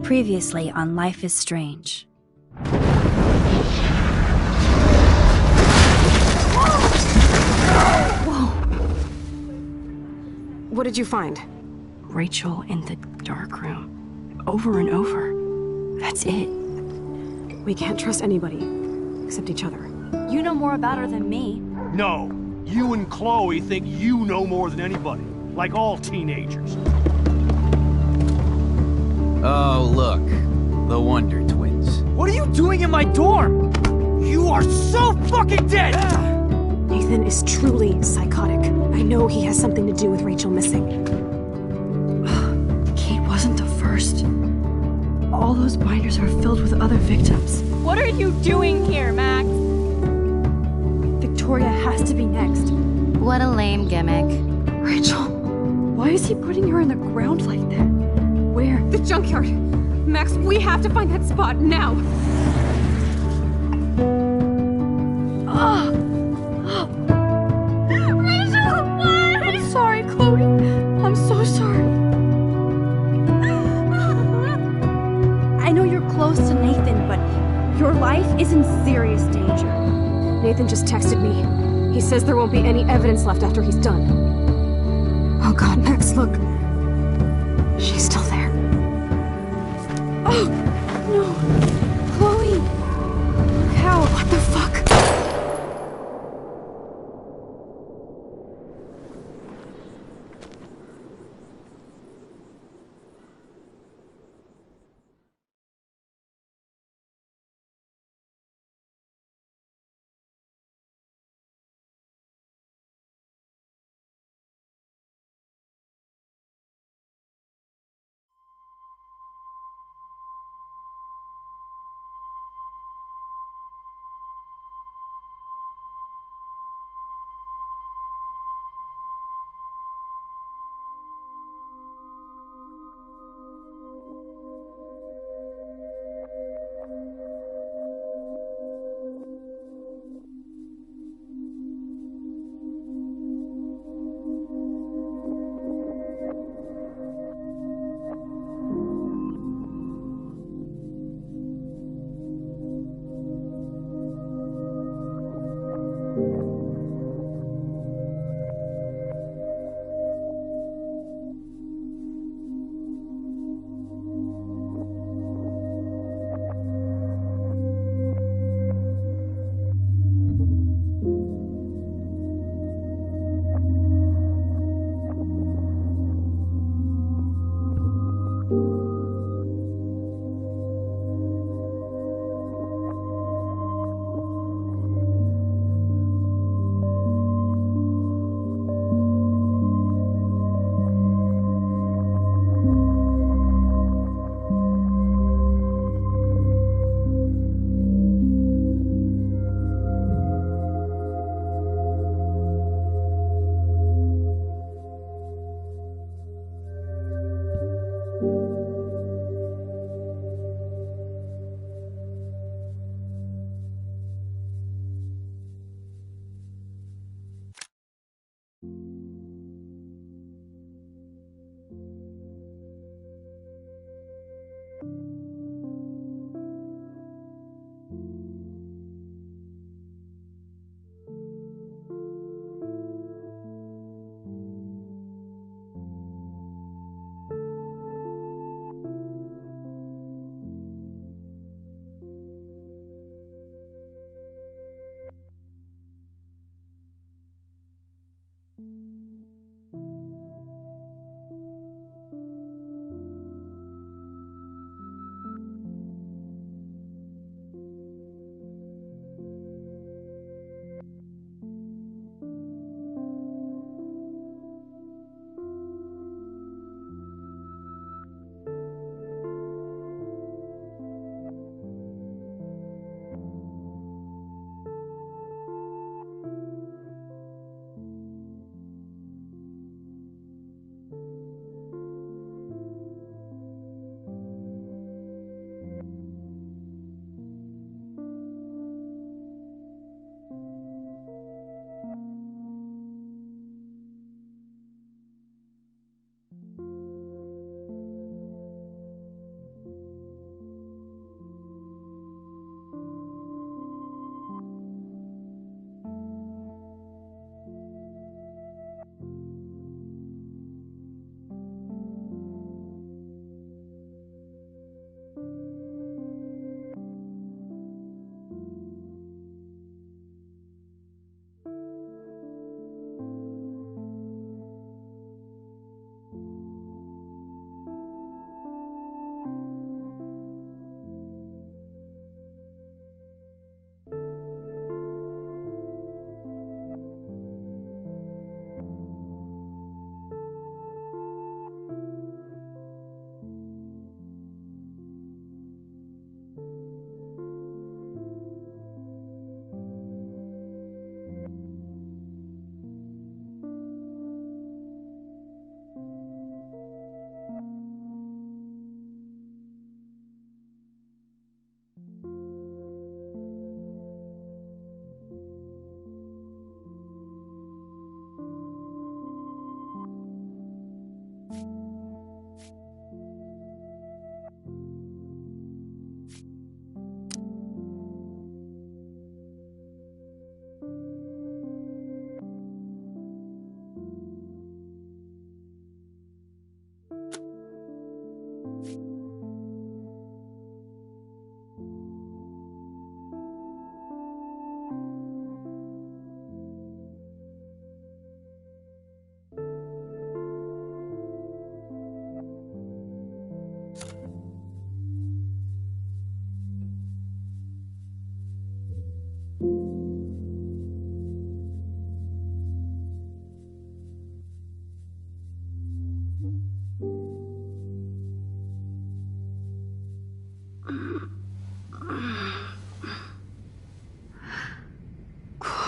Previously on Life is Strange. Whoa! What did you find? Rachel in the dark room. Over and over. That's it. We can't trust anybody, except each other. You know more about her than me. No. You and Chloe think you know more than anybody. Like all teenagers. Oh, look. The Wonder Twins. What are you doing in my dorm? You are so fucking dead! Nathan is truly psychotic. I know he has something to do with Rachel missing. Kate wasn't the first. All those binders are filled with other victims. What are you doing here, Max? Victoria has to be next. What a lame gimmick. Rachel, why is he putting her in the ground like that? Where? The junkyard! Max, we have to find that spot now! Rachel, what? I'm sorry, Chloe. I'm so sorry. I know you're close to Nathan, but your life is in serious danger. Nathan just texted me. He says there won't be any evidence left after he's done. Oh god, Max, look. She's still there. Oh, no. Chloe. How? What the fuck?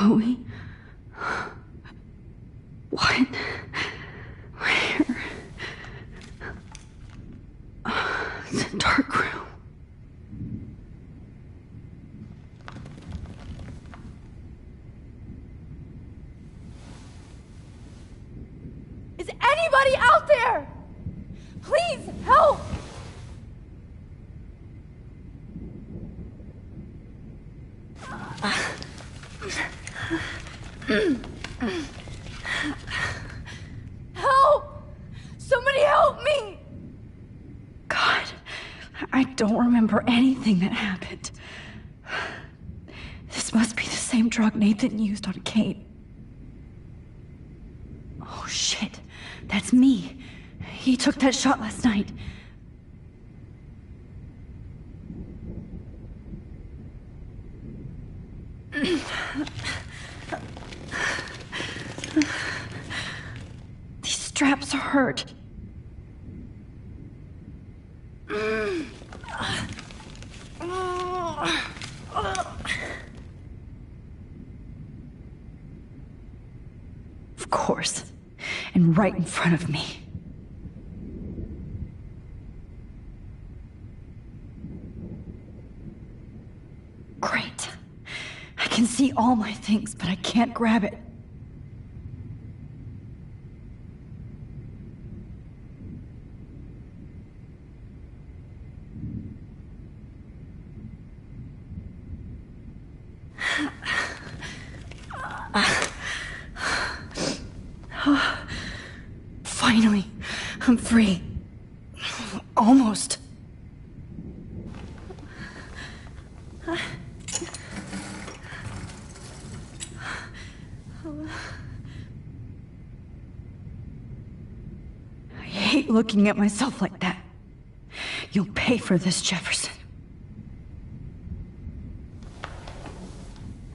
Chloe? What? Where? It's a dark room. Is anybody out there? Please help! Help! Somebody help me! God, I don't remember anything that happened. This must be the same drug Nathan used on Kate. Oh shit, that's me. He took that shot last night. These straps hurt. Of course. And right in front of me. Great. I can see all my things, but I can't grab it. Finally, I'm free. Almost. I hate looking at myself like that. You'll pay for this, Jefferson.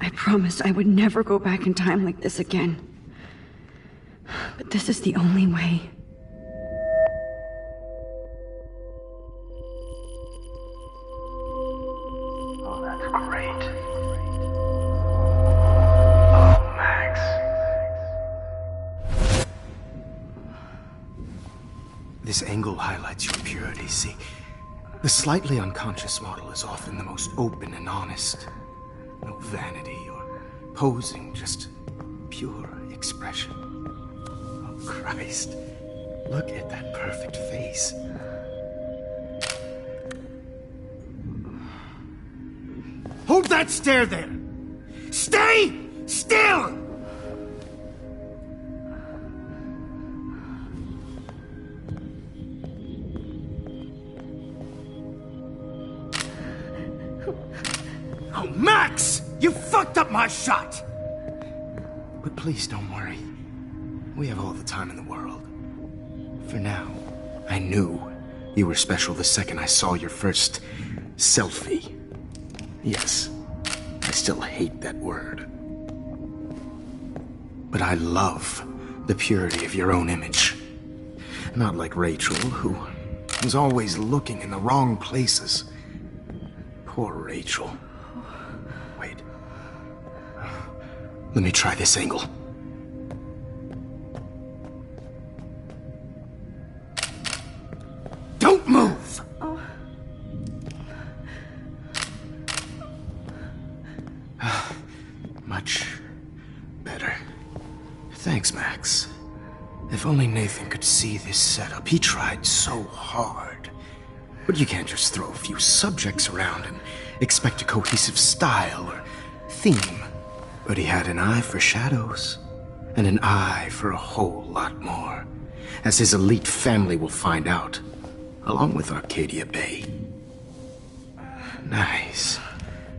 I promised I would never go back in time like this again. But this is the only way. Oh, that's great. Oh, Max. This angle highlights your purity, see? The slightly unconscious model is often the most open and honest. No vanity or posing, just pure expression. Oh, Christ. Look at that perfect face. Hold that stare there! Stay still! Oh, Max! You fucked up my shot! But please don't worry. We have all the time in the world. For now, I knew you were special the second I saw your first selfie. Yes, I still hate that word. But I love the purity of your own image. Not like Rachel, who was always looking in the wrong places. Poor Rachel. Wait. Let me try this angle. Don't move! Much better. Thanks, Max. If only Nathan could see this setup. He tried so hard. But you can't just throw a few subjects around and expect a cohesive style or theme. But he had an eye for shadows, and an eye for a whole lot more, as his elite family will find out, along with Arcadia Bay. Nice.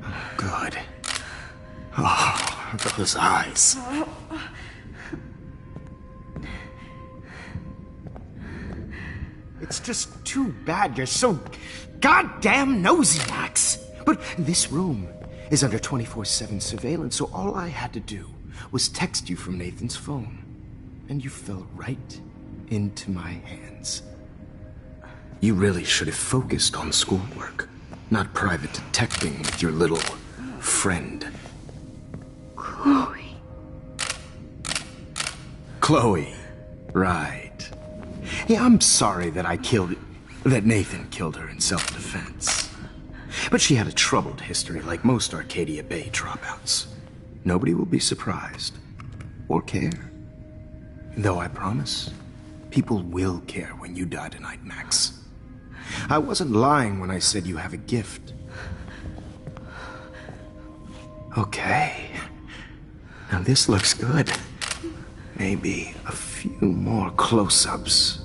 Oh, good. Oh, those eyes. It's just too bad you're so goddamn nosy, Max. But this room is under 24/7 surveillance, so all I had to do was text you from Nathan's phone. And you fell right into my hands. You really should have focused on schoolwork, not private detecting with your little friend. Chloe. Chloe. Right. Yeah, I'm sorry that that Nathan killed her in self-defense. But she had a troubled history like most Arcadia Bay dropouts. Nobody will be surprised. Or care. Though I promise, people will care when you die tonight, Max. I wasn't lying when I said you have a gift. Okay. Now this looks good. Maybe a few more close-ups.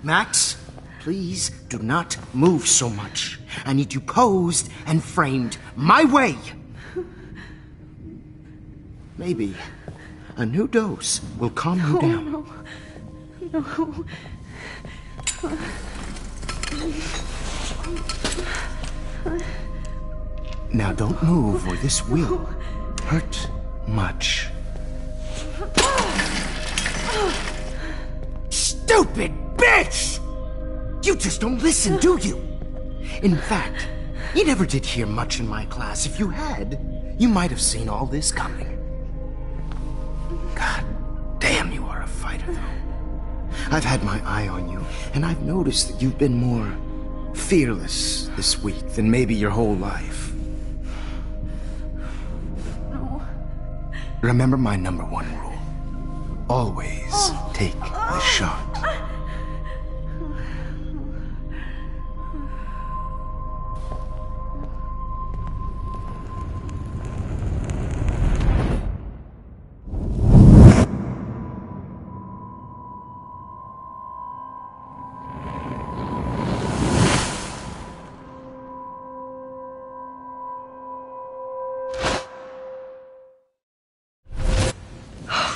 Max, please do not move so much. I need you posed and framed my way. Maybe a new dose will calm you down. No. Now don't move or this will hurt much. Stupid bitch! You just don't listen, do you? In fact, you never did hear much in my class. If you had, you might have seen all this coming. God damn, you are a fighter, though. I've had my eye on you, and I've noticed that you've been more fearless this week than maybe your whole life. No. Remember my #1 rule. Always take the shot.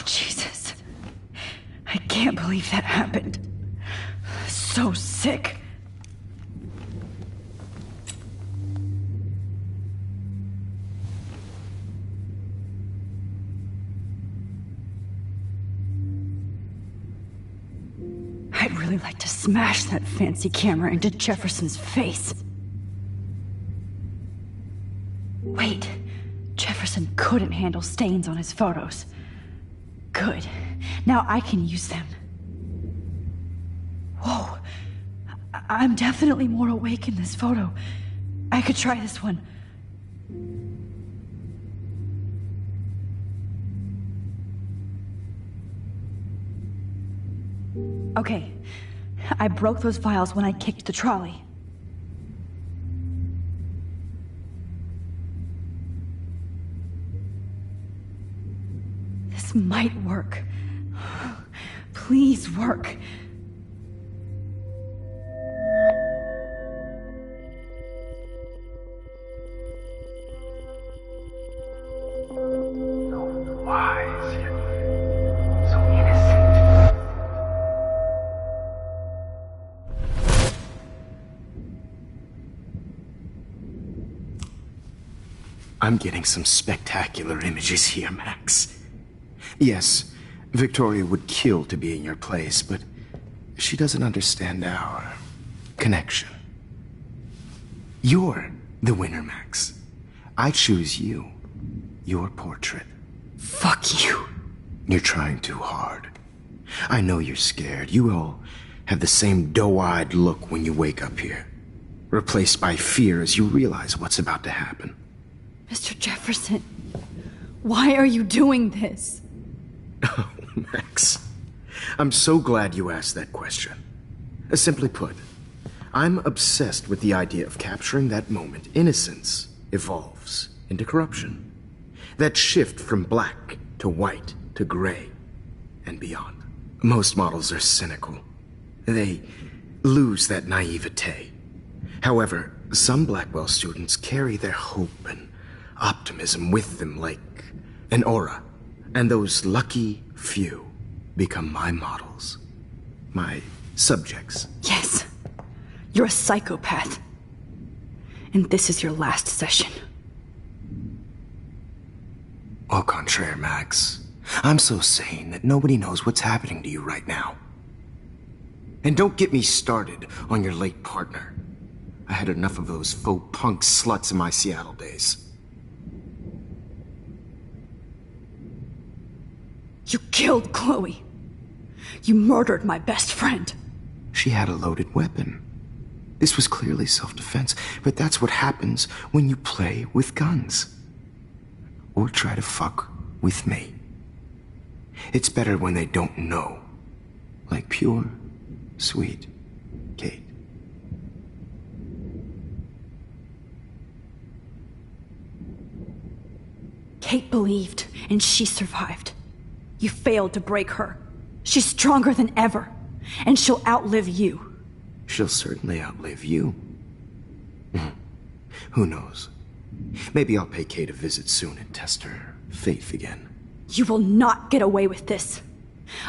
Jesus. I can't believe that happened. So sick. I'd really like to smash that fancy camera into Jefferson's face. Wait, Jefferson couldn't handle stains on his photos. Good. Now I can use them. Whoa. I'm definitely more awake in this photo. I could try this one. Okay. I broke those files when I kicked the trolley. This might work. Please work. So wise, yet so innocent. I'm getting some spectacular images here, Max. Yes, Victoria would kill to be in your place, but she doesn't understand our connection. You're the winner, Max. I choose you. Your portrait. Fuck you. You're trying too hard. I know you're scared. You all have the same doe-eyed look when you wake up here, replaced by fear as you realize what's about to happen. Mr. Jefferson, why are you doing this? Oh, Max. I'm so glad you asked that question. Simply put, I'm obsessed with the idea of capturing that moment innocence evolves into corruption. That shift from black to white to gray and beyond. Most models are cynical. They lose that naivete. However, some Blackwell students carry their hope and optimism with them like an aura. And those lucky few become my models. My subjects. Yes. You're a psychopath. And this is your last session. Au contraire, Max. I'm so sane that nobody knows what's happening to you right now. And don't get me started on your late partner. I had enough of those faux punk sluts in my Seattle days. You killed Chloe. You murdered my best friend. She had a loaded weapon. This was clearly self-defense, but that's what happens when you play with guns. Or try to fuck with me. It's better when they don't know. Like pure, sweet Kate. Kate believed, and she survived. You failed to break her. She's stronger than ever, and she'll outlive you. She'll certainly outlive you. Who knows? Maybe I'll pay Kate a visit soon and test her faith again. You will not get away with this.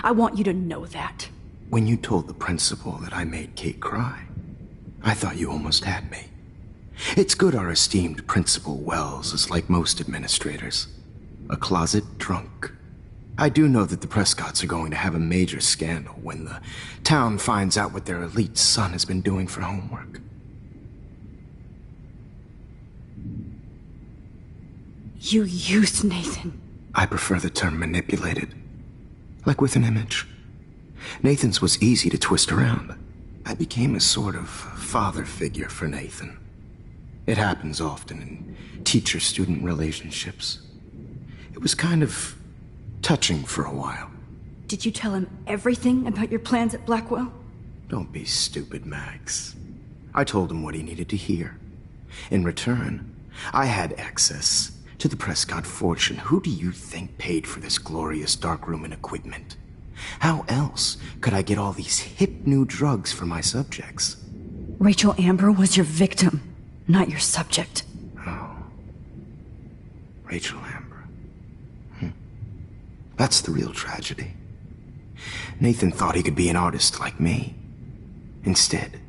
I want you to know that. When you told the principal that I made Kate cry, I thought you almost had me. It's good our esteemed Principal Wells is like most administrators. A closet drunk. I do know that the Prescotts are going to have a major scandal when the town finds out what their elite son has been doing for homework. You used Nathan. I prefer the term manipulated. Like with an image. Nathan's was easy to twist around. I became a sort of father figure for Nathan. It happens often in teacher-student relationships. It was kind of touching for a while. Did you tell him everything about your plans at Blackwell? Don't be stupid, Max. I told him what he needed to hear. In return, I had access to the Prescott fortune. Who do you think paid for this glorious darkroom and equipment? How else could I get all these hip new drugs for my subjects? Rachel Amber was your victim, not your subject. Oh. Rachel Amber. That's the real tragedy. Nathan thought he could be an artist like me. Instead,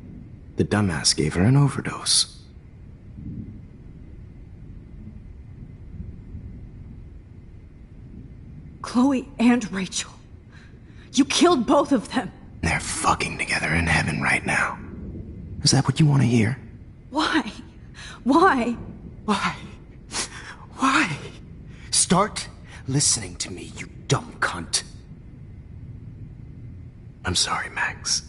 the dumbass gave her an overdose. Chloe and Rachel. You killed both of them. They're fucking together in heaven right now. Is that what you want to hear? Why? Why? Why? Why? Start listening to me, you dumb cunt. I'm sorry, Max.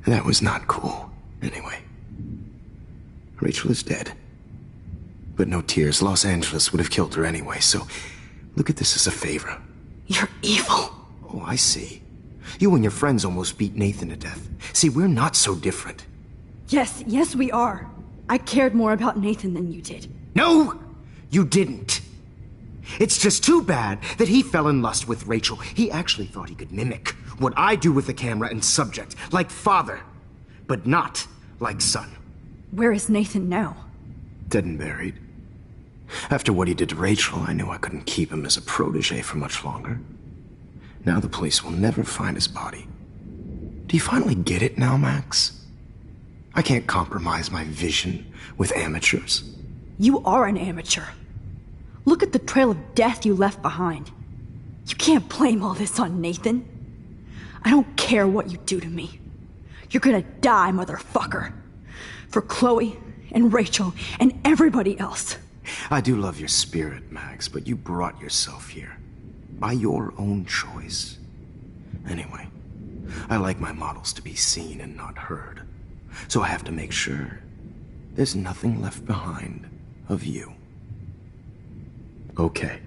That was not cool. Anyway. Rachel is dead. But no tears. Los Angeles would have killed her anyway, so look at this as a favor. You're evil. Oh, I see. You and your friends almost beat Nathan to death. See, we're not so different. Yes, we are. I cared more about Nathan than you did. No, you didn't. It's just too bad that he fell in lust with Rachel. He actually thought he could mimic what I do with the camera and subject, like father, but not like son. Where is Nathan now? Dead and buried. After what he did to Rachel, I knew I couldn't keep him as a protege for much longer. Now the police will never find his body. Do you finally get it now, Max? I can't compromise my vision with amateurs. You are an amateur. Look at the trail of death you left behind. You can't blame all this on Nathan. I don't care what you do to me. You're gonna die, motherfucker. For Chloe and Rachel and everybody else. I do love your spirit, Max, but you brought yourself here. By your own choice. Anyway, I like my models to be seen and not heard. So I have to make sure there's nothing left behind of you. Okay.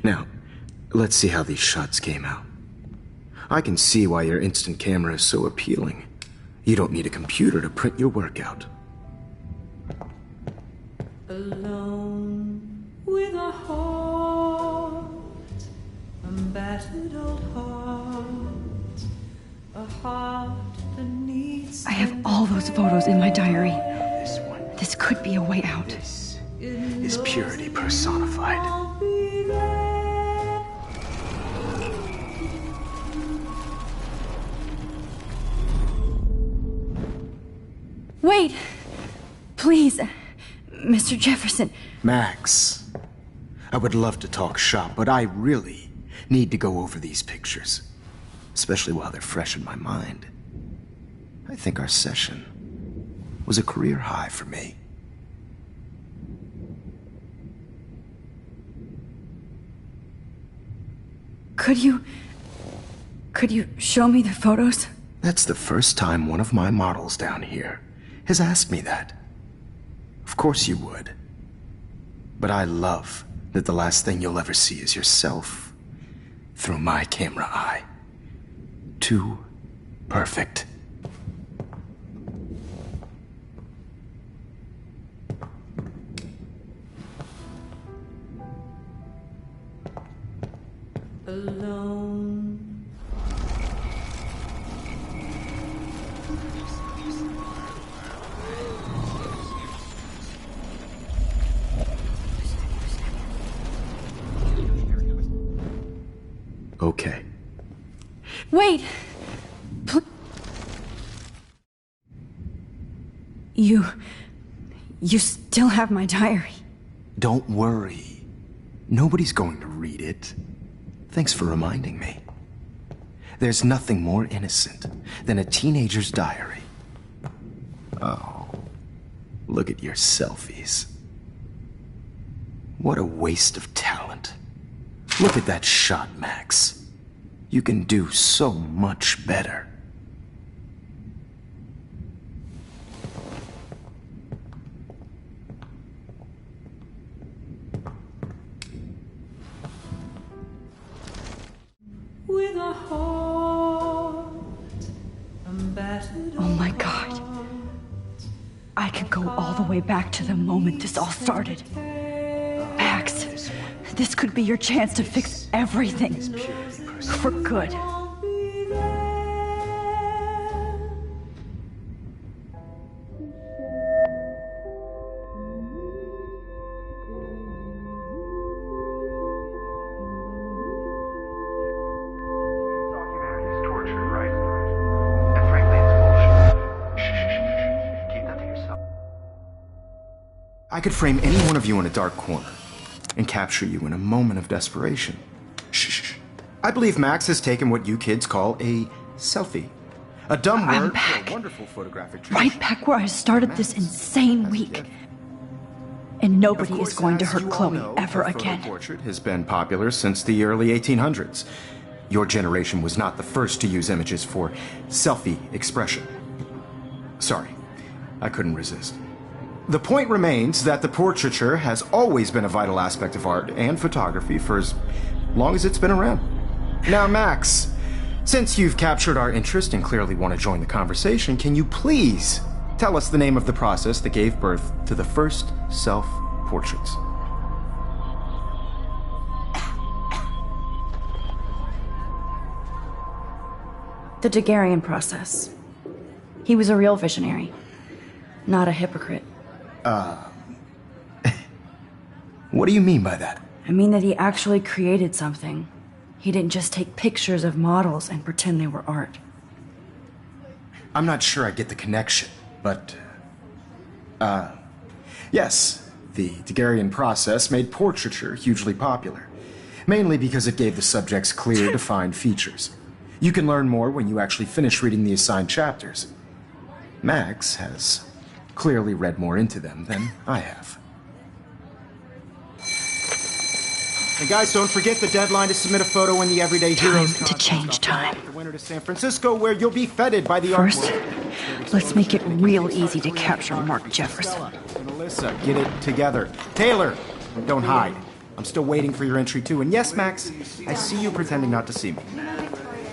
Now, let's see how these shots came out. I can see why your instant camera is so appealing. You don't need a computer to print your work out. Alone with a heart, a battered old heart, a heart that needs. I have all those photos in my diary. This one. This could be a way out. This is purity personified. I'll be there. Wait! Please, Mr. Jefferson. Max, I would love to talk shop, but I really need to go over these pictures. Especially while they're fresh in my mind. I think our session was a career high for me. Could you show me the photos? That's the first time one of my models down here has asked me that. Of course you would. But I love that the last thing you'll ever see is yourself through my camera eye. Too perfect. Alone. Okay. Wait! You still have my diary. Don't worry. Nobody's going to read it. Thanks for reminding me. There's nothing more innocent than a teenager's diary. Oh, look at your selfies. What a waste of talent. Look at that shot, Max. You can do so much better. With a heart, Oh my god. I could go all the way back to the moment this all started. Max, this could be your chance to fix everything. For good. I could frame any one of you in a dark corner and capture you in a moment of desperation. Shh. I believe Max has taken what you kids call a selfie. A dumb word for a wonderful photographic tradition. Right back where I started this insane week. And nobody is going to hurt Chloe ever again. Portrait has been popular since the early 1800s. Your generation was not the first to use images for selfie expression. Sorry, I couldn't resist. The point remains that the portraiture has always been a vital aspect of art and photography for as long as it's been around. Now, Max, since you've captured our interest and clearly want to join the conversation, can you please tell us the name of the process that gave birth to the first self-portraits? The Daguerrean process. He was a real visionary, not a hypocrite. What do you mean by that? I mean that he actually created something. He didn't just take pictures of models and pretend they were art. I'm not sure I get the connection, but... yes, the Daguerrean process made portraiture hugely popular. Mainly because it gave the subjects clear, defined features. You can learn more when you actually finish reading the assigned chapters. Max has clearly read more into them than I have. And guys, don't forget the deadline to submit a photo in the Everyday Heroes Time to change time. The winter to San Francisco, where you'll be feted by the First, art world. let's make it real easy to capture Mark Jefferson. And Alyssa, get it together. Taylor, don't hide. I'm still waiting for your entry too. And yes, Max, I see you pretending not to see me.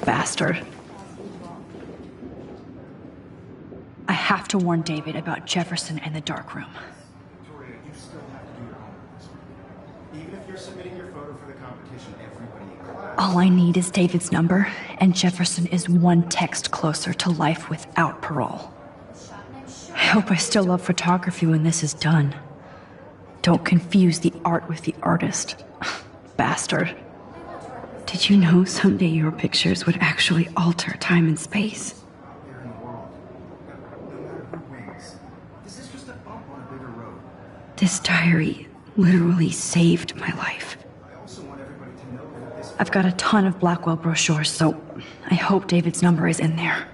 Bastard. I have to warn David about Jefferson and the dark room. Victoria, you still have to do your homework. Even if you're submitting your photo for the competition, everybody in class... All I need is David's number, and Jefferson is one text closer to life without parole. I hope I still love photography when this is done. Don't confuse the art with the artist. Bastard. Did you know someday your pictures would actually alter time and space? There in the world, no matter who wins, this is just a bump on a bigger road. This diary literally saved my life. I also want everybody to know that this... I've got a ton of Blackwell brochures, so I hope David's number is in there.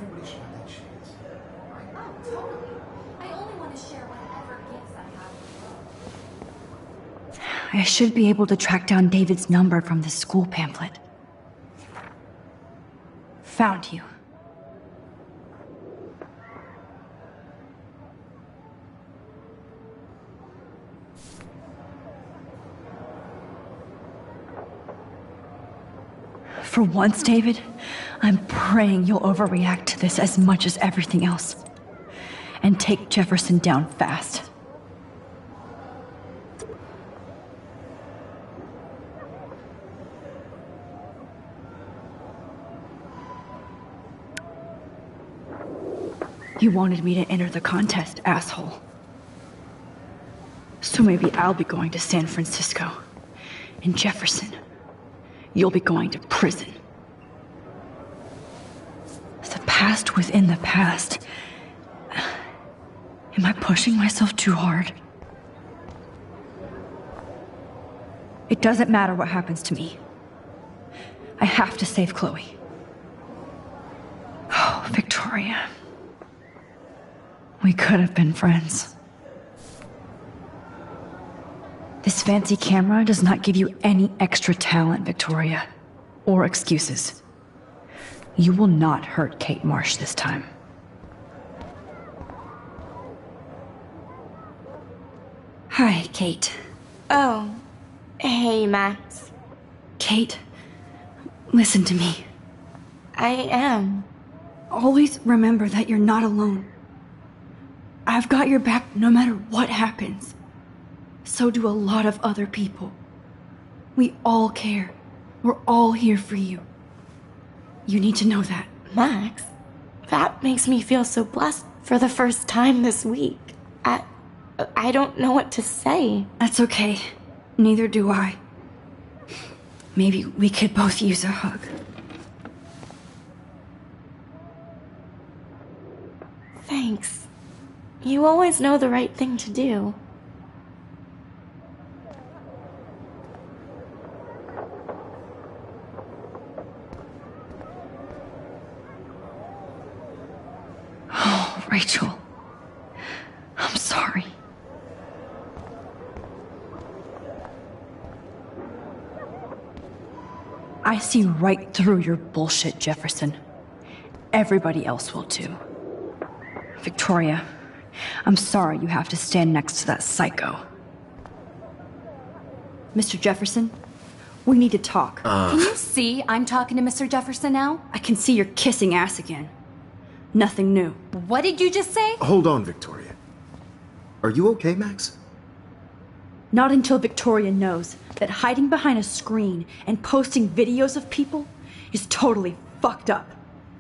Everybody should have that chance. Oh, totally. I only want to share whatever gifts I have. I should be able to track down David's number from the school pamphlet. Found you. For once, David, I'm praying you'll overreact to this as much as everything else. And take Jefferson down fast. You wanted me to enter the contest, asshole. So maybe I'll be going to San Francisco. And Jefferson, you'll be going to prison. The past within the past. Am I pushing myself too hard? It doesn't matter what happens to me. I have to save Chloe. Oh, Victoria. We could have been friends. This fancy camera does not give you any extra talent, Victoria, or excuses. You will not hurt Kate Marsh this time. Hi, Kate. Oh, hey, Max. Kate, listen to me. I am. Always remember that you're not alone. I've got your back no matter what happens. So do a lot of other people. We all care. We're all here for you. You need to know that. Max, that makes me feel so blessed for the first time this week. I don't know what to say. That's okay. Neither do I. Maybe we could both use a hug. Thanks. You always know the right thing to do. Oh, Rachel. I'm sorry. I see right through your bullshit, Jefferson. Everybody else will too. Victoria, I'm sorry you have to stand next to that psycho. Mr. Jefferson, we need to talk. Can you see I'm talking to Mr. Jefferson now? I can see you're kissing ass again. Nothing new. What did you just say? Hold on, Victoria. Are you okay, Max? Not until Victoria knows that hiding behind a screen and posting videos of people is totally fucked up.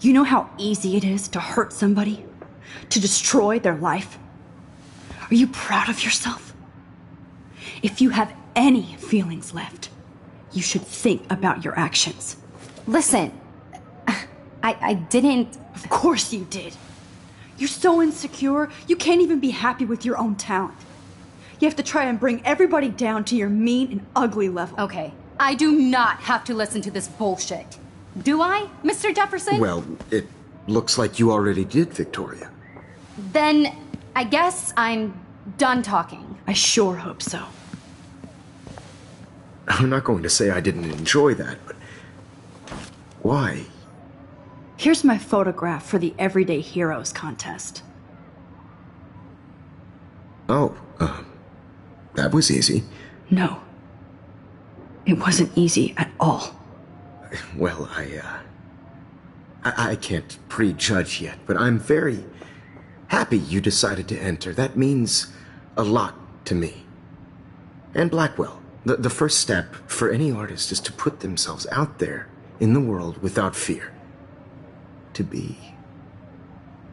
You know how easy it is to hurt somebody? To destroy their life? Are you proud of yourself? If you have any feelings left, you should think about your actions. Listen, I didn't... Of course you did. You're so insecure, you can't even be happy with your own talent. You have to try and bring everybody down to your mean and ugly level. Okay, I do not have to listen to this bullshit. Do I, Mr. Jefferson? Well, it looks like you already did, Victoria. Then I guess I'm done talking. I sure hope so. I'm not going to say I didn't enjoy that, but why? Here's my photograph for the Everyday Heroes contest. Oh, that was easy. No. It wasn't easy at all. Well, I can't prejudge yet, but I'm very happy you decided to enter. That means a lot to me. And Blackwell. The first step for any artist is to put themselves out there in the world without fear. To be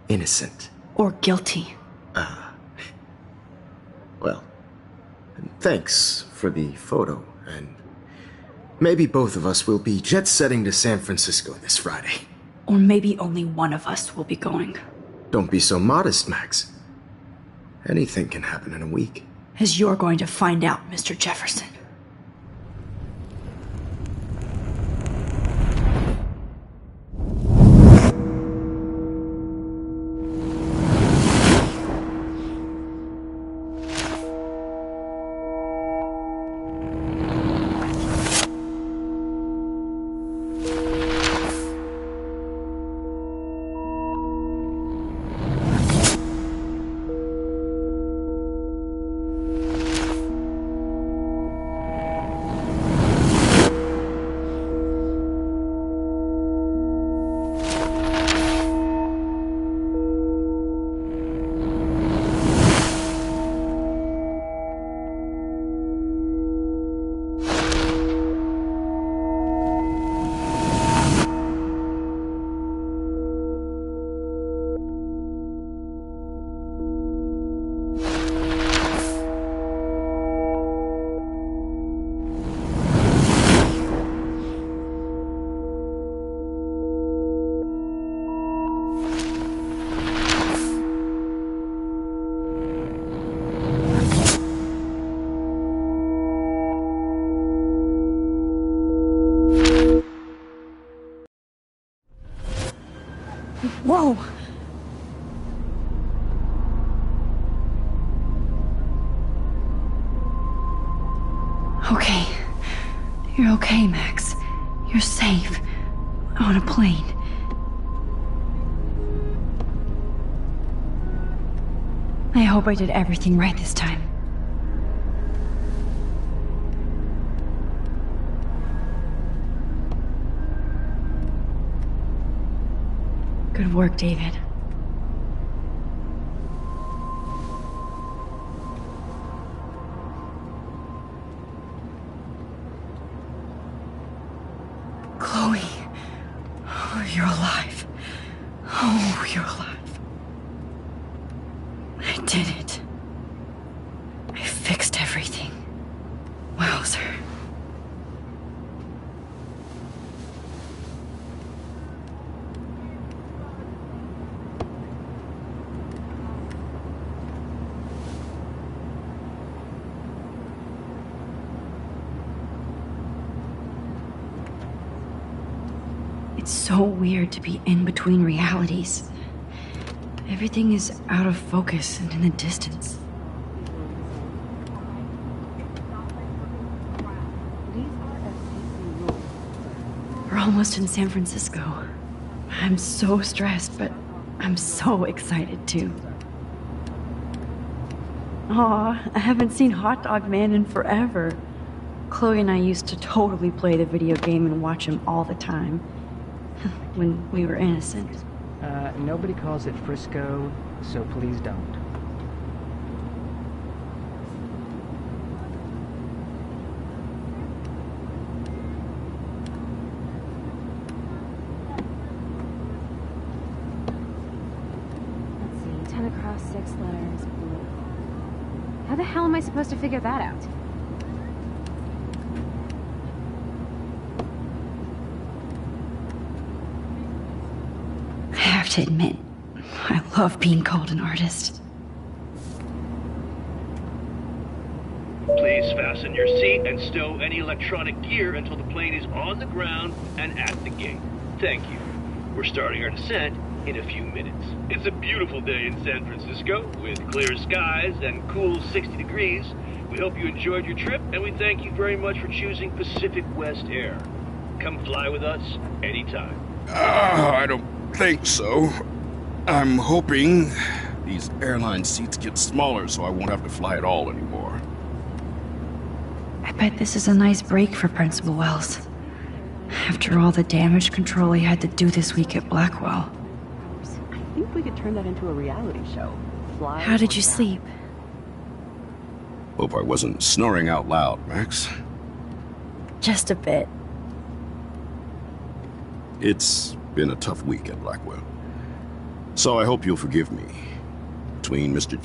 innocent. Or guilty. Well, thanks for the photo, and maybe both of us will be jet-setting to San Francisco this Friday. Or maybe only one of us will be going. Don't be so modest, Max. Anything can happen in a week. As you're going to find out, Mr. Jefferson. go! Okay. You're okay, Max. You're safe. On a plane. I hope I did everything right this time. Good work, David. Chloe. Oh, you're alive. Oh, you're alive. I did it. I fixed everything. Wowzer. It's so weird to be in between realities. Everything is out of focus and in the distance. We're almost in San Francisco. I'm so stressed, but I'm so excited too. Aw, I haven't seen Hot Dog Man in forever. Chloe and I used to totally play the video game and watch him all the time. When we were innocent. Nobody calls it Frisco, so please don't. Let's see, 10 across, 6 letters, blue. How the hell am I supposed to figure that out? I have to admit, I love being called an artist. Please fasten your seat and stow any electronic gear until the plane is on the ground and at the gate. Thank you. We're starting our descent in a few minutes. It's a beautiful day in San Francisco with clear skies and cool 60 degrees. We hope you enjoyed your trip, and we thank you very much for choosing Pacific West Air. Come fly with us anytime. I don't think so. I'm hoping these airline seats get smaller so I won't have to fly at all anymore. I bet this is a nice break for Principal Wells. After all the damage control he had to do this week at Blackwell. I think we could turn that into a reality show. How did you sleep? Hope I wasn't snoring out loud, Max. Just a bit. It's been a tough week at Blackwell. So I hope you'll forgive me. Between Mr.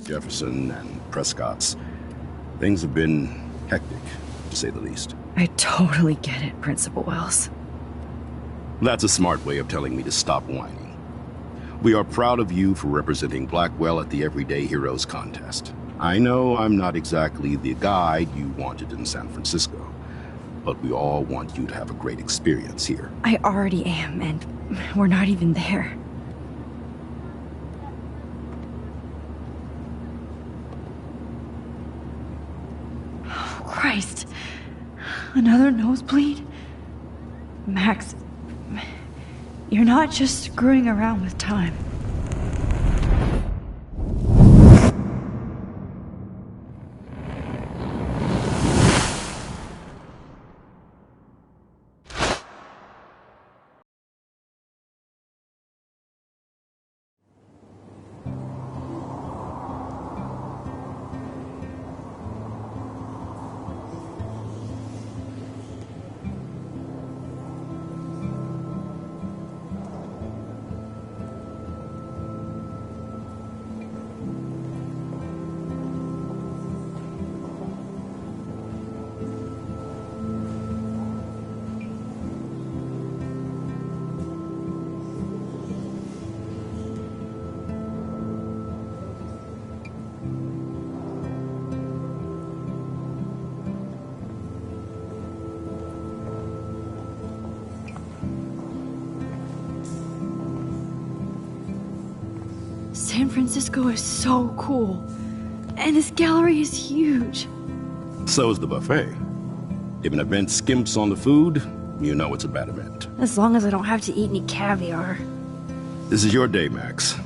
Jefferson and Prescott's. Things have been hectic, to say the least. I totally get it, Principal Wells. That's a smart way of telling me to stop whining. We are proud of you for representing Blackwell at the Everyday Heroes contest. I know I'm not exactly the guide you wanted in San Francisco, but we all want you to have a great experience here. I already am, and we're not even there. Oh, Christ. Another nosebleed? Max, you're not just screwing around with time. San Francisco is so cool. And this gallery is huge. So is the buffet. If an event skimps on the food, you know it's a bad event. As long as I don't have to eat any caviar. This is your day, Max.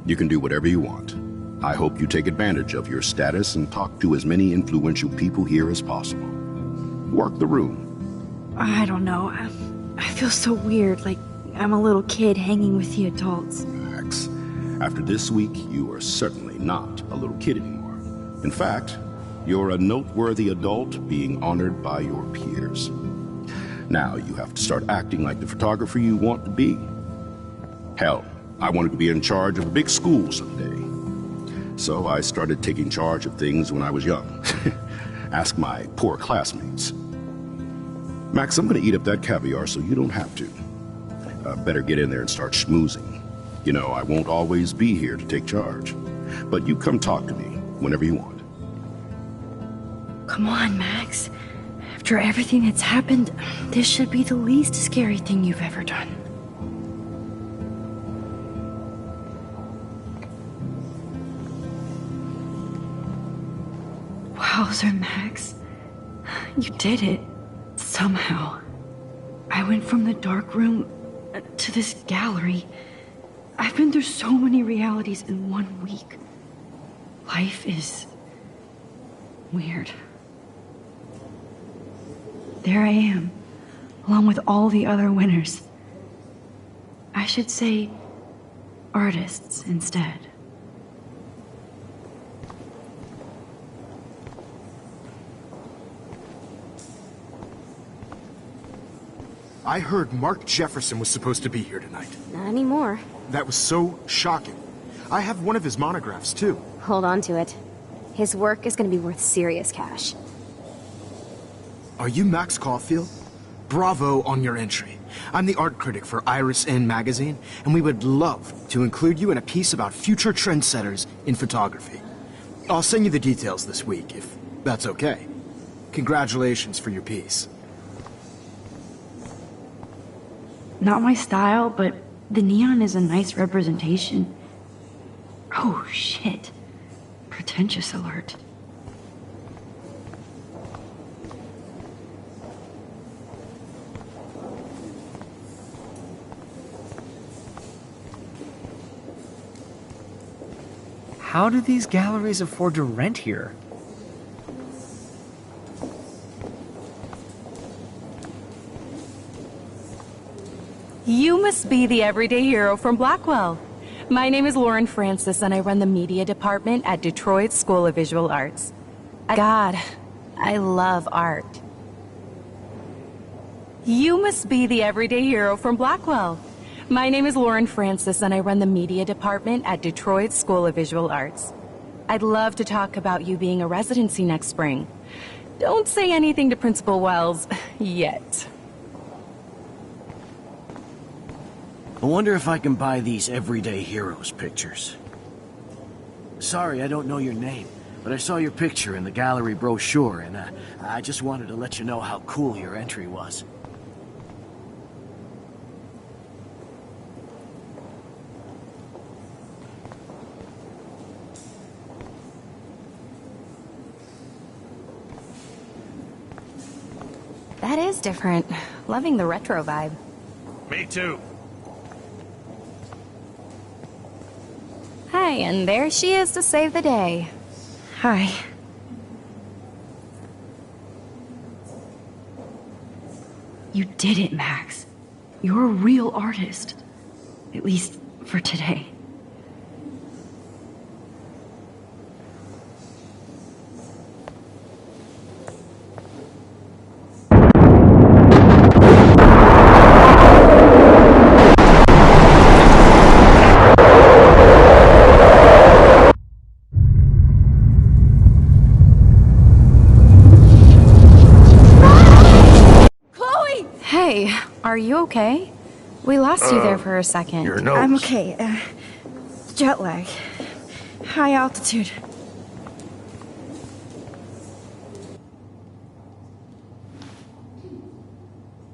You can do whatever you want. I hope you take advantage of your status and talk to as many influential people here as possible. Work the room. I don't know. I feel so weird, like I'm a little kid hanging with the adults. Max, after this week, you are certainly not a little kid anymore. In fact, you're a noteworthy adult being honored by your peers. Now you have to start acting like the photographer you want to be. Hell, I wanted to be in charge of a big school someday. So I started taking charge of things when I was young. Ask my poor classmates. Max, I'm gonna eat up that caviar so you don't have to. Better get in there and start schmoozing. You know, I won't always be here to take charge. But you come talk to me whenever you want. Come on, Max. After everything that's happened, this should be the least scary thing you've ever done. Wowzer, Max. You did it. Somehow. I went from the dark room to this gallery. I've been through so many realities in 1 week. Life is weird. There I am, along with all the other winners. I should say artists instead. I heard Mark Jefferson was supposed to be here tonight. Not anymore. That was so shocking. I have one of his monographs, too. Hold on to it. His work is going to be worth serious cash. Are you Max Caulfield? Bravo on your entry. I'm the art critic for Iris N magazine, and we would love to include you in a piece about future trendsetters in photography. I'll send you the details this week, if that's okay. Congratulations for your piece. Not my style, but the neon is a nice representation. Oh, shit. Pretentious alert. How do these galleries afford to rent here? You must be the everyday hero from Blackwell. My name is Lauren Francis, and I run the media department at Detroit School of Visual Arts. God, I love art. You must be the everyday hero from Blackwell. My name is Lauren Francis, and I run the media department at Detroit School of Visual Arts. I'd love to talk about you being a residency next spring. Don't say anything to Principal Wells yet. I wonder if I can buy these Everyday Heroes pictures. Sorry, I don't know your name, but I saw your picture in the gallery brochure, and I just wanted to let you know how cool your entry was. That is different. Loving the retro vibe. Me too. Hi, and there she is to save the day. Hi. You did it, Max. You're a real artist. At least for today. Are you okay? We lost you there for a second. Your nose. I'm okay. Jet lag. High altitude.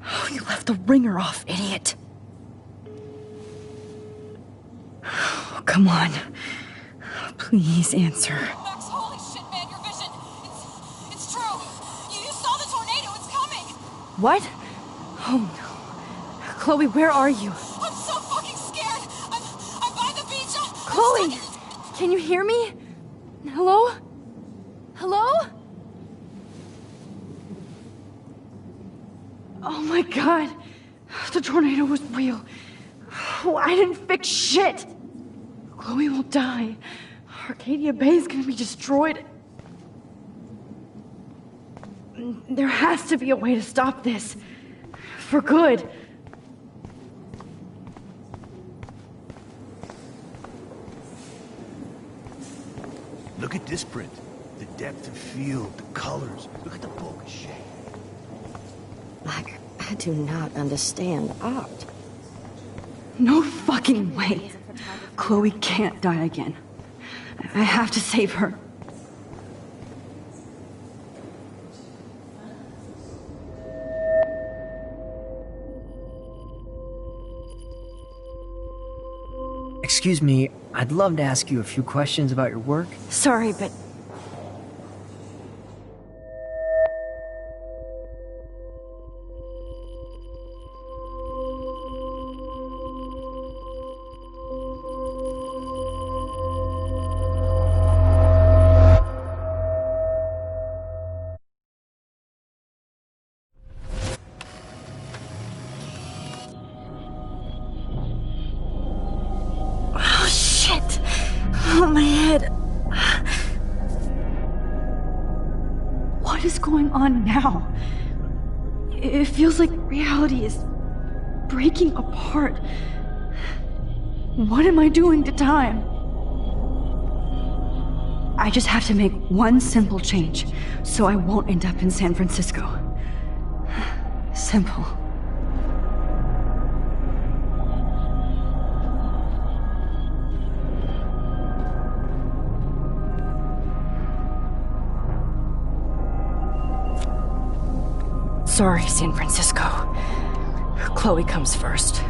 Oh, you left the ringer off, idiot. Oh, come on. Please answer. Max, holy shit, man, your vision. It's true. You saw the tornado. It's coming. What? Oh no. Chloe, where are you? I'm so fucking scared. I'm by the beach. Chloe! Can you hear me? Hello? Hello? Oh my god. The tornado was real. Oh, I didn't fix shit. Chloe will die. Arcadia Bay is gonna be destroyed. There has to be a way to stop this. For good. Look at this print. The depth of field, the colors. Look at the focus shade. I do not understand art. No fucking way. Chloe can't die again. I have to save her. Excuse me, I'd love to ask you a few questions about your work. Sorry, but... Oh, my head. What is going on now? It feels like reality is breaking apart. What am I doing to time? I just have to make one simple change, so I won't end up in San Francisco. Simple. Sorry, San Francisco. Chloe comes first.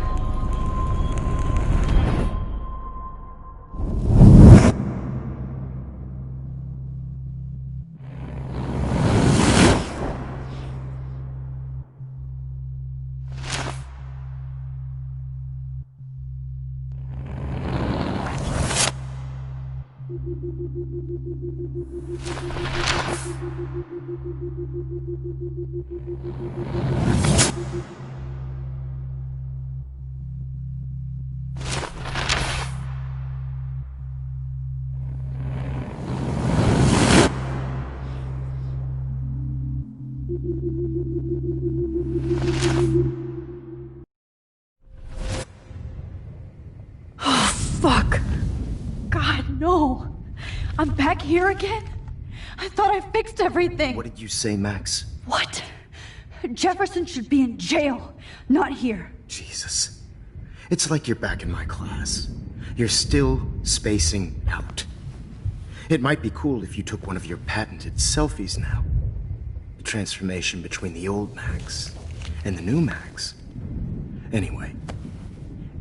Oh, fuck. God, no. I'm back here again? I thought I fixed everything. What did you say, Max? What? Jefferson should be in jail, not here. Jesus. It's like you're back in my class. You're still spacing out. It might be cool if you took one of your patented selfies now. The transformation between the old Max and the new Max. Anyway,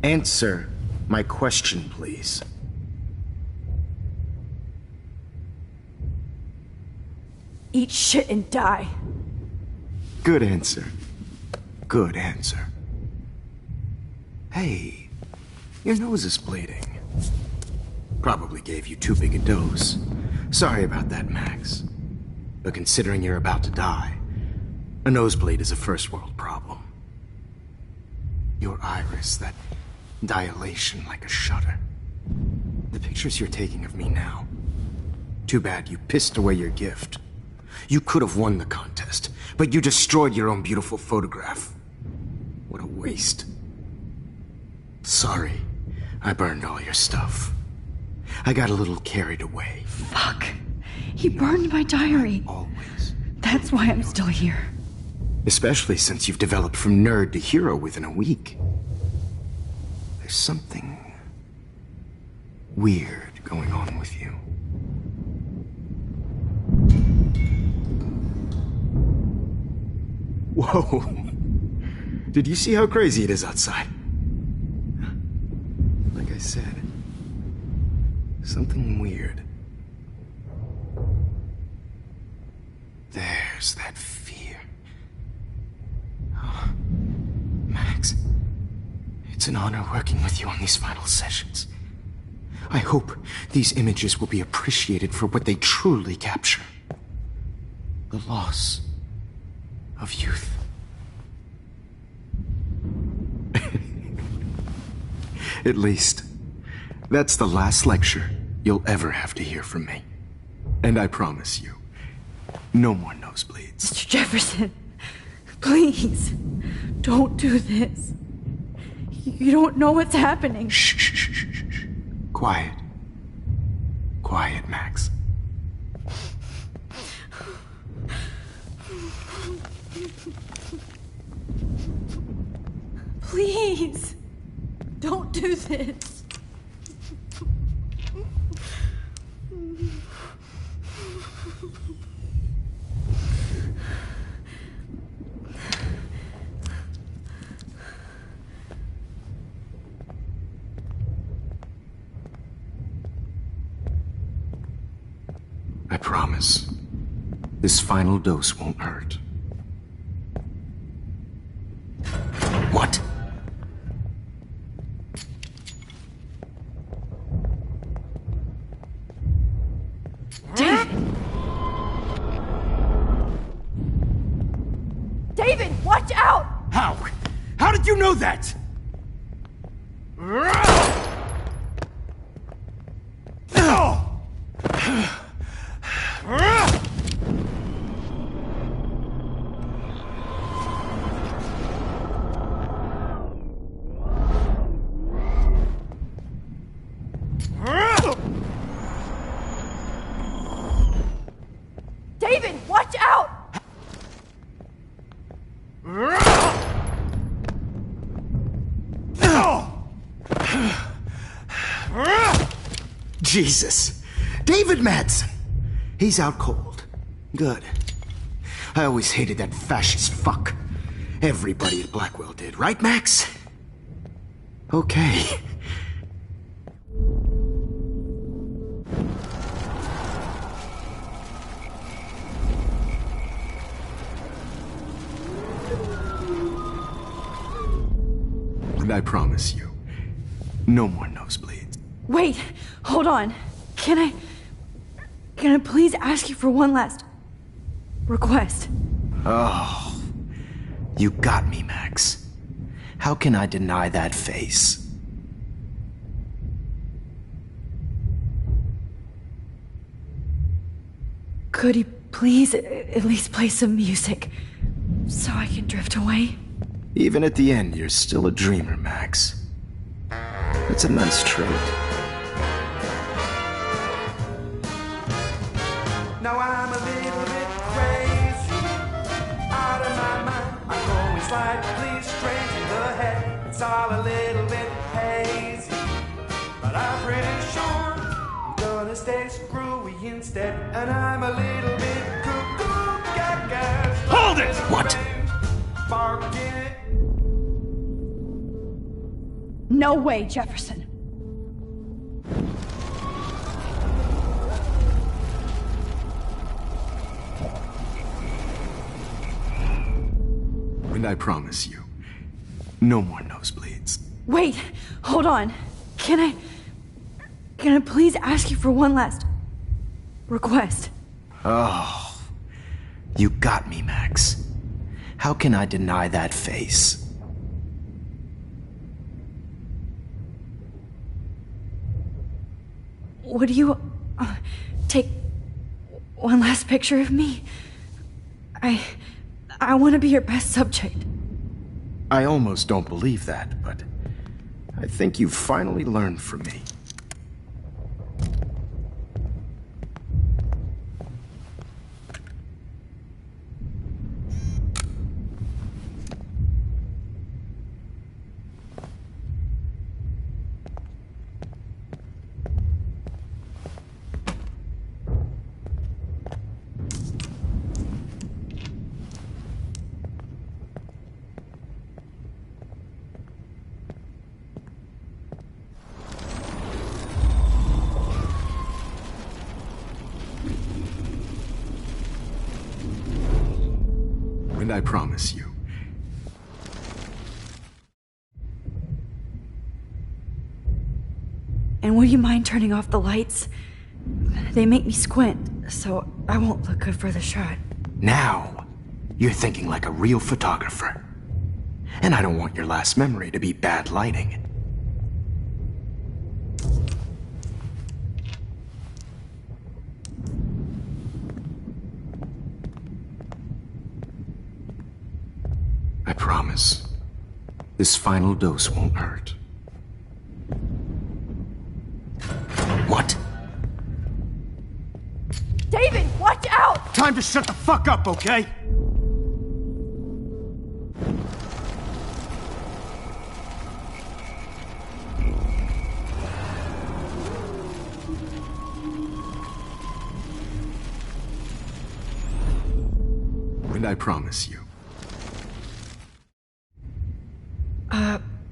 answer my question, please. Eat shit and die. Good answer. Good answer. Hey, your nose is bleeding. Probably gave you too big a dose. Sorry about that, Max. But considering you're about to die, a nosebleed is a first world problem. Your iris, that dilation like a shutter. The pictures you're taking of me now. Too bad you pissed away your gift. You could have won the contest, but you destroyed your own beautiful photograph. What a waste. Sorry, I burned all your stuff. I got a little carried away. Fuck. He burned my diary. Always. That's why I'm still here. Especially since you've developed from nerd to hero within a week. There's something weird going on with you. Whoa. Did you see how crazy it is outside? Like I said, something weird. There's that fear. Oh, Max, it's an honor working with you on these final sessions. I hope these images will be appreciated for what they truly capture. The loss of youth. At least, that's the last lecture you'll ever have to hear from me. And I promise you, no more nosebleeds. Mr. Jefferson, please, don't do this. You don't know what's happening. Shh, shh, shh, shh, shh. Quiet. Quiet, Max. Please, don't do this. I promise, this final dose won't hurt. What? David, watch out! How? How did you know that? David, watch out! Jesus. David Madsen. He's out cold. Good. I always hated that fascist fuck. Everybody at Blackwell did, right, Max? Okay. And I promise you, no more nosebleeds. Wait, hold on. Can I please ask you for one last request? Oh, you got me, Max. How can I deny that face? Could you please at least play some music so I can drift away? Even at the end, you're still a dreamer, Max. That's a nice trait. It's all a little bit hazy, but I'm pretty sure I'm gonna stay screwy instead. And I'm a little bit cuckoo, gaga. Hold it! What? Barking. No way, Jefferson. And I promise you, no more nosebleeds. Wait, hold on. Can I please ask you for one last request? Oh, you got me, Max. How can I deny that face? Would you take one last picture of me? I want to be your best subject. I almost don't believe that, but I think you've finally learned from me. And I promise you. And would you mind turning off the lights? They make me squint, so I won't look good for the shot. Now, you're thinking like a real photographer. And I don't want your last memory to be bad lighting. I promise, this final dose won't hurt. What? David, watch out! Time to shut the fuck up, okay? And I promise you.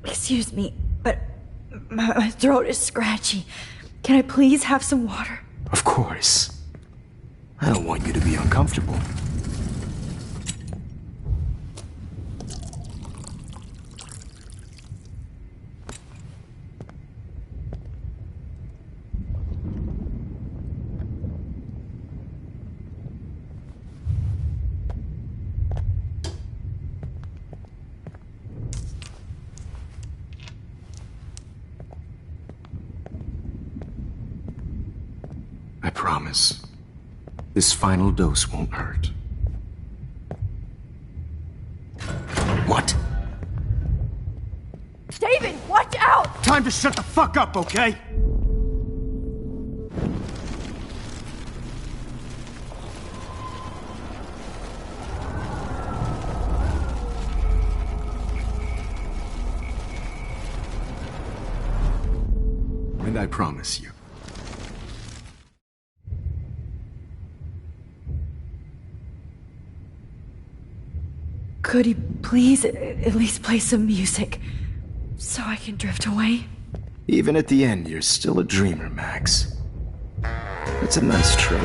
Excuse me, but my throat is scratchy. Can I please have some water? Of course. I don't want you to be uncomfortable. I promise, this final dose won't hurt. What? David, watch out! Time to shut the fuck up, okay? And I promise you. Could you please at least play some music so I can drift away? Even at the end, you're still a dreamer, Max. That's a nice trait.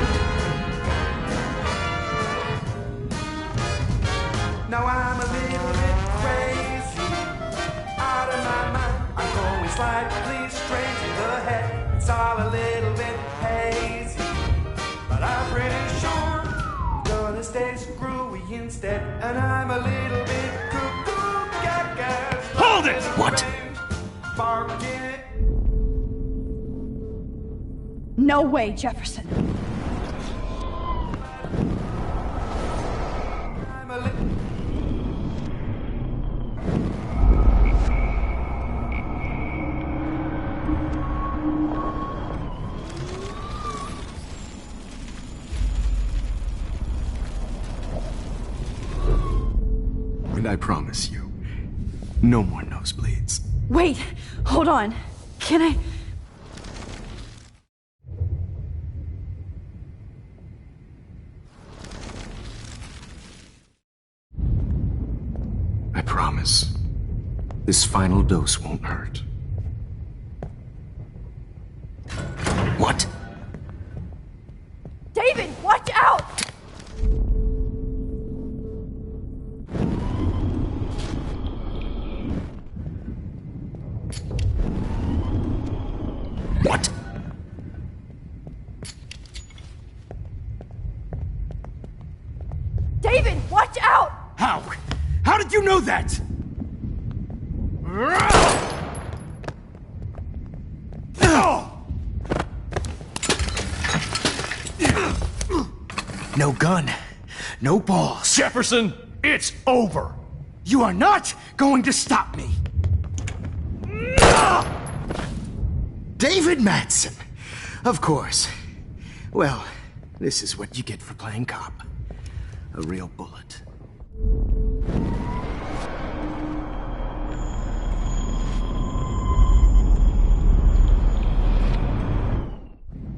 Now I'm a little bit crazy, out of my mind. I'm going slightly strange in the head. It's all a little bit hazy, but I'm pretty sure I'm gonna stay screwy instead. And I'm a little bit cuckoo, gaga. Hold it! What? Barking. No way, Jefferson. I'm a little. And I promise you, No more nosebleeds. Wait, hold on. Can I... I promise. This final dose won't hurt. What? David, watch out! What? David, watch out! How? How did you know that? No gun. No balls. Jefferson, it's over. You are not going to stop me. David Madsen. Of course. Well, this is what you get for playing cop. A real bullet.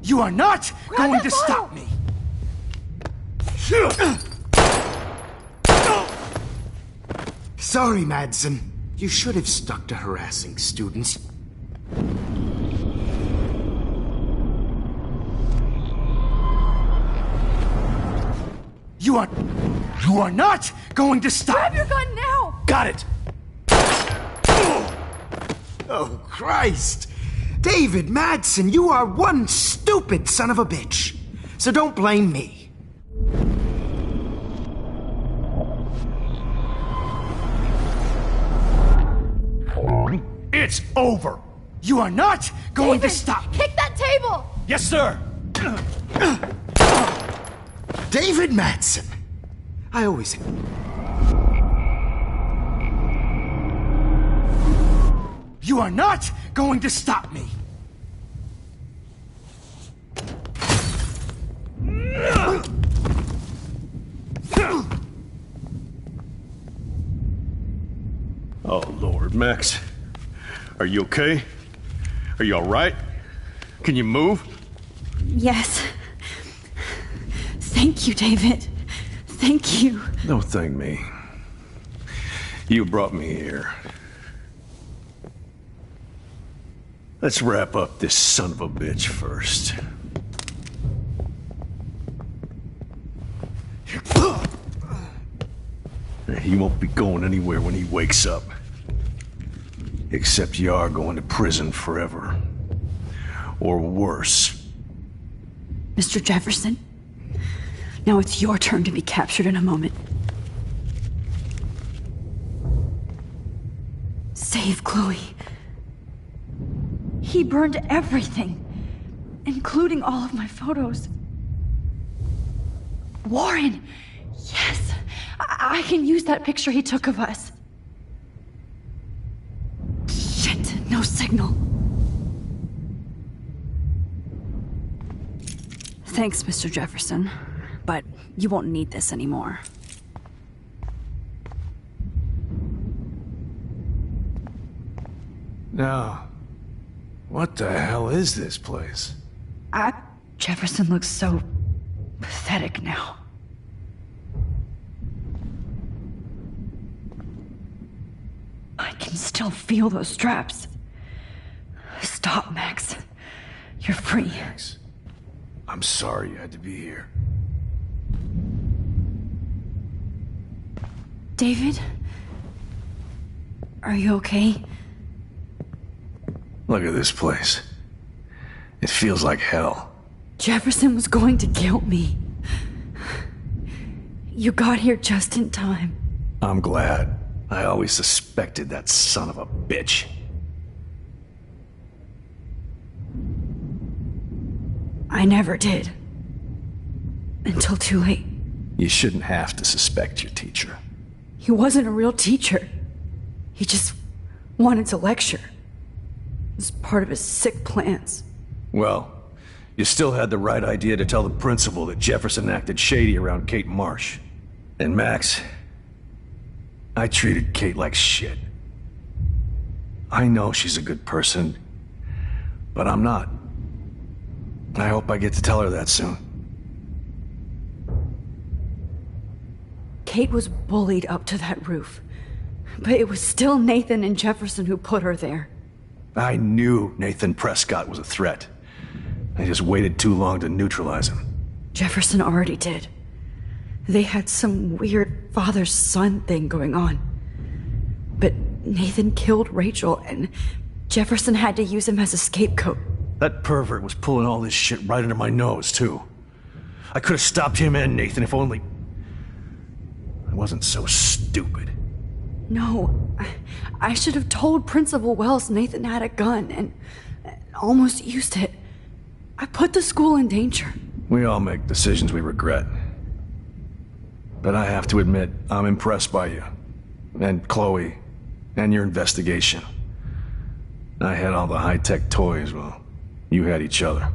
You are not going to stop me. Sorry, Madsen. You should have stuck to harassing students. You are not going to stop. Grab your gun now! Got it. Oh, Christ. David Madsen, you are one stupid son of a bitch. So don't blame me. It's over. You are not going David, to stop me. Kick that table! Yes, sir. David Madsen. I always... You are not going to stop me. Oh, Lord, Max. Are you okay? Are you all right? Can you move? Yes. Thank you, David. Thank you. Don't thank me. You brought me here. Let's wrap up this son of a bitch first. He won't be going anywhere when he wakes up. Except you are going to prison forever. Or worse. Mr. Jefferson, now it's your turn to be captured in a moment. Save Chloe. He burned everything, including all of my photos. Warren! Yes! I can use that picture he took of us. Shit, no signal. Thanks, Mr. Jefferson, but you won't need this anymore. Now, what the hell is this place? Jefferson looks so pathetic now. I can still feel those straps. Stop, Max. You're free. Max, I'm sorry you had to be here. David? Are you okay? Look at this place. It feels like hell. Jefferson was going to kill me. You got here just in time. I'm glad. I always suspected that son of a bitch. I never did. Until too late. You shouldn't have to suspect your teacher. He wasn't a real teacher. He just wanted to lecture. It was part of his sick plans. Well, you still had the right idea to tell the principal that Jefferson acted shady around Kate Marsh. And Max, I treated Kate like shit. I know she's a good person, but I'm not. I hope I get to tell her that soon. Kate was bullied up to that roof, but it was still Nathan and Jefferson who put her there. I knew Nathan Prescott was a threat. I just waited too long to neutralize him. Jefferson already did. They had some weird father-son thing going on. But Nathan killed Rachel, and Jefferson had to use him as a scapegoat. That pervert was pulling all this shit right under my nose, too. I could have stopped him and Nathan if only... I wasn't so stupid. No, I should have told Principal Wells Nathan had a gun and almost used it. I put the school in danger. We all make decisions we regret. But I have to admit, I'm impressed by you. And Chloe. And your investigation. I had all the high-tech toys, well, you had each other.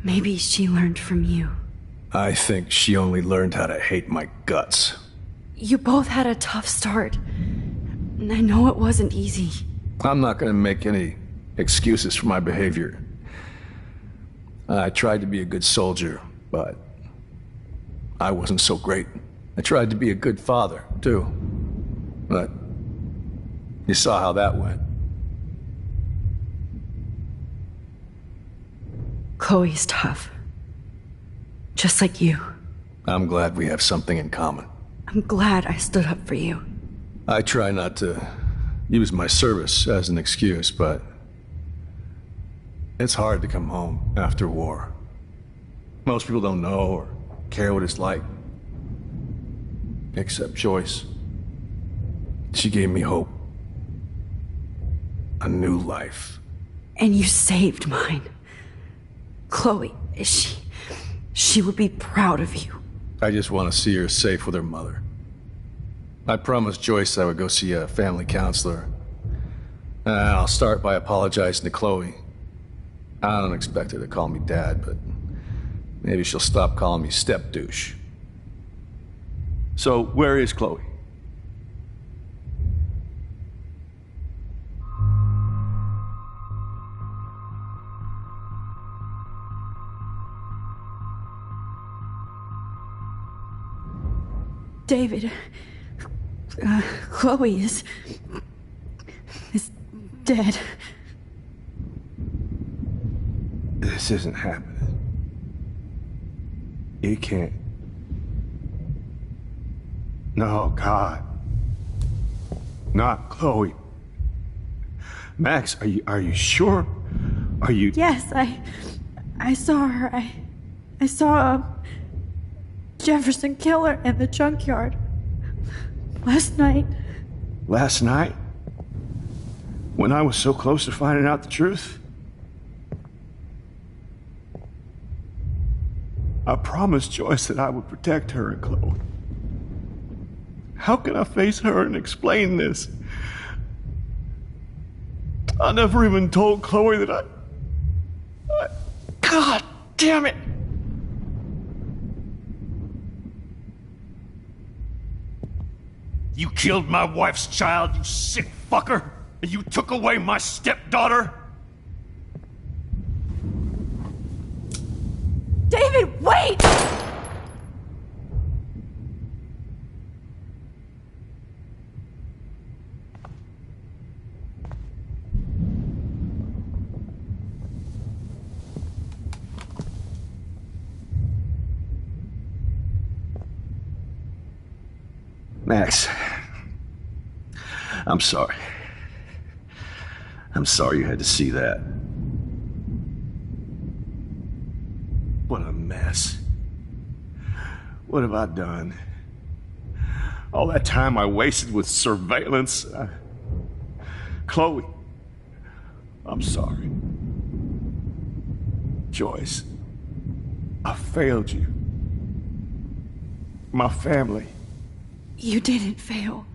Maybe she learned from you. I think she only learned how to hate my guts. You both had a tough start. And I know it wasn't easy. I'm not gonna make any excuses for my behavior. I tried to be a good soldier, but I wasn't so great. I tried to be a good father, too. But you saw how that went. Chloe's tough. Just like you. I'm glad we have something in common. I'm glad I stood up for you. I try not to use my service as an excuse, but it's hard to come home after war. Most people don't know or care what it's like. Except Joyce. She gave me hope. A new life. And you saved mine. Chloe, she would be proud of you. I just want to see her safe with her mother. I promised Joyce I would go see a family counselor. I'll start by apologizing to Chloe. I don't expect her to call me Dad, but maybe she'll stop calling me step douche. So, where is Chloe? David, Chloe is dead. This isn't happening. You can't. No, God. Not Chloe. Max, are you sure? Are you... Yes, I saw her. I saw Jefferson kill her in the junkyard. Last night. Last night? When I was so close to finding out the truth? I promised Joyce that I would protect her and Chloe. How can I face her and explain this? I never even told Chloe that I... God damn it! You killed my wife's child, you sick fucker! And you took away my stepdaughter? David, wait! Max, I'm sorry. I'm sorry you had to see that. What a mess. What have I done? All that time I wasted with surveillance. Chloe, I'm sorry. Joyce, I failed you. My family. You didn't fail.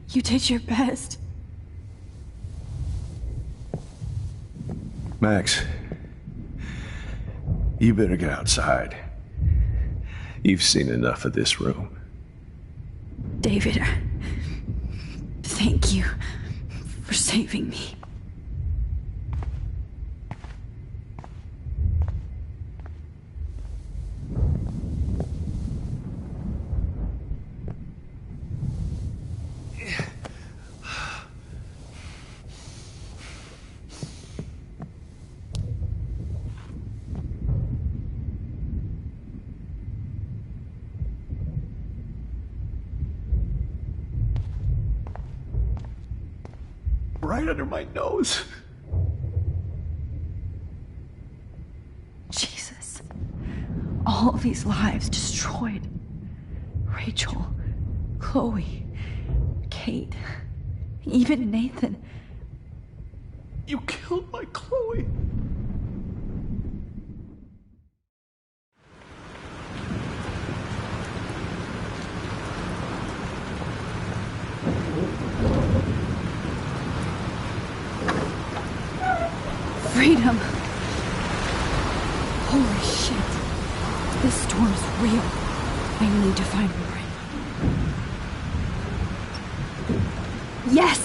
You did your best. Max, you better get outside. You've seen enough of this room. David, thank you for saving me. Right under my nose. Jesus. All of these lives destroyed. Rachel, Chloe, Kate, even Nathan. You killed my Chloe. Freedom. Holy shit. This storm's real. I need to find Warren. Yes!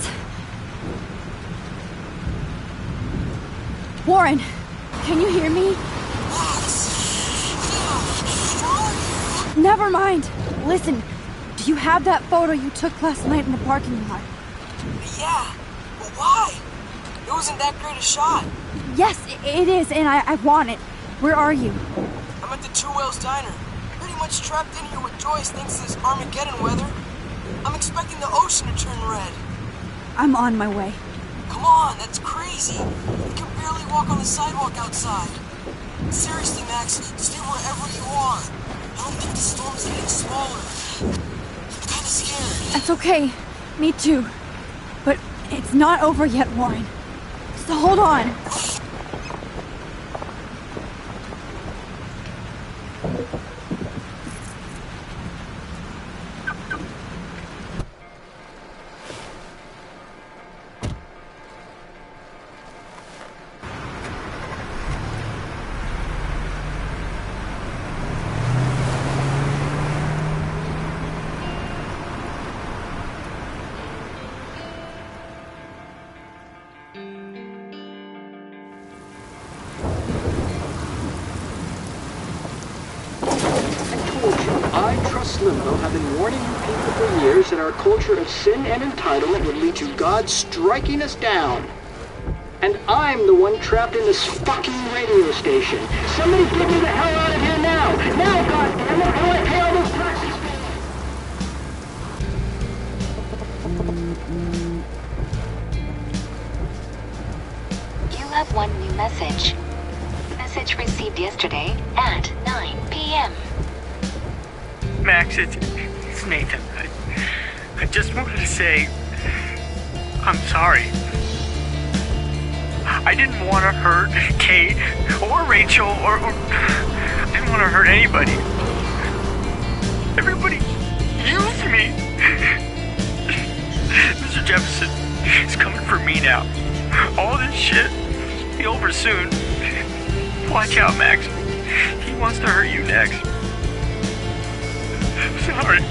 Warren, can you hear me? Never mind. Listen, do you have that photo you took last night in the parking lot? Yeah, but why? It wasn't that great a shot. Yes, it is, and I want it. Where are you? I'm at the Two Whales Diner. Pretty much trapped in here with Joyce thanks to this Armageddon weather. I'm expecting the ocean to turn red. I'm on my way. Come on, that's crazy. You can barely walk on the sidewalk outside. Seriously, Max, stay wherever you are. I don't think the storm's getting smaller. I'm kinda scared. That's okay. Me too. But it's not over yet, Warren. So hold on. Limbo have been warning you people for years that our culture of sin and entitlement would lead to God striking us down. And I'm the one trapped in this fucking radio station. Somebody get me the hell out of here now! Now, goddammit, or I pay all those taxes! You have one new message. Message received yesterday at 9 p.m. Max, it's Nathan. I just wanted to say, I'm sorry. I didn't want to hurt Kate or Rachel or I didn't want to hurt anybody. Everybody used me. Mr. Jefferson is coming for me now. All this shit will be over soon. Watch out, Max. He wants to hurt you next. Sorry.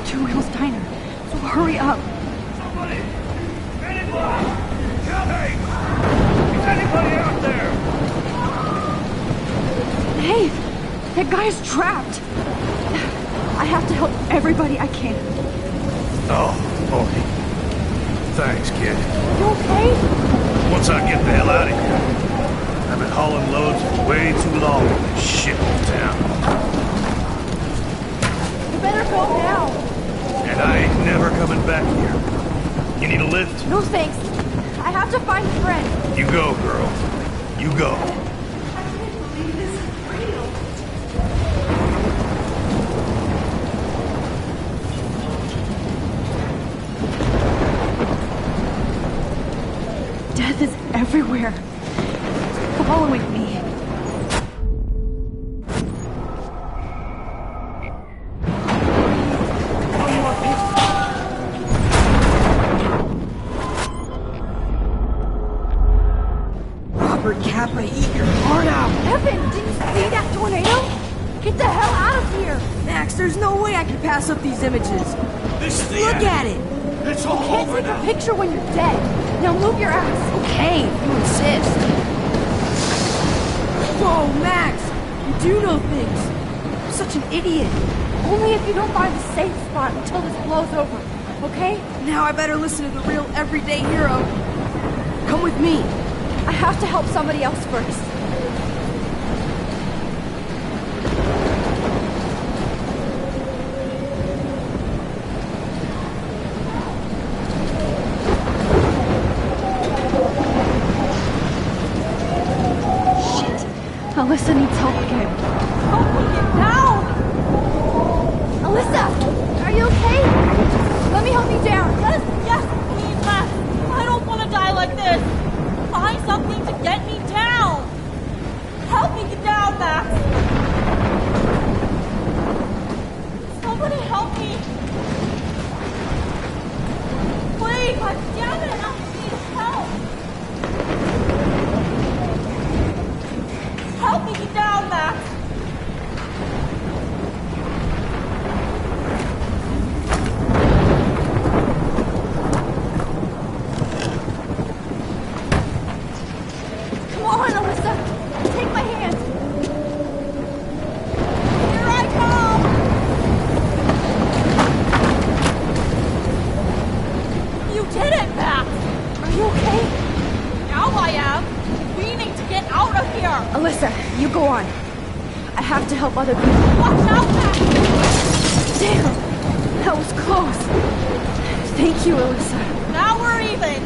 to Two Wheels Diner, so hurry up. Somebody! Anybody! Hey! Is anybody out there? Hey, that guy's trapped. I have to help everybody I can. Oh, boy. Thanks, kid. You okay? Once I get the hell out of here. I've been hauling loads for way too long in this shithole town. You better go now. And I ain't never coming back here. You need a lift? No thanks. I have to find a friend. You go, girl. You go. I can't believe this is real. Death is everywhere. It's following me. Robert Kappa, eat your heart out! Evan, did you see that tornado? Get the hell out of here! Max, there's no way I can pass up these images. This is the Look end. at it! It's You all can't over take now. a picture when you're dead. Now move your ass. Okay, you insist. Whoa, Max! You do know things. You're such an idiot. Only if you don't find a safe spot until this blows over, okay? Now I better listen to the real everyday hero. Come with me. I have to help somebody else first. Alyssa needs help again. Help me get down! Alyssa! Are you okay? Let me help you down. Yes, please, Max. I don't want to die like this. Find something to get me down. Help me get down, Max. Somebody help me. Please, God damn it, I need help. Help me get down, Max. Come on, Alyssa. Take my hand. Here I come. You did it, Max. Are you okay? Now I am. We need to get out of here. Alyssa, you go on. I have to help other people. Watch out, Max. Damn, that was close. Thank you, Alyssa. Now we're even.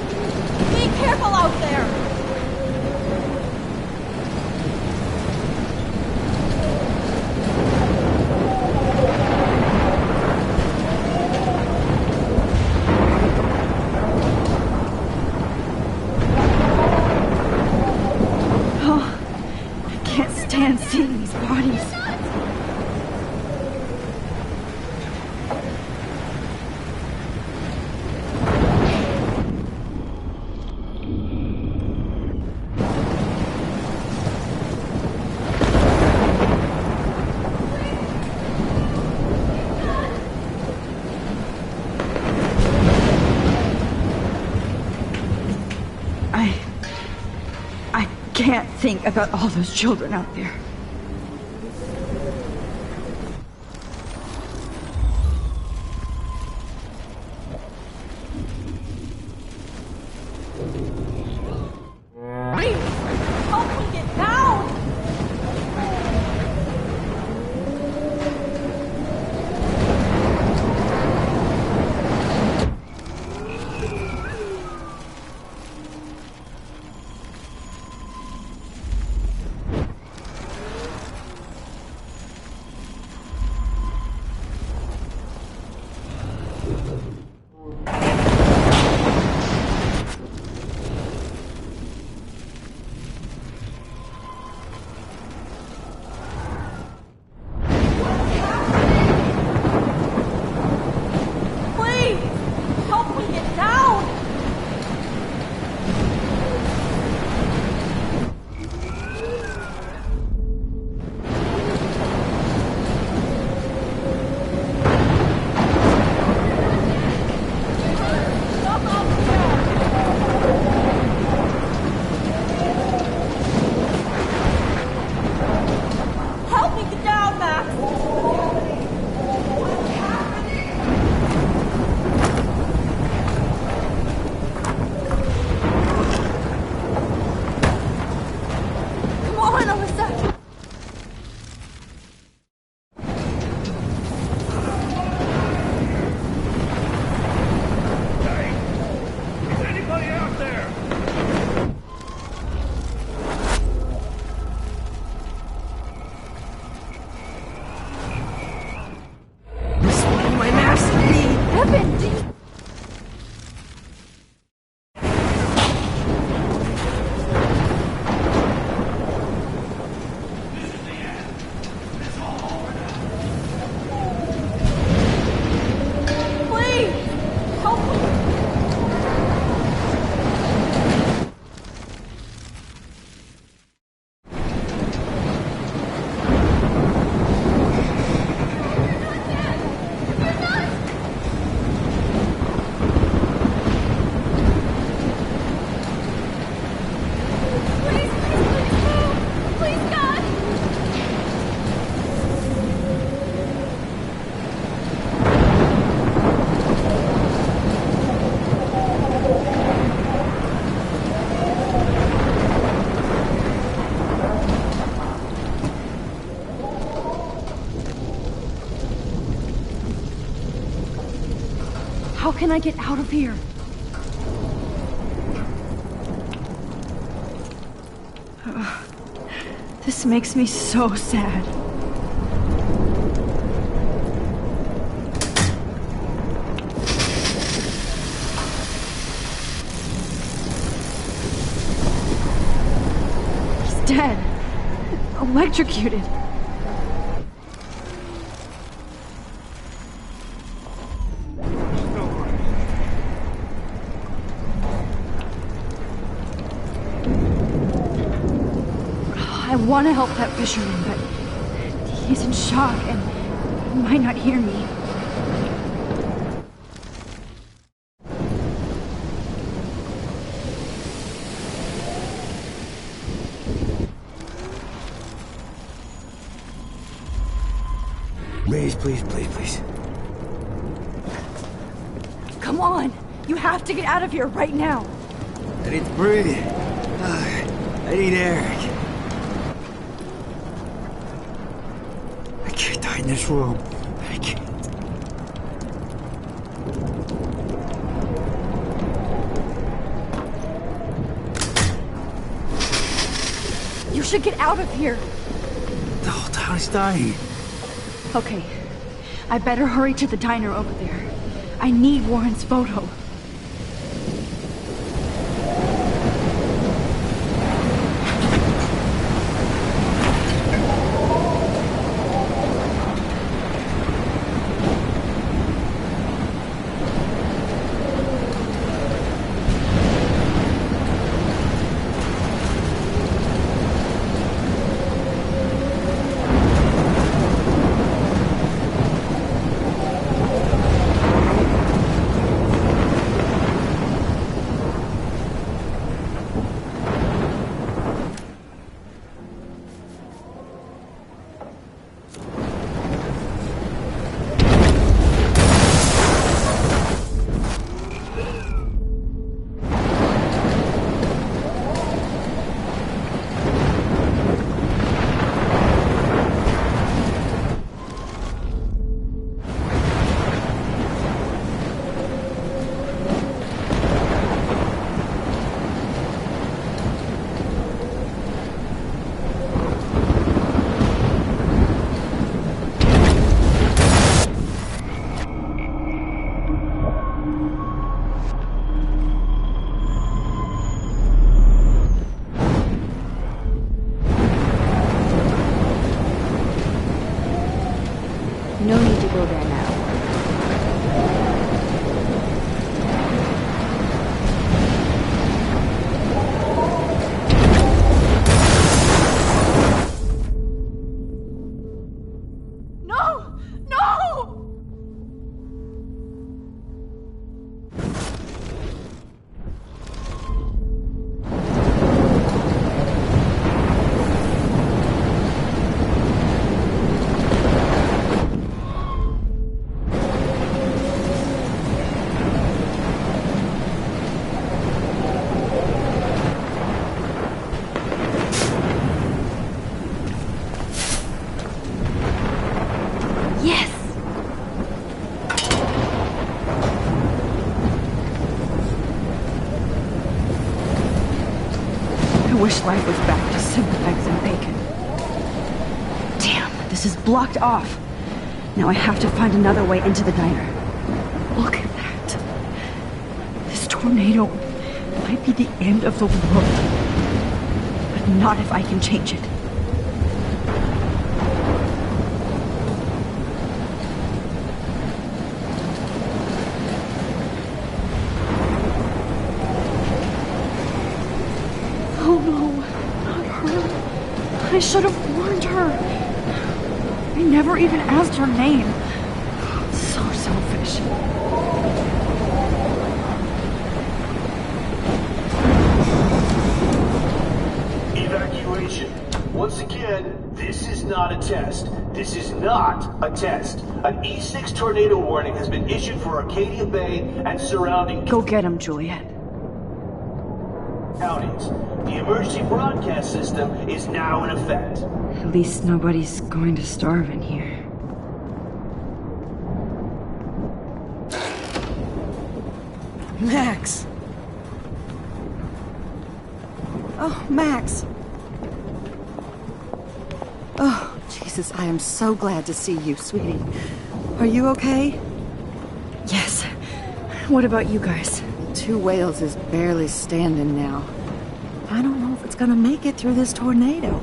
Be careful out there. Oh, I can't stand seeing these bodies. I can't think about all those children out there. Help me get down. How can I get out of here? This makes me so sad. He's dead. Electrocuted. I want to help that fisherman, but he's in shock and he might not hear me. Please. Come on! You have to get out of here right now! I need to breathe. I need air. I can't die in this room. I can't. You should get out of here! The whole town is dying. Okay, I better hurry to the diner over there. I need Warren's photo. No need to go there now. No! No! Yes! I wish life was back to simple eggs and bacon. Damn, this is blocked off. Now I have to find another way into the diner. Look at that. This tornado might be the end of the world. But not if I can change it. Oh no, not her. I should have warned her. I never even asked her name. So selfish. Evacuation. Once again, this is not a test. This is not a test. An E6 tornado warning has been issued for Arcadia Bay and surrounding Go get him, Juliet. counties. The emergency broadcast system is now in effect. At least nobody's going to starve in here. Max! Oh, Max! Oh, Jesus, I am so glad to see you, sweetie. Are you okay? Yes. What about you guys? Two Whales is barely standing now. I don't know if it's gonna make it through this tornado.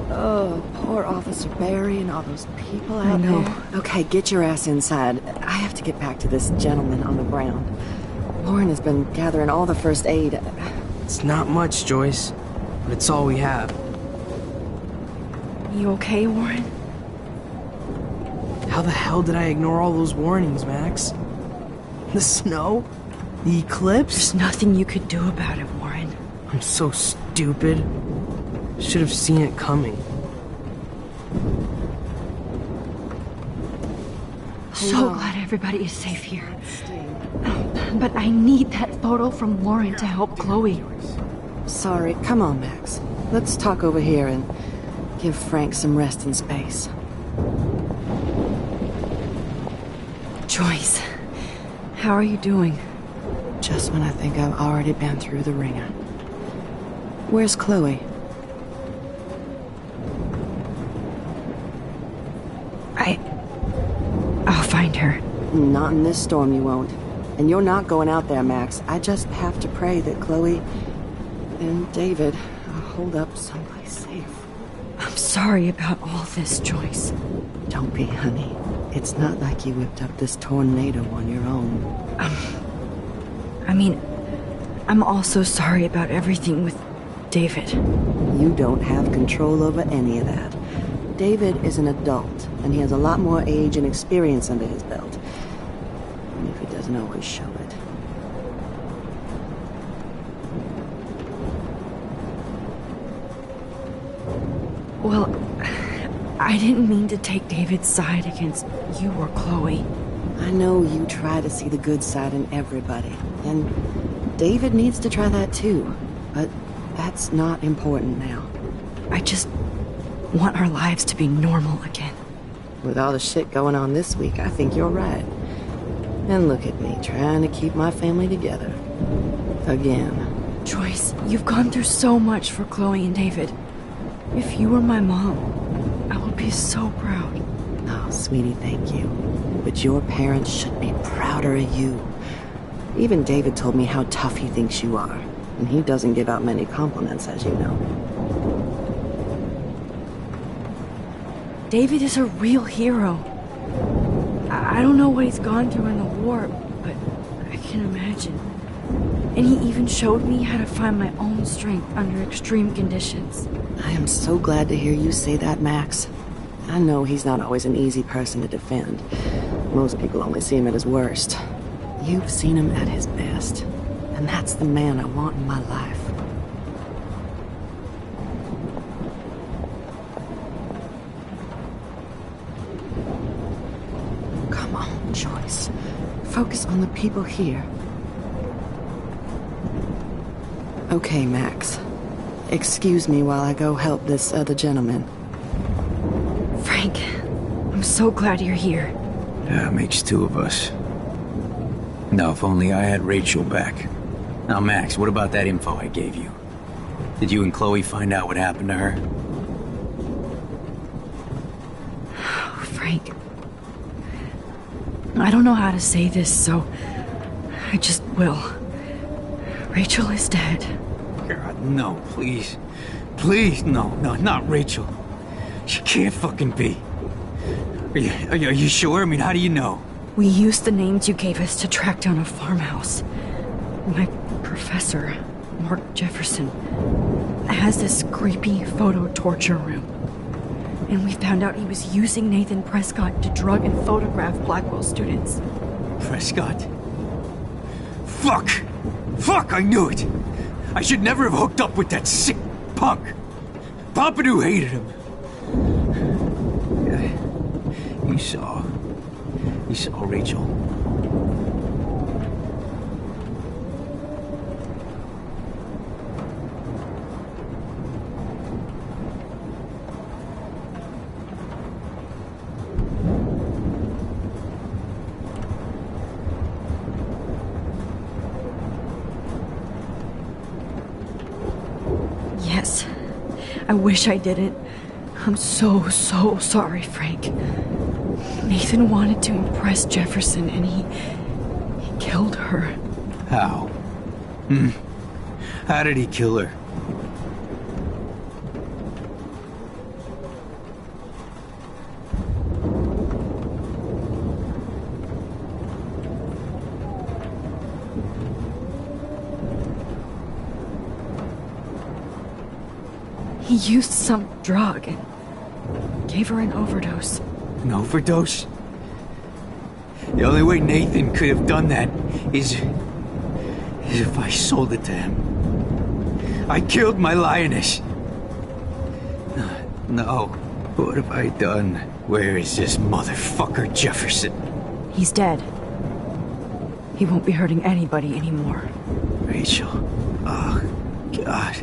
Oh, poor Officer Barry and all those people out know. there. Okay, get your ass inside. I have to get back to this gentleman on the ground. Lauren has been gathering all the first aid. It's not much, Joyce, but it's all we have. You okay, Warren? How the hell did I ignore all those warnings, Max? The snow? The eclipse? There's nothing you could do about it, Warren. I'm so stupid. Should have seen it coming. So glad everybody is safe here. But I need that photo from Lauren to help Chloe. Sorry, come on, Max. Let's talk over here and give Frank some rest and space. Joyce, how are you doing? Just when I think I've already been through the ringer. Where's Chloe? I'll find her. Not in this storm, you won't. And you're not going out there, Max. I just have to pray that Chloe and David hold up someplace safe. I'm sorry about all this, Joyce. Don't be, honey. It's not like you whipped up this tornado on your own. I mean, I'm also sorry about everything with David. You don't have control over any of that. David is an adult, and he has a lot more age and experience under his belt. And if he doesn't always show it. Well, I didn't mean to take David's side against you or Chloe. I know you try to see the good side in everybody, and David needs to try that too, but that's not important now. I just want our lives to be normal again. With all the shit going on this week, I think you're right. And look at me, trying to keep my family together. Again. Joyce, you've gone through so much for Chloe and David. If you were my mom, I would be so proud. Oh, sweetie, thank you. But your parents should be prouder of you. Even David told me how tough he thinks you are. And he doesn't give out many compliments, as you know. David is a real hero. I don't know what he's gone through in the war, but I can imagine. And he even showed me how to find my own strength under extreme conditions. I am so glad to hear you say that, Max. I know he's not always an easy person to defend. Most people only see him at his worst. You've seen him at his best. And that's the man I want in my life. Come on, Joyce. Focus on the people here. Okay, Max. Excuse me while I go help this other gentleman. Frank, I'm so glad you're here. Yeah, makes two of us. Now, if only I had Rachel back. Now, Max, what about that info I gave you? Did you and Chloe find out what happened to her? Oh, Frank. I don't know how to say this, so I just will. Rachel is dead. God, no, please. Please, no, not Rachel. She can't fucking be. Are you sure? I mean, how do you know? We used the names you gave us to track down a farmhouse. My professor, Mark Jefferson, has this creepy photo torture room. And we found out he was using Nathan Prescott to drug and photograph Blackwell students. Prescott? Fuck! Fuck, I knew it! I should never have hooked up with that sick punk! Pompidou hated him! You saw Rachel. I wish I didn't. I'm so sorry, Frank. Nathan wanted to impress Jefferson, and he killed her. How? How did he kill her? He used some drug and gave her an overdose. An overdose? The only way Nathan could have done that is if I sold it to him. I killed my lioness. No. What have I done? Where is this motherfucker Jefferson? He's dead. He won't be hurting anybody anymore. Rachel. Oh, God.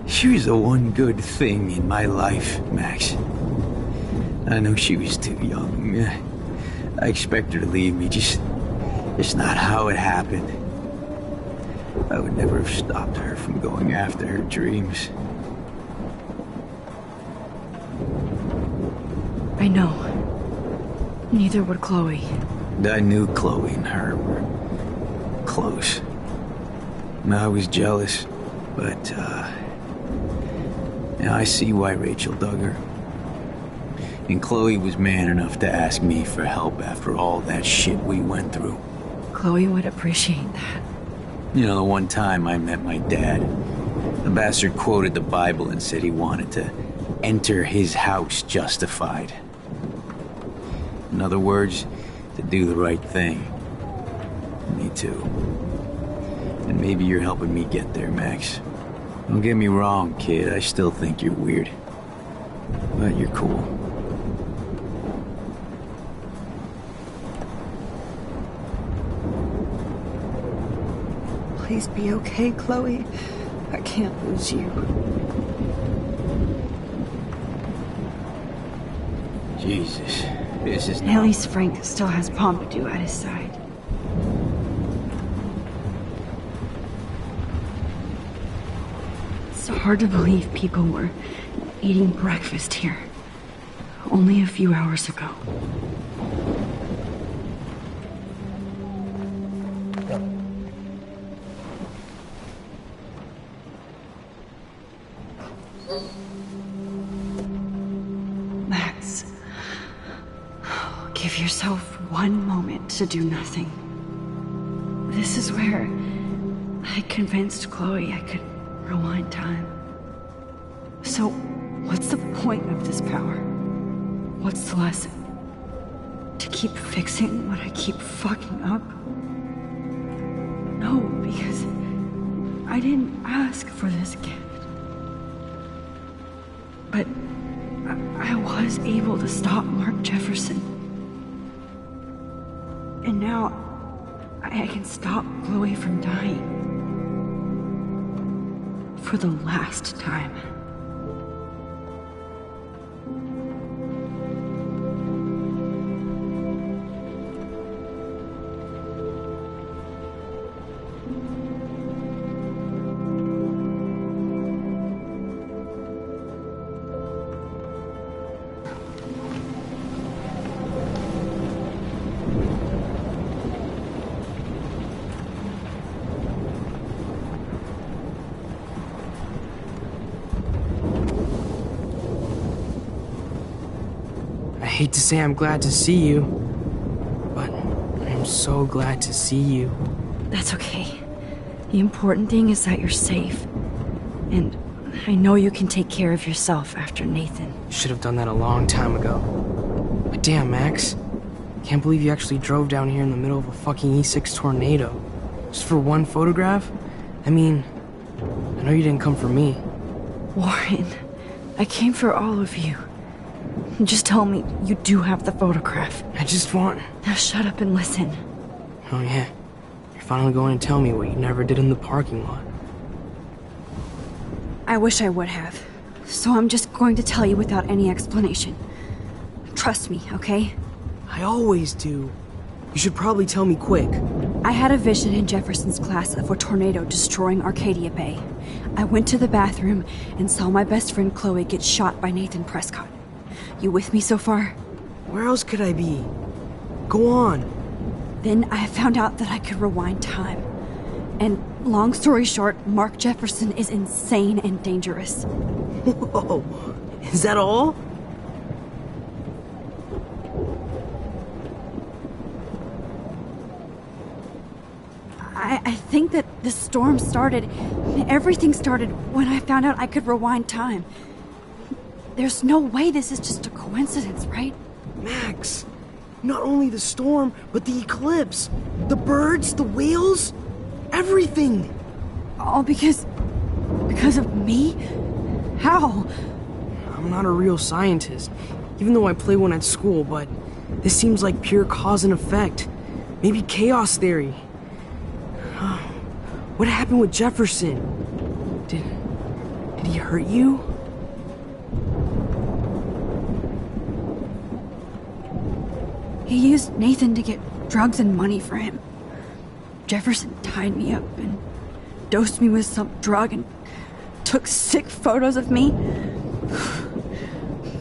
She was the one good thing in my life, Max. I know she was too young. I expect her to leave me, just not how it happened. I would never have stopped her from going after her dreams. I know. Neither would Chloe. I knew Chloe and her were close. I was jealous, but, I see why Rachel dug her. And Chloe was man enough to ask me for help after all that shit we went through. Chloe would appreciate that. You know, the one time I met my dad, the bastard quoted the Bible and said he wanted to enter his house justified. In other words, to do the right thing. Me too. And maybe you're helping me get there, Max. Don't get me wrong, kid. I still think you're weird. But you're cool. Please be okay, Chloe. I can't lose you. Jesus, this is At least Frank still has Pompidou at his side. It's hard to believe people were eating breakfast here only a few hours ago. Max, give yourself one moment to do nothing. This is where I convinced Chloe I could rewind time. So, what's the point of this power? What's the lesson? To keep fixing what I keep fucking up? No, because I didn't ask for this gift. But I was able to stop Mark Jefferson. And now I can stop Chloe from dying. For the last time. I hate to say I'm glad to see you, but I'm so glad to see you. That's okay. The important thing is that you're safe. And I know you can take care of yourself after Nathan. Should have done that a long time ago. But damn, Max. Can't believe you actually drove down here in the middle of a fucking E6 tornado. Just for one photograph? I mean, I know you didn't come for me. Warren, I came for all of you. Just tell me you do have the photograph. I just want... Now shut up and listen. Oh yeah, you're finally going to tell me what you never did in the parking lot. I wish I would have. So I'm just going to tell you without any explanation. Trust me, okay? I always do. You should probably tell me quick. I had a vision in Jefferson's class of a tornado destroying Arcadia Bay. I went to the bathroom and saw my best friend Chloe get shot by Nathan Prescott. You with me so far? Where else could I be? Go on. Then I found out that I could rewind time. And long story short, Mark Jefferson is insane and dangerous. Whoa, is that all? I think that the storm started, everything started when I found out I could rewind time. There's no way this is just a coincidence, right? Max, not only the storm, but the eclipse, the birds, the whales, everything. All because of me? How? I'm not a real scientist, even though I play one at school, but this seems like pure cause and effect. Maybe chaos theory. What happened with Jefferson? Did he hurt you? He used Nathan to get drugs and money for him. Jefferson tied me up and dosed me with some drug and took sick photos of me.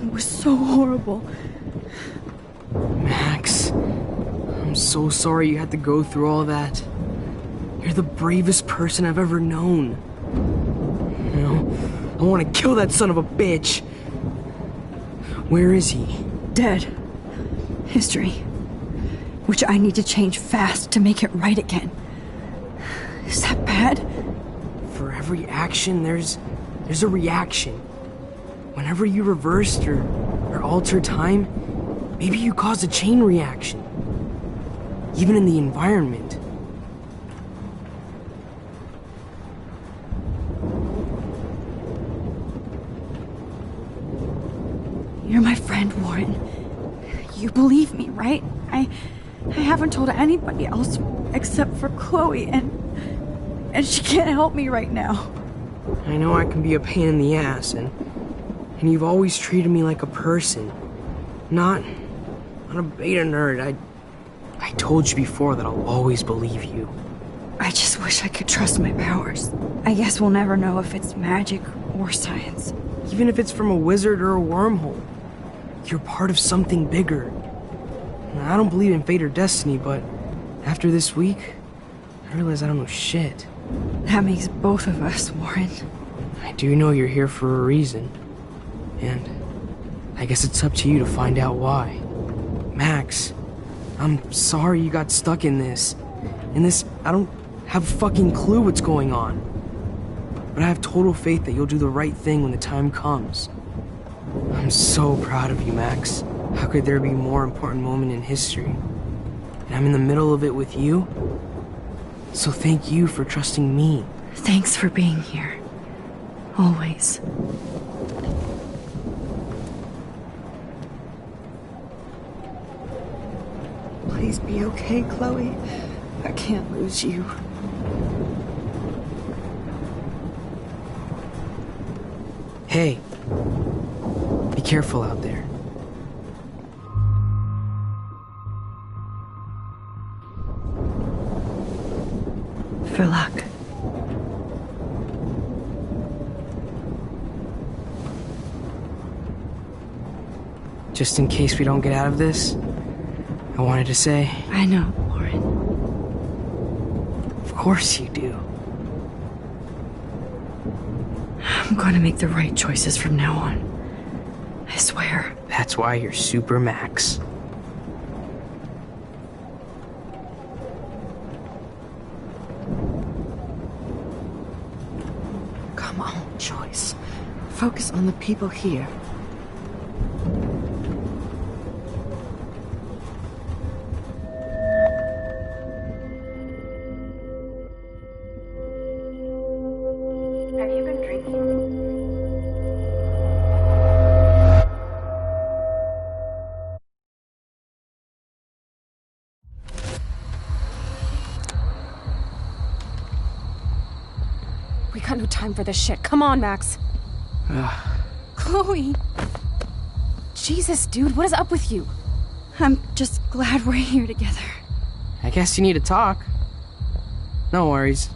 It was so horrible. Max, I'm so sorry you had to go through all that. You're the bravest person I've ever known. You know, I want to kill that son of a bitch. Where is he? Dead. History. Which I need to change fast to make it right again. Is that bad? For every action, there's a reaction. Whenever you reversed or altered time, maybe you caused a chain reaction. Even in the environment. You're my friend, Warren. You believe me, right? I haven't told anybody else except for Chloe, and she can't help me right now. I know I can be a pain in the ass, and you've always treated me like a person. Not a beta nerd. I told you before that I'll always believe you. I just wish I could trust my powers. I guess we'll never know if it's magic or science. Even if it's from a wizard or a wormhole. You're part of something bigger. I don't believe in fate or destiny, but after this week, I realize I don't know shit. That makes both of us, Warren. I do know you're here for a reason. And I guess it's up to you to find out why. Max, I'm sorry you got stuck in this. I don't have a fucking clue what's going on. But I have total faith that you'll do the right thing when the time comes. I'm so proud of you, Max. How could there be a more important moment in history? And I'm in the middle of it with you. So thank you for trusting me. Thanks for being here. Always. Please be okay, Chloe. I can't lose you. Hey. Be careful out there. For luck. Just in case we don't get out of this, I wanted to say... I know, Warren. Of course you do. I'm going to make the right choices from now on. I swear. That's why you're Super Max. Come on, Joyce. Focus on the people here. Have you been drinking? We got no time for this shit. Come on, Max. Chloe! Jesus, dude, what is up with you? I'm just glad we're here together. I guess you need to talk. No worries.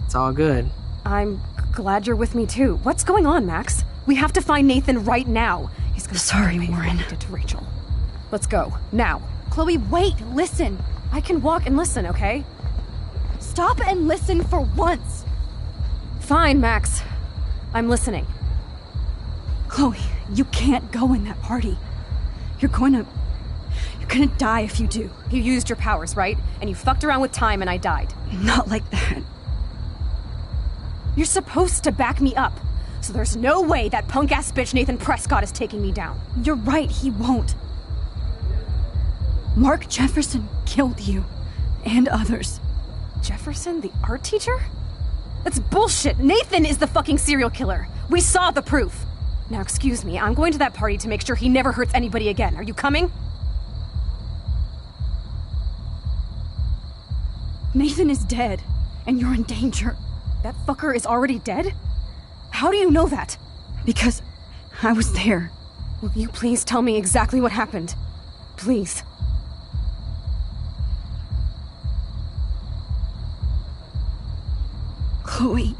It's all good. I'm glad you're with me too. What's going on, Max? We have to find Nathan right now. He's gonna Sorry, Warren. Did to Rachel. Let's go now. Chloe, wait! Listen. I can walk and listen, okay? Stop and listen for once. Fine, Max. I'm listening. Chloe, you can't go in that party. You're gonna die if you do. You used your powers, right? And you fucked around with time and I died. Not like that. You're supposed to back me up. So there's no way that punk-ass bitch Nathan Prescott is taking me down. You're right, he won't. Mark Jefferson killed you. And others. Jefferson, the art teacher? That's bullshit! Nathan is the fucking serial killer! We saw the proof! Now excuse me, I'm going to that party to make sure he never hurts anybody again. Are you coming? Nathan is dead, and you're in danger. That fucker is already dead? How do you know that? Because I was there. Will you please tell me exactly what happened? Please. Chloe.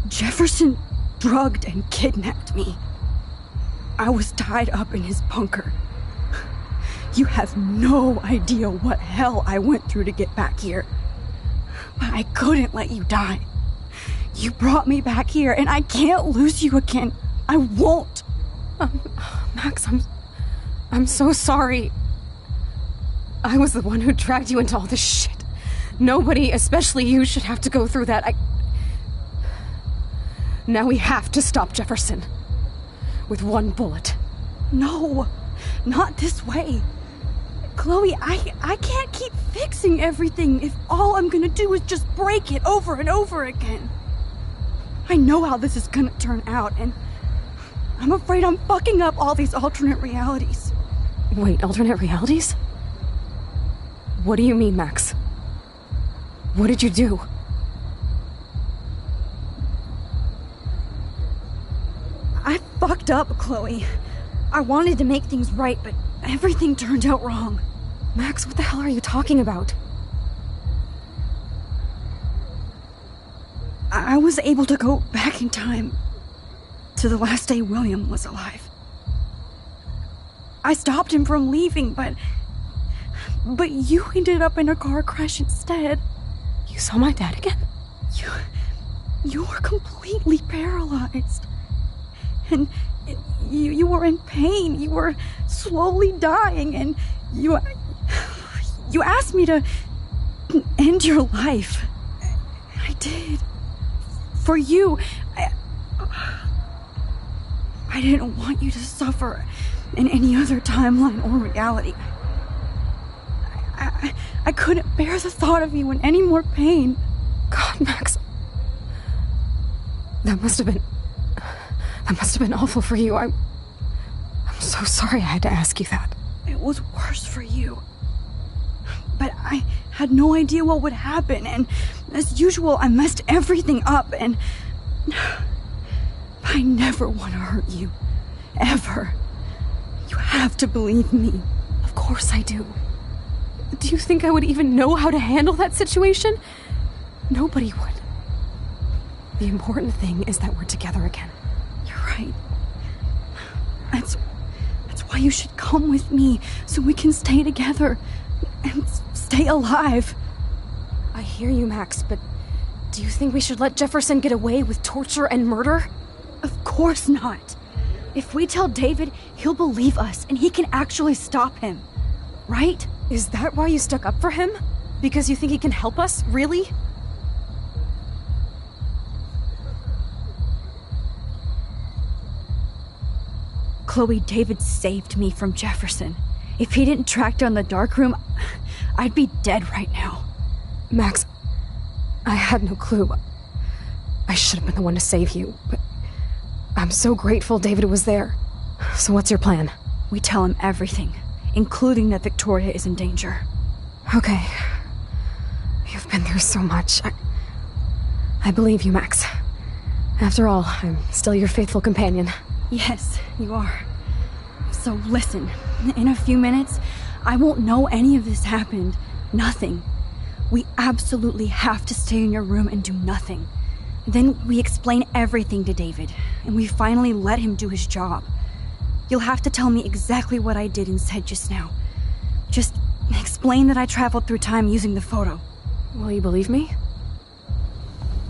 Jefferson drugged and kidnapped me. I was tied up in his bunker. You have no idea what hell I went through to get back here. But I couldn't let you die. You brought me back here, and I can't lose you again. I won't. Max, I'm so sorry. I was the one who dragged you into all this shit. Nobody, especially you, should have to go through that. Now we have to stop Jefferson. With one bullet. No, not this way. Chloe, I can't keep fixing everything if all I'm gonna do is just break it over and over again. I know how this is gonna turn out, and I'm afraid I'm fucking up all these alternate realities. Wait, alternate realities? What do you mean, Max? What did you do? I fucked up, Chloe. I wanted to make things right, but everything turned out wrong. Max, what the hell are you talking about? I was able to go back in time to the last day William was alive. I stopped him from leaving, but you ended up in a car crash instead. You saw my dad again? You were completely paralyzed. And you were in pain. You were slowly dying, and you asked me to end your life. I did. For you. I didn't want you to suffer in any other timeline or reality. I couldn't bear the thought of you in any more pain. God, Max. That must have been awful for you. I'm so sorry I had to ask you that. It was worse for you. But I had no idea what would happen, and as usual, I messed everything up, and I never want to hurt you. Ever. You have to believe me. Of course I do. Do you think I would even know how to handle that situation? Nobody would. The important thing is that we're together again. You're right. That's why you should come with me, so we can stay together and stay alive. I hear you, Max, but do you think we should let Jefferson get away with torture and murder? Of course not. If we tell David, he'll believe us, and he can actually stop him. Right? Is that why you stuck up for him? Because you think he can help us? Really? Chloe, David saved me from Jefferson. If he didn't track down the darkroom, I'd be dead right now. Max, I had no clue. I should have been the one to save you, but I'm so grateful David was there. So what's your plan? We tell him everything, including that Victoria is in danger. Okay. You've been through so much. I believe you, Max. After all, I'm still your faithful companion. Yes, you are. So listen, in a few minutes, I won't know any of this happened, Nothing. We absolutely have to stay in your room and do nothing. Then we explain everything to David, and we finally let him do his job. You'll have to tell me exactly what I did and said just now. Just explain that I traveled through time using the photo. Will you believe me?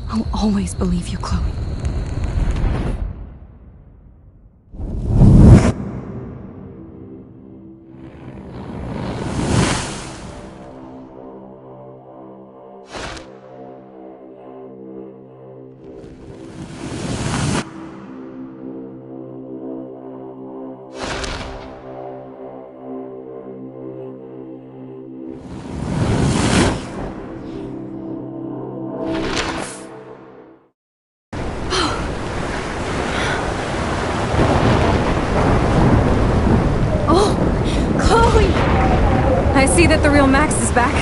I'll always believe you, Chloe. I see that the real Max is back.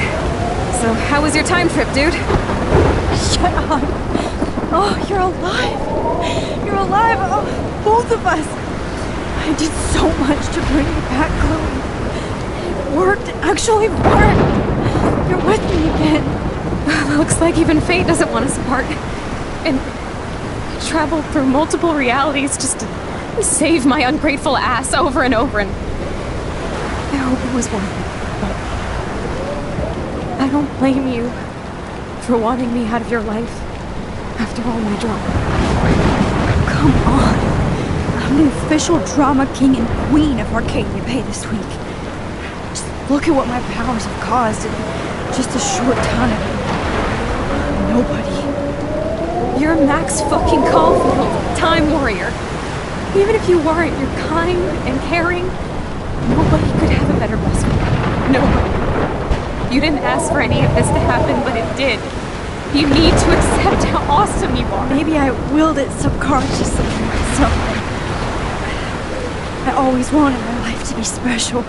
So, how was your time trip, dude? Shut up. Oh, you're alive. You're alive. Oh, both of us. I did so much to bring you back, Chloe. It worked. It actually worked. You're with me again. Looks like even fate doesn't want us apart. And I traveled through multiple realities just to save my ungrateful ass over and over, and I hope it was worth it. But I don't blame you for wanting me out of your life after all my drama. Come on. I'm the official drama king and queen of Arcadia Bay this week. Just look at what my powers have caused in just a short time. Nobody. You're Max fucking Caulfield, Time Warrior. Even if you weren't, you're kind and caring. Nobody could have a better best friend. Nobody. You didn't ask for any of this to happen, but it did. You need to accept how awesome you are. Maybe I willed it subconsciously to myself. I always wanted my life to be special.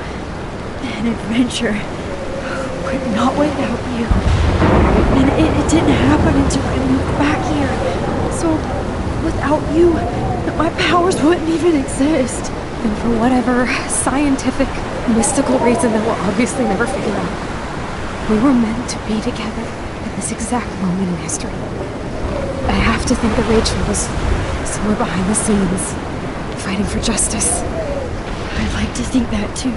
An adventure. But not without you. And it didn't happen until I moved back here. So, without you, my powers wouldn't even exist. And for whatever scientific, mystical reason that we'll obviously never figure out, we were meant to be together at this exact moment in history. I have to think that Rachel was somewhere behind the scenes, fighting for justice. I'd like to think that too.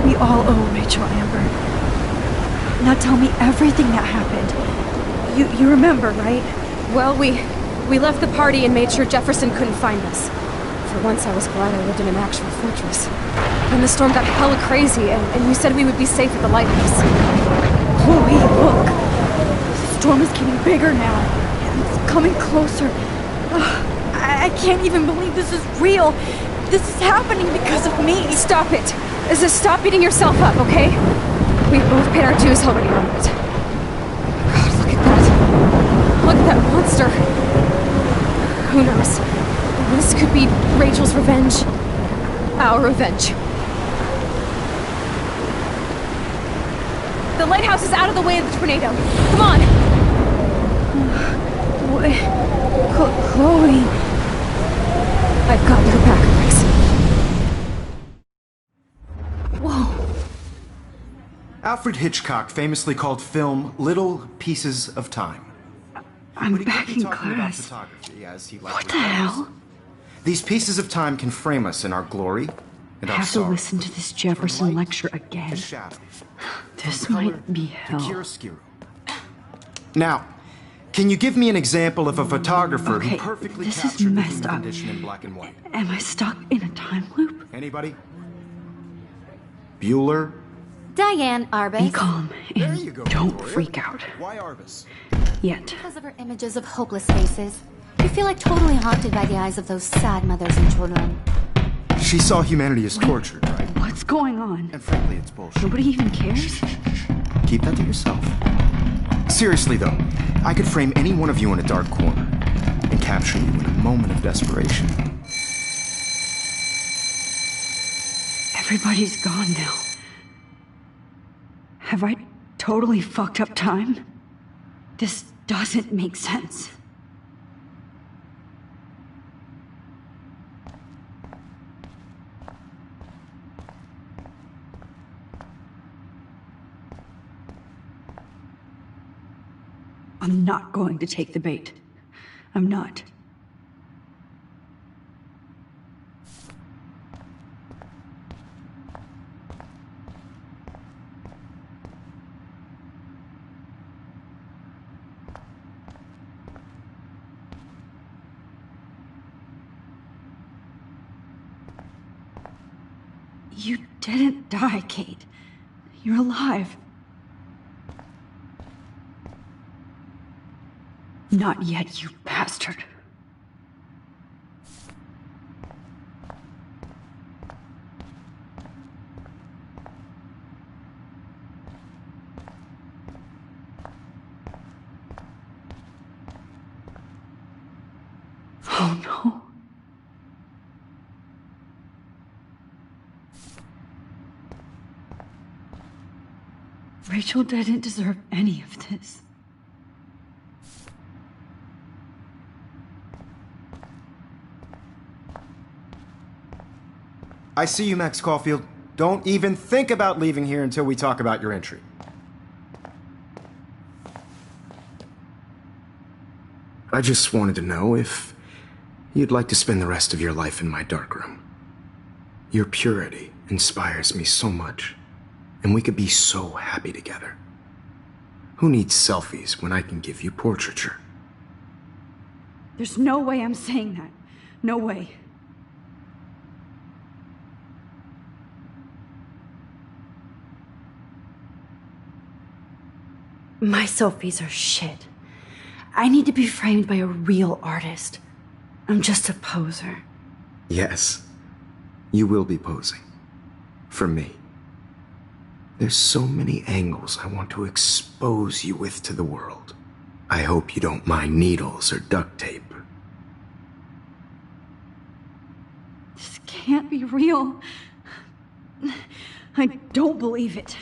We all owe Rachel Amber. Now tell me everything that happened. You remember, right? Well, we left the party and made sure Jefferson couldn't find us. For once, I was glad I lived in an actual fortress. Then the storm got hella crazy, and you said we would be safe at the lighthouse. Chloe, look! The storm is getting bigger now. It's coming closer. I can't even believe this is real. This is happening because of me. Stop it! Stop beating yourself up, okay? We've both paid our dues already on it. God, look at that. Look at that monster. Who knows? This could be Rachel's revenge. Our revenge. The lighthouse is out of the way of the tornado. Come on! Chloe... I've got your back, Max. Whoa. Alfred Hitchcock famously called film little pieces of time. I'm back in class. What the hell? These pieces of time can frame us in our glory and I our have to sorrow. listen to this Jefferson lecture again. This might be hell. Now, can you give me an example of a photographer Okay, who perfectly this is captured the messed human up. condition in black and white? Am I stuck in a time loop? Anybody? Bueller? Diane Arbus. Be calm and don't freak out. Why Arbus? Yet. Because of her images of hopeless faces. You feel like totally haunted by the eyes of those sad mothers and children. She saw humanity as tortured, right? What's going on? And frankly, it's bullshit. Nobody even cares? Keep that to yourself. Seriously, though, I could frame any one of you in a dark corner and capture you in a moment of desperation. Everybody's gone now. Have I totally fucked up time? This doesn't make sense. I'm not going to take the bait. I'm not. You didn't die, Kate. You're alive. Not yet, you bastard. Oh no. Rachel didn't deserve any of this. I see you, Max Caulfield. Don't even think about leaving here until we talk about your entry. I just wanted to know if you'd like to spend the rest of your life in my darkroom. Your purity inspires me so much, and we could be so happy together. Who needs selfies when I can give you portraiture? There's no way I'm saying that. No way. My selfies are shit. I need to be framed by a real artist. I'm just a poser. Yes, you will be posing. For me. There's so many angles I want to expose you with to the world. I hope you don't mind needles or duct tape. This can't be real. I don't believe it.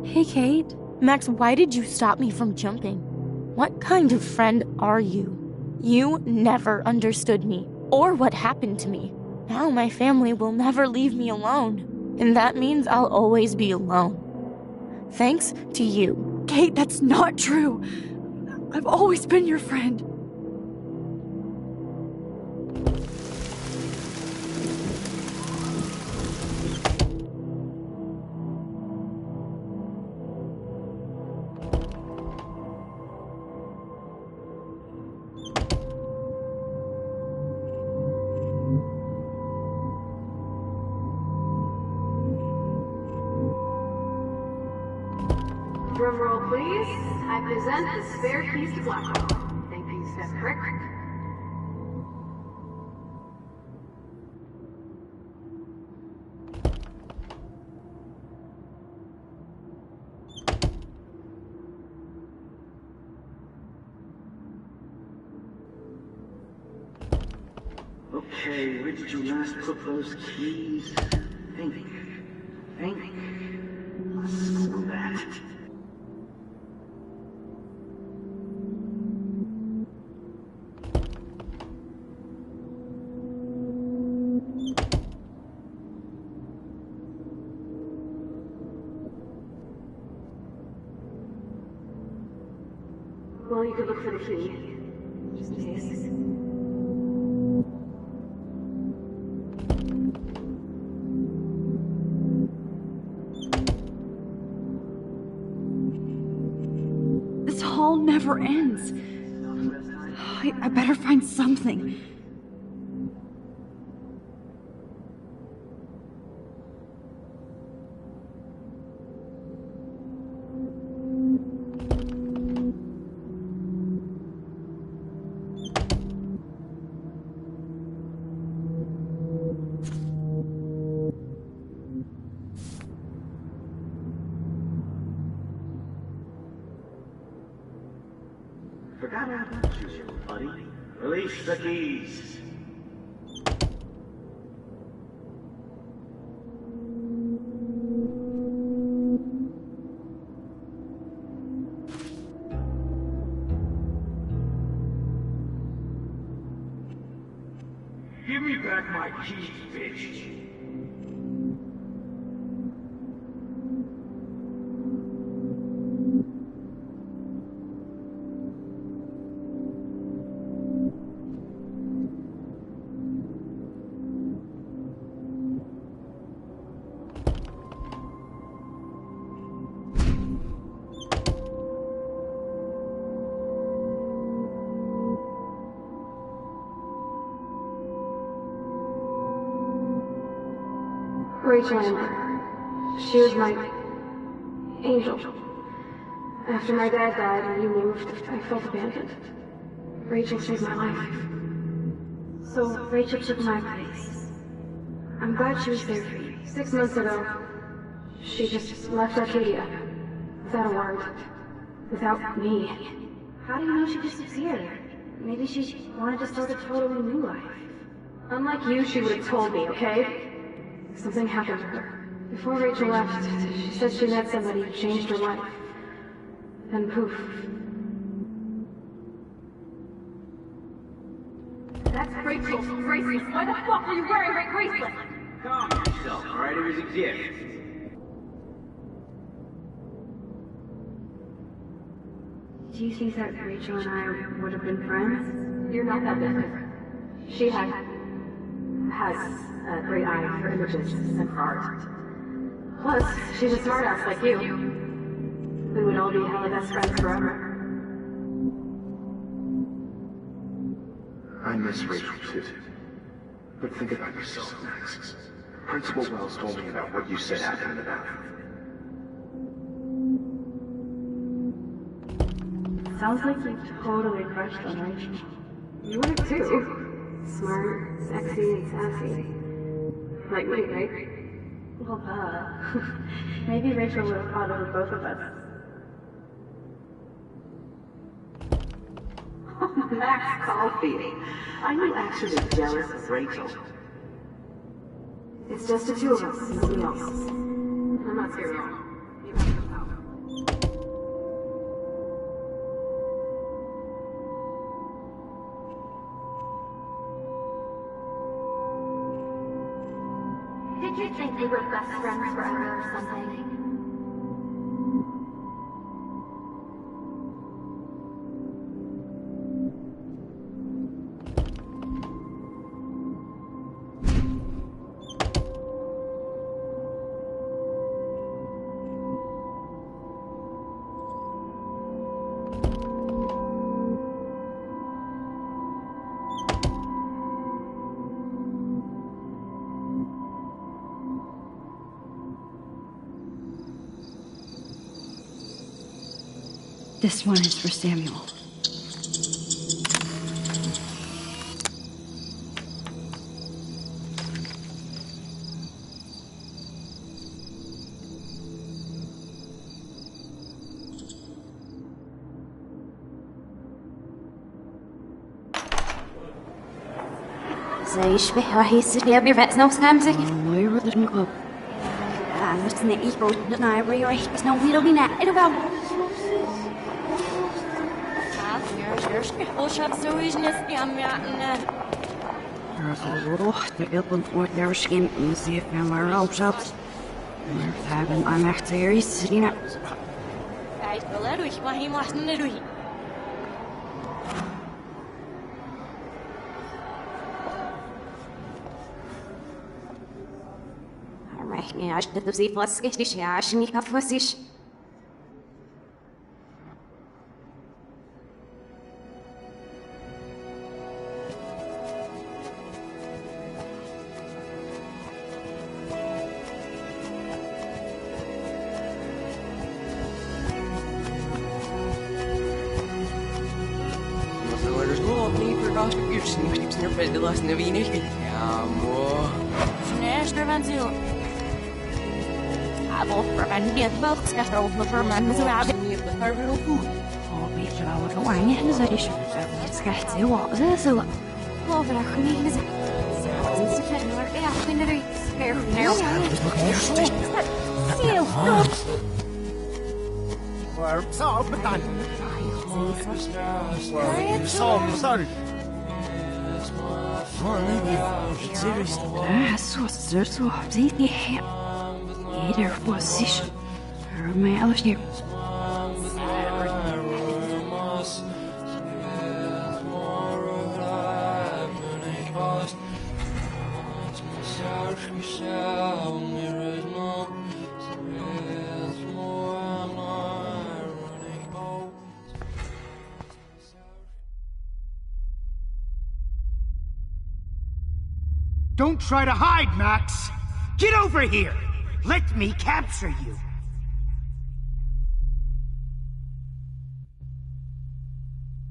Hey, Kate. Max, why did you stop me from jumping? What kind of friend are you? You never understood me, or what happened to me. Now my family will never leave me alone, and that means I'll always be alone. Thanks to you. Kate, that's not true. I've always been your friend. Drumroll, please. I present the spare keys to Blackwell. Thank you, Steph Crick. Okay, where did you last put those keys? Think. Let's do that. Well, you could look for the key. Just in case. This hall never ends. I better find something. buddy. Release the keys. Give me back my keys, bitch. Rachel Amber. She was my angel. After my dad died and you moved, I felt abandoned. Rachel saved my life. So Rachel took my place. I'm glad she was there for you. 6 months ago, she just left Arcadia. Without a word. Without me. How do you know she disappeared? Maybe she wanted to start a totally new life. Unlike you, she would have told me, okay? Something happened to her. Before Rachel left, she said she met somebody who changed her life. Then poof. That's Rachel's bracelet. Why the fuck are you wearing my bracelet? Calm yourself, alright? It was a gift. Do you think that Rachel and I would have been friends? You're not that different. She has a great eye for images and for art. Plus, she's a smartass like you. We would all be hella best friends forever. I miss Rachel too. But think about yourself, Max. Principal Wells told me about what you said happened in the bathroom. Sounds like you totally crushed on Rachel. You would too. Smart, sexy, and sassy. Like me, right? Well, maybe Rachel would have fought over both of us. Max Caulfield. Are you actually jealous of Rachel? It's just the two of us, nobody else. I'm not serious. Did you think they were best friends forever or something? This one is for Samuel. زي يشبه راح يصير يا ابني رأس نفس نمسك Where did it go? بس نقيش بود نعبري راح بس نويلو بينا إلو قام Rocht de ilpen wordt daar schim in zeer van waar op zat. Maar we hebben aan echt series zien. Hij wil er ruhig, maar hij mag niet ruhig. رحني عشت تبزي فاسكش ليش عشني كفاسيش Don't try to hide, Max! Get over here! Let me capture you!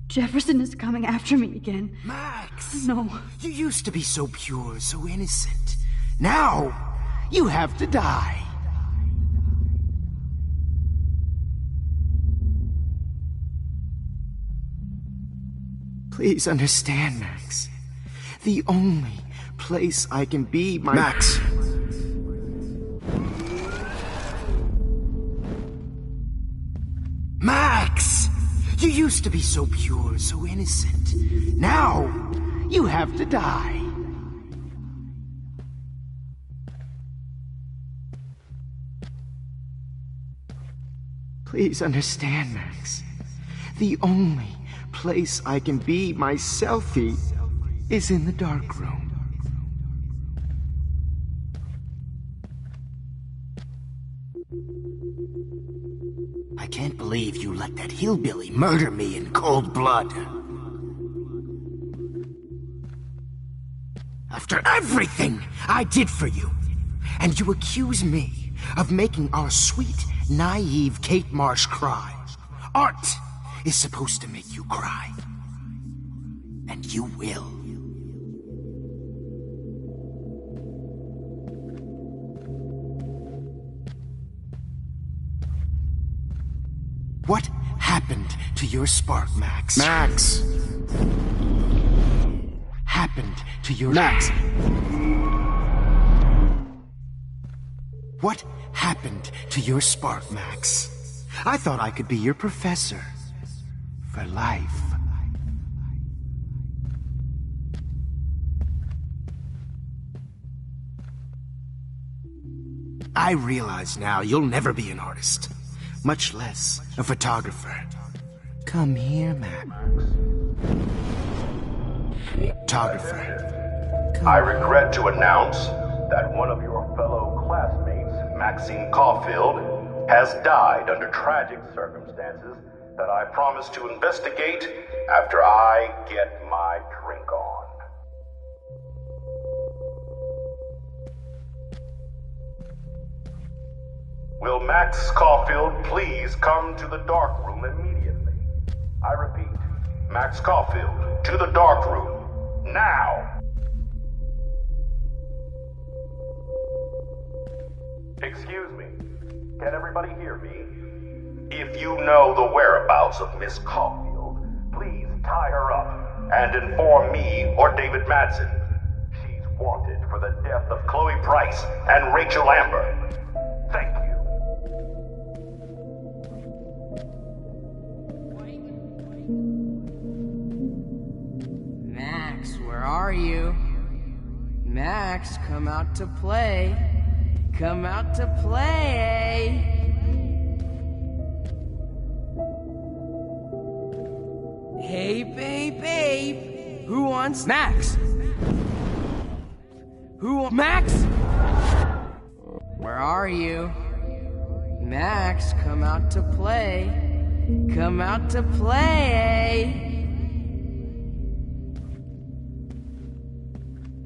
Jefferson is coming after me again. Max! No. You used to be so pure, so innocent. Now, you have to die. Please understand, Max. The only place I can be my... Max! Max! You used to be so pure, so innocent. Now, you have to die. Please understand, Max. The only place I can be my selfie is in the dark room. I can't believe you let that hillbilly murder me in cold blood. After everything I did for you, and you accuse me of making our sweet, naive Kate Marsh cry. Art is supposed to make you cry. And you will. What happened to your spark, Max? Max! Happened to your... Max! What happened to your spark, Max? I thought I could be your professor. For life. I realize now you'll never be an artist. Much less a photographer. Come here, Max. Photographer. I regret to announce that one of your fellow classmates, Maxine Caulfield, has died under tragic circumstances that I promise to investigate after I get my drink on. Will Max Caulfield please come to the dark room immediately? I repeat, Max Caulfield, to the dark room, now! Excuse me, can everybody hear me? If you know the whereabouts of Miss Caulfield, please tie her up and inform me or David Madsen. She's wanted for the death of Chloe Price and Rachel Amber. Thank you. Max, where are you? Max, come out to play. Come out to play. Hey, babe. Who wants Max? Max? Where are you? Max, come out to play. Come out to play.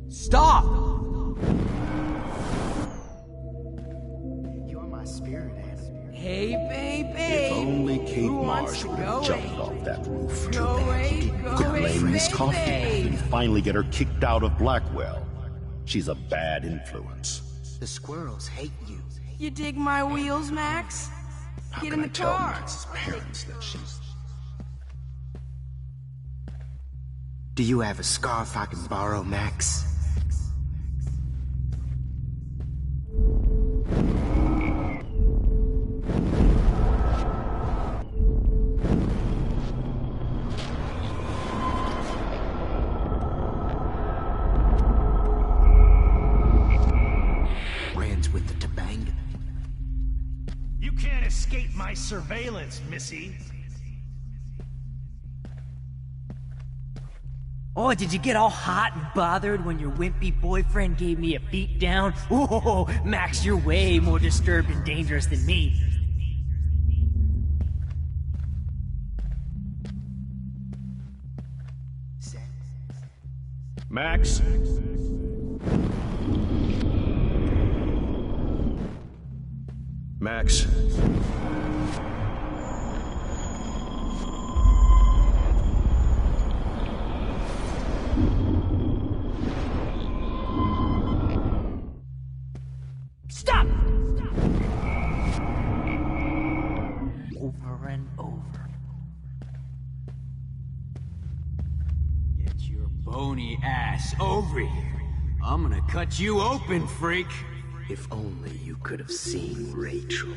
Stop! You're my spirit animal. Hey, baby. If only Kate Marsh would have jumped off that roof. Too bad he could blame Miss Caulfield and finally get her kicked out of Blackwell. She's a bad influence. The squirrels hate you. You dig my wheels, Max? How Get can in I the tell car. Max's parents that she's Do you have a scarf I can borrow, Max? With the Tobanga. You can't escape my surveillance, Missy. Oh, did you get all hot and bothered when your wimpy boyfriend gave me a beat down? Oh, Max, you're way more disturbed and dangerous than me. Max? Max. Stop! Over and over. Get your bony ass over here. I'm gonna cut you open, freak. If only you could have seen Rachel,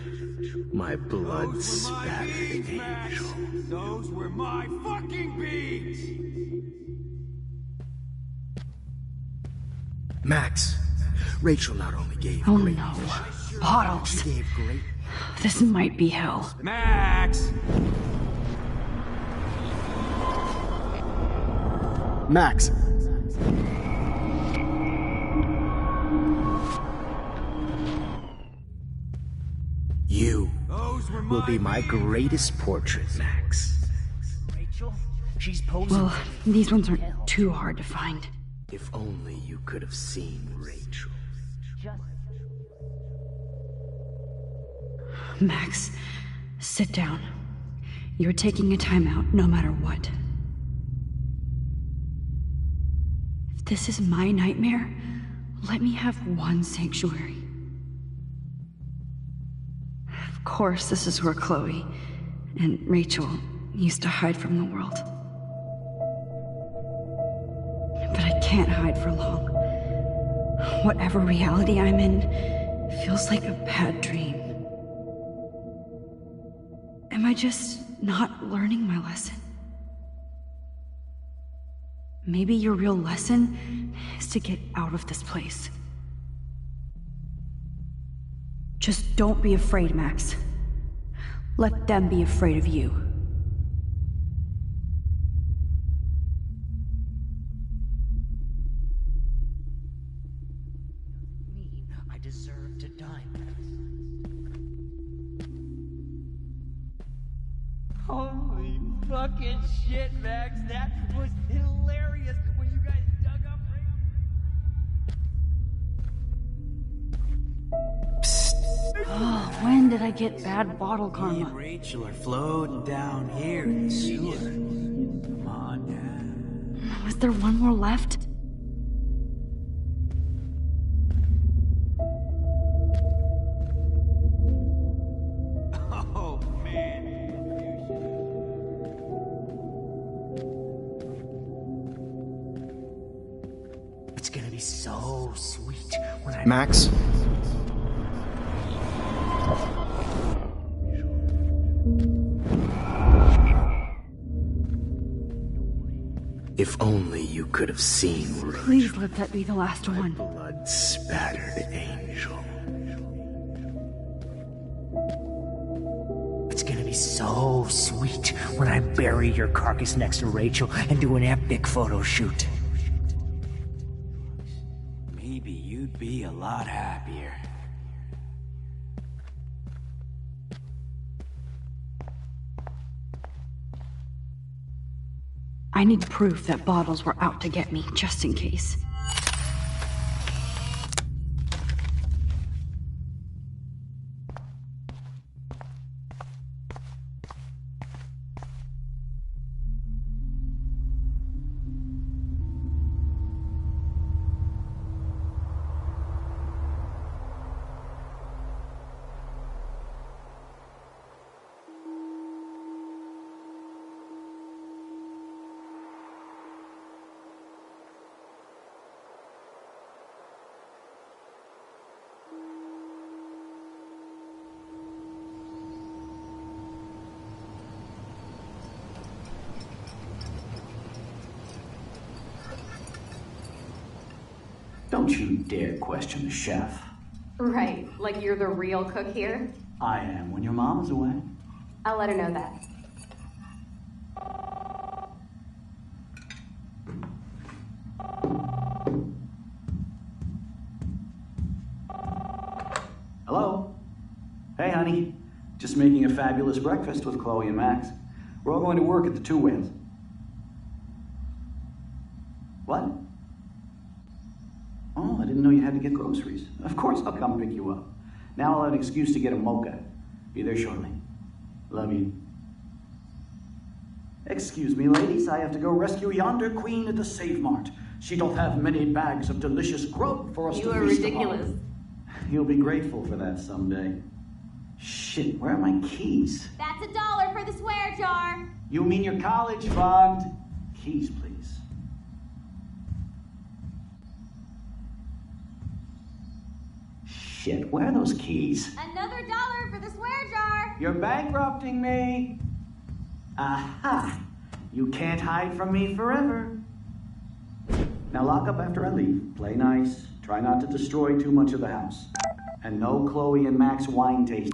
my blood-spattered angel. Those were my fucking beats! Max, Rachel not only gave Oh great no. vision, Bottles. she gave great... This might be hell. Max! Max! You will be my greatest portrait, Max. Rachel? She's posing. Well, these ones aren't too hard to find. If only you could have seen Rachel. Max, sit down. You're taking a timeout no matter what. If this is my nightmare, let me have one sanctuary. Of course, this is where Chloe and Rachel used to hide from the world. But I can't hide for long. Whatever reality I'm in feels like a bad dream. Am I just not learning my lesson? Maybe your real lesson is to get out of this place. Just don't be afraid, Max. Let them be afraid of you. I deserve to die. Holy fucking shit, Max. That was hilarious when you guys dug up Oh, when did I get bad bottle Me karma? and Rachel are floating down here in the sewer. Come on now. Was there one more left? Oh, man. It's gonna be so sweet when I... Max? If only you could have seen Rachel, Please let that be the last one. blood-spattered angel. It's gonna be so sweet when I bury your carcass next to Rachel and do an epic photo shoot. Maybe you'd be a lot happier. I need proof that bottles were out to get me, just in case. Don't you dare question the chef. Right, like you're the real cook here? I am when your mom is away. I'll let her know that. Hello? Hey, honey. Just making a fabulous breakfast with Chloe and Max. We're all going to work at the Two Whales. What? Oh, I didn't know you had to get groceries. Of course I'll come pick you up. Now I'll have an excuse to get a mocha. Be there shortly. Love you. Excuse me, ladies. I have to go rescue yonder queen at the Save Mart. She doth have many bags of delicious grub for us to feast upon. You are ridiculous. You'll be grateful for that someday. Shit, where are my keys? That's $1 for the swear jar. You mean your college fund? Keys, please. Shit, where are those keys? Another $1 for the swear jar. You're bankrupting me. Aha! You can't hide from me forever. Now lock up after I leave. Play nice. Try not to destroy too much of the house. And no Chloe and Max wine tasting.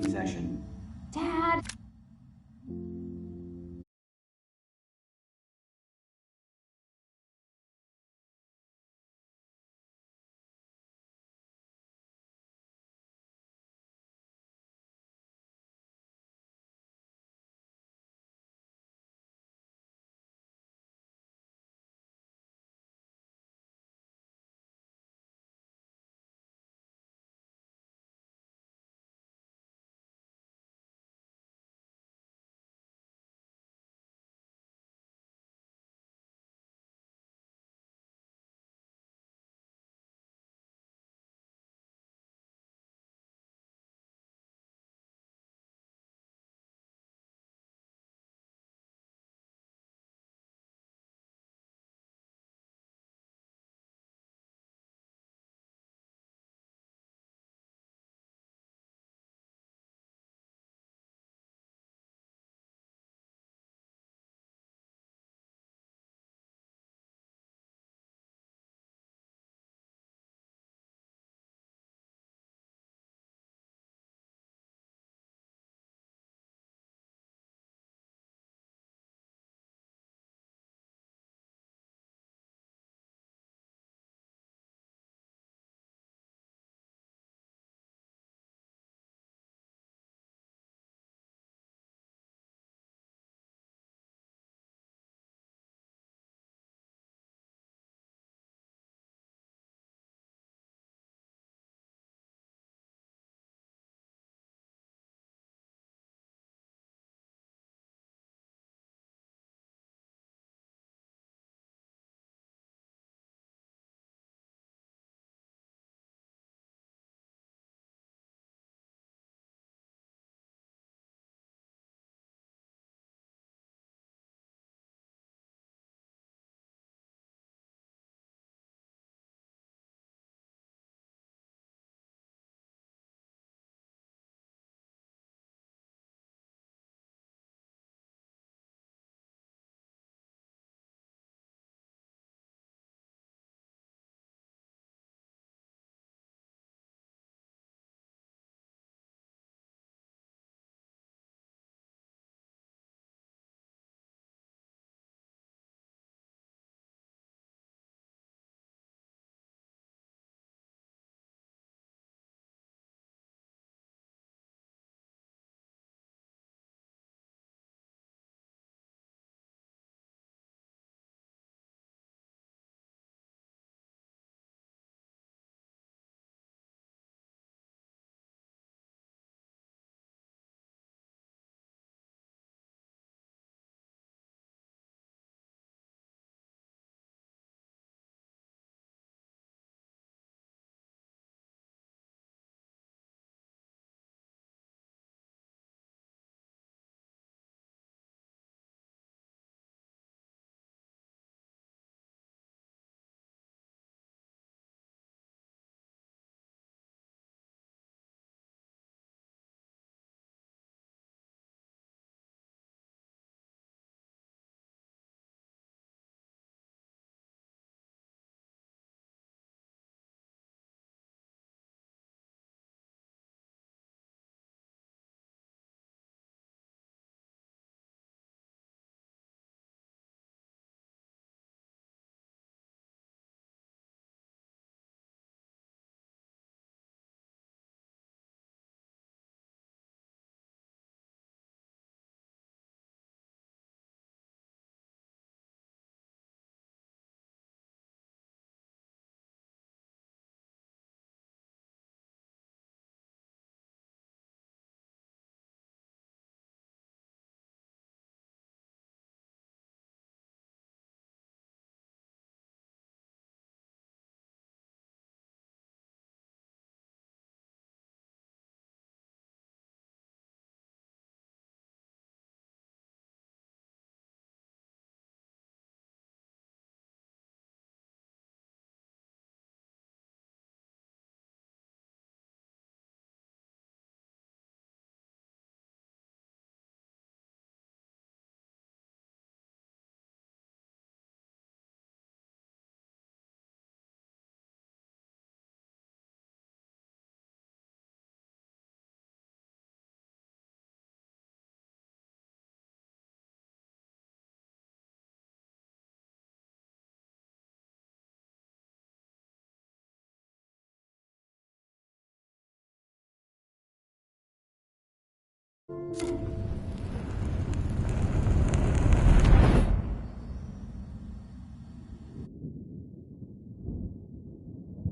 Session. Dad!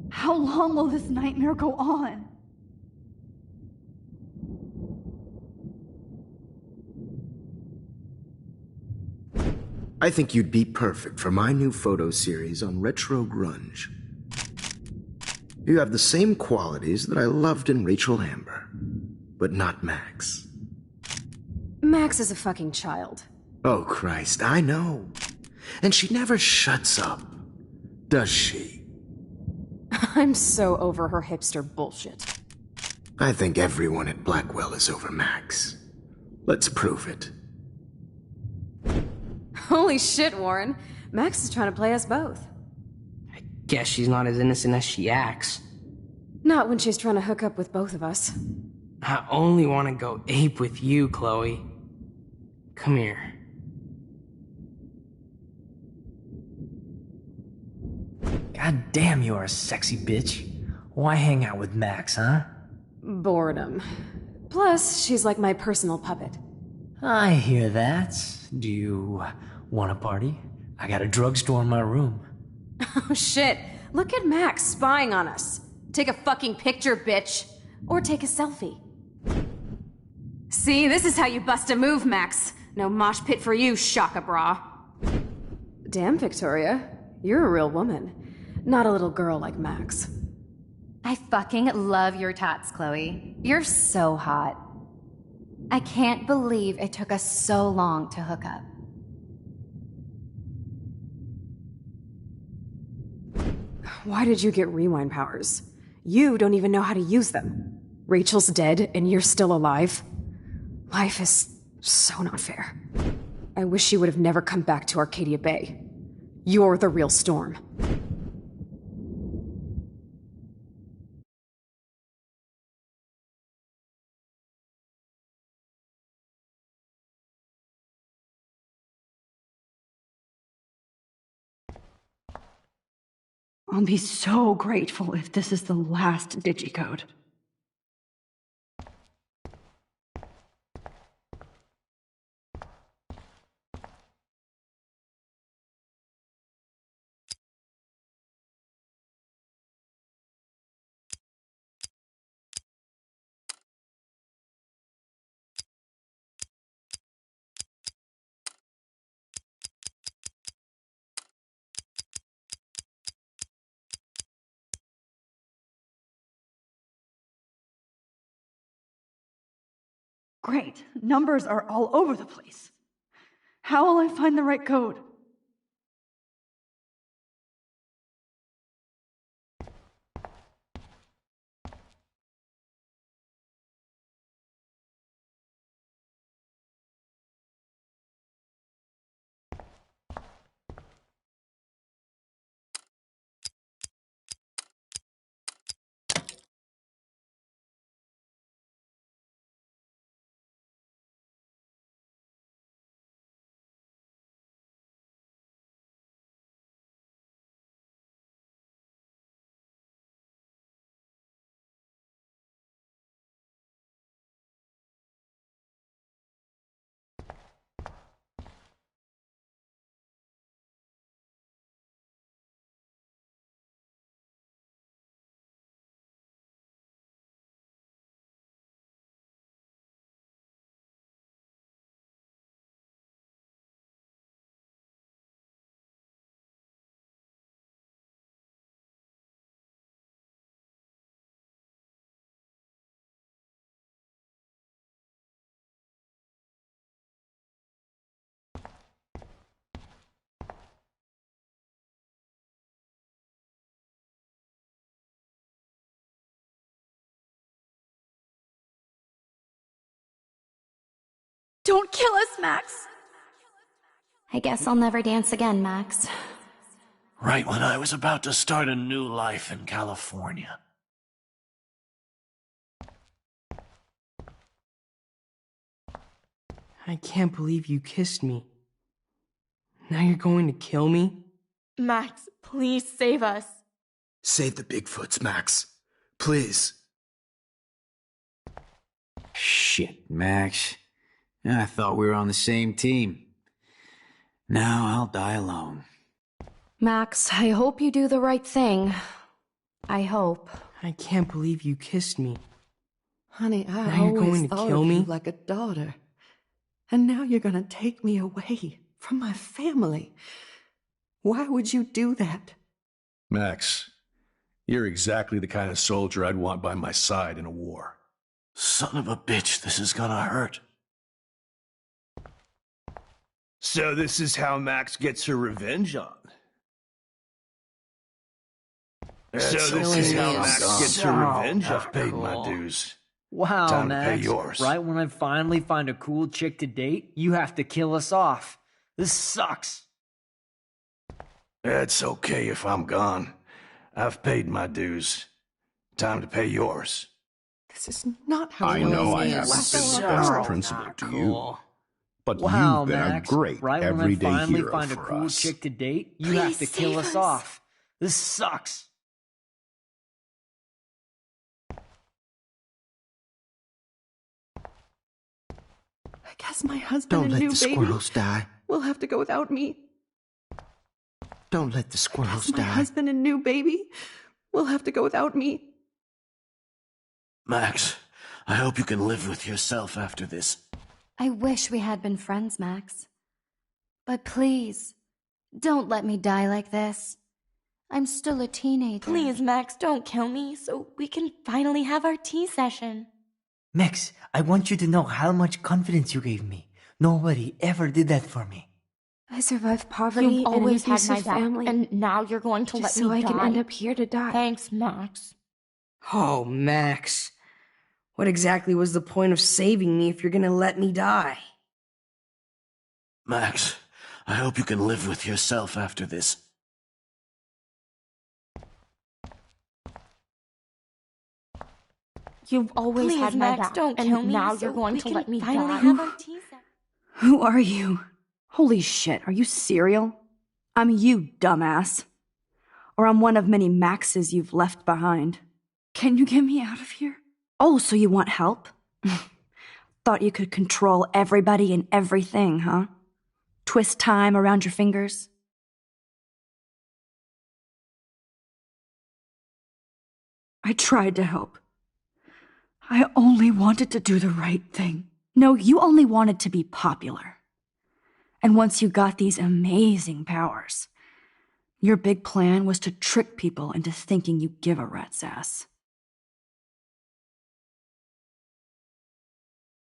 How long will this nightmare go on? I think you'd be perfect for my new photo series on retro grunge. You have the same qualities that I loved in Rachel Amber, but not Max. Max is a fucking child. Oh, Christ, I know. And she never shuts up, does she? I'm so over her hipster bullshit. I think everyone at Blackwell is over Max. Let's prove it. Holy shit, Warren. Max is trying to play us both. Guess she's not as innocent as she acts. Not when she's trying to hook up with both of us. I only want to go ape with you, Chloe. Come here. God damn, you are a sexy bitch. Why hang out with Max, huh? Boredom. Plus, she's like my personal puppet. I hear that. Do you want a party? I got a drugstore in my room. Oh shit. Look at Max spying on us. Take a fucking picture, bitch. Or take a selfie. See, this is how you bust a move, Max. No mosh pit for you, Shaka Bra. Damn, Victoria. You're a real woman. Not a little girl like Max. I fucking love your tats, Chloe. You're so hot. I can't believe it took us so long to hook up. Why did you get rewind powers? You don't even know how to use them. Rachel's dead and you're still alive. Life is so not fair. I wish you would have never come back to Arcadia Bay. You're the real Storm. I'll be so grateful if this is the last digicode. Great. Numbers are all over the place. How will I find the right code? Don't kill us, Max! I guess I'll never dance again, Max. Right when I was about to start a new life in California. I can't believe you kissed me. Now you're going to kill me? Max, please save us. Save the Bigfoots, Max. Please. Shit, Max. I thought we were on the same team. Now I'll die alone. Max, I hope you do the right thing. I hope. I can't believe you kissed me. Honey, I Now you're always going to thought kill of me? you like a daughter. And now you're gonna take me away from my family. Why would you do that? Max, you're exactly the kind of soldier I'd want by my side in a war. Son of a bitch, this is gonna hurt. So this is how Max gets her revenge on. So this is how Max gets her revenge on. I've paid my dues. Wow, Time to Max. pay yours. Right when I finally find a cool chick to date, you have to kill us off. This sucks. It's okay if I'm gone. I've paid my dues. Time to pay yours. This is not how I know I haven't been so the best principal to you, but Wow, you've been Max. a great Right when I everyday finally hero find a for cool us. chick to date, you have to Please kill save us us. off. This sucks. I guess my husband Don't and let new the baby squirrels die. will have to go without me. Don't let the squirrels My die. husband and new baby will have to go without me. Max, I hope you can live with yourself after this. I wish we had been friends, Max. But please, don't let me die like this. I'm still a teenager. Please, Max, don't kill me so we can finally have our tea session. Max, I want you to know how much confidence you gave me. Nobody ever did that for me. I survived poverty You've and an always had abusive my back, family, and now you're going to just let me so I die. can end up here to die. Thanks, Max. Oh, Max. What exactly was the point of saving me if you're gonna let me die? Max, I hope you can live with yourself after this. You've always Please, had my Max, back, don't and kill me now so you're going we to can let me finally die. have our tea Who are you? Holy shit, are you cereal? I'm you, dumbass. Or I'm one of many Maxes you've left behind. Can you get me out of here? Oh, so you want help? Thought you could control everybody and everything, huh? Twist time around your fingers? I tried to help. I only wanted to do the right thing. No, you only wanted to be popular. And once you got these amazing powers, your big plan was to trick people into thinking you give a rat's ass.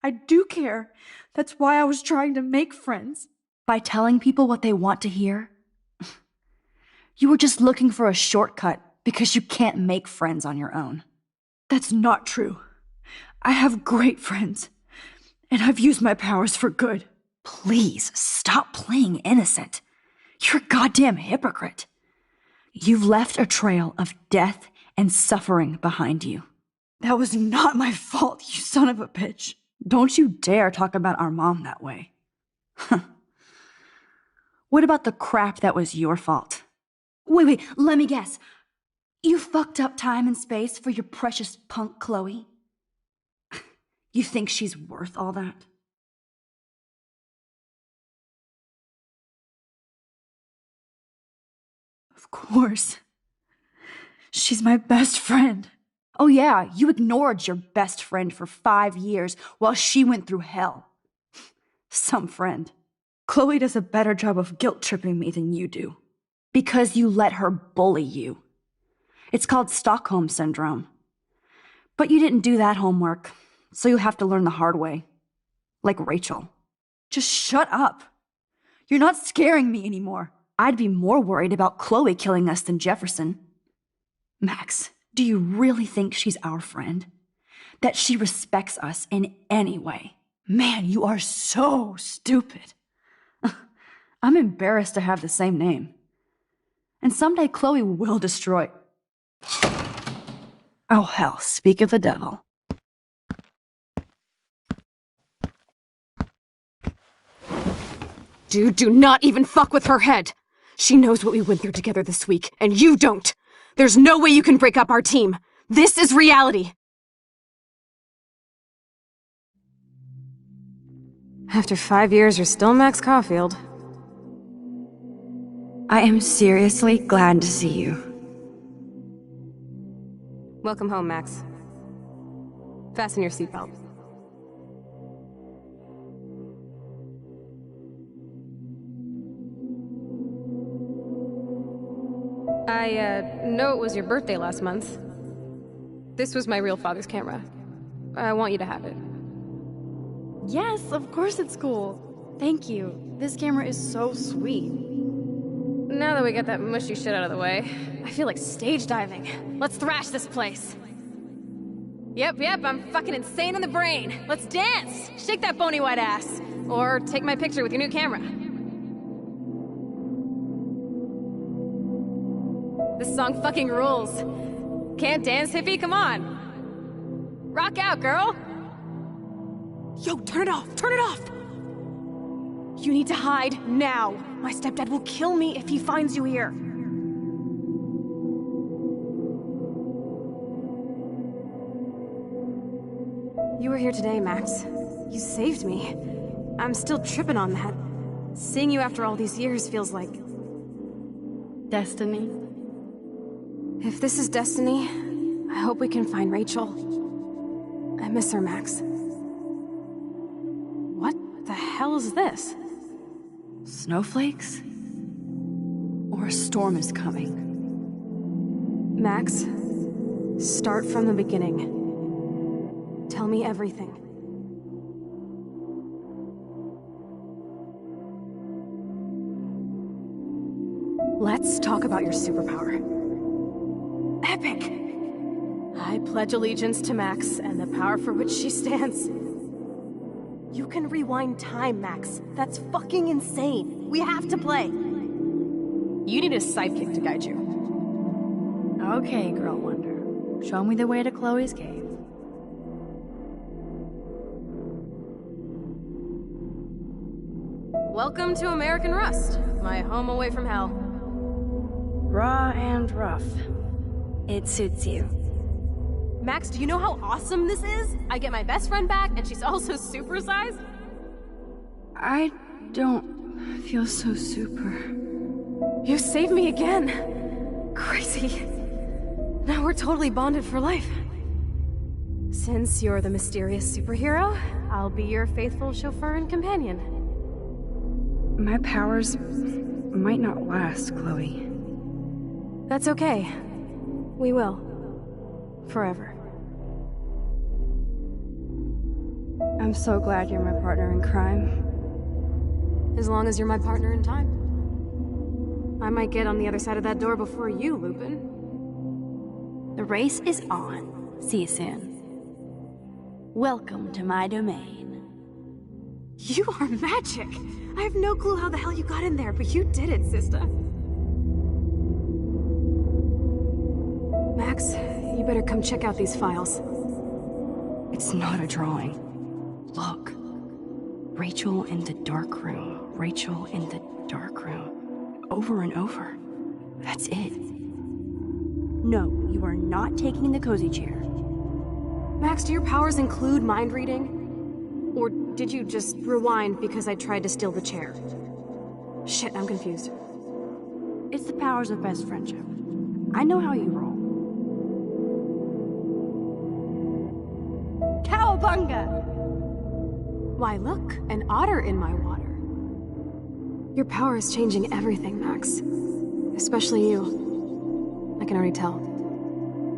I do care. That's why I was trying to make friends. By telling people what they want to hear? You were just looking for a shortcut because you can't make friends on your own. That's not true. I have great friends, and I've used my powers for good. Please, stop playing innocent. You're a goddamn hypocrite. You've left a trail of death and suffering behind you. That was not my fault, you son of a bitch. Don't you dare talk about our mom that way. What about the crap that was your fault? Wait, let me guess. You fucked up time and space for your precious punk Chloe? You think she's worth all that? Of course. She's my best friend. Oh yeah, you ignored your best friend for 5 years while she went through hell. Some friend. Chloe does a better job of guilt-tripping me than you do. Because you let her bully you. It's called Stockholm Syndrome. But you didn't do that homework, so you'll have to learn the hard way. Like Rachel. Just shut up. You're not scaring me anymore. I'd be more worried about Chloe killing us than Jefferson. Max, do you really think she's our friend? That she respects us in any way? Man, you are so stupid. I'm embarrassed to have the same name. And someday Chloe will destroy... Oh hell, speak of the devil. Dude, do not even fuck with her head. She knows what we went through together this week, and you don't. There's no way you can break up our team. This is reality. After 5 years, you're still Max Caulfield. I am seriously glad to see you. Welcome home, Max. Fasten your seatbelt. I know it was your birthday last month. This was my real father's camera. I want you to have it. Yes, of course it's cool. Thank you. This camera is so sweet. Now that we got that mushy shit out of the way, I feel like stage diving. Let's thrash this place. Yep, I'm fucking insane in the brain. Let's dance! Shake that bony white ass. Or take my picture with your new camera. This song fucking rules. Can't dance, hippie? Come on. Rock out, girl! Yo, turn it off! Turn it off! You need to hide now. My stepdad will kill me if he finds you here. You were here today, Max. You saved me. I'm still tripping on that. Seeing you after all these years feels like... destiny. If this is destiny, I hope we can find Rachel. I miss her, Max. What the hell is this? Snowflakes? Or a storm is coming? Max, start from the beginning. Tell me everything. Let's talk about your superpower. Epic! I pledge allegiance to Max and the power for which she stands. You can rewind time, Max. That's fucking insane. We have to play. You need a sidekick to guide you. Okay, Girl Wonder. Show me the way to Chloe's cave. Welcome to American Rust, my home away from hell. Raw and rough. It suits you. Max, do you know how awesome this is? I get my best friend back, and she's also supersized. I don't feel so super. You saved me again. Crazy. Now we're totally bonded for life. Since you're the mysterious superhero, I'll be your faithful chauffeur and companion. My powers might not last, Chloe. That's okay. We will. Forever. I'm so glad you're my partner in crime. As long as you're my partner in time. I might get on the other side of that door before you, Lupin. The race is on. See you soon. Welcome to my domain. You are magic! I have no clue how the hell you got in there, but you did it, sister. Max, you better come check out these files. It's not a drawing. Look. Rachel in the dark room. Rachel in the dark room. Over and over. That's it. No, you are not taking the cozy chair. Max, do your powers include mind reading? Or did you just rewind because I tried to steal the chair? Shit, I'm confused. It's the powers of best friendship. I know how you roll. Cowabunga! Why, look, an otter in my water. Your power is changing everything, Max. Especially you. I can already tell.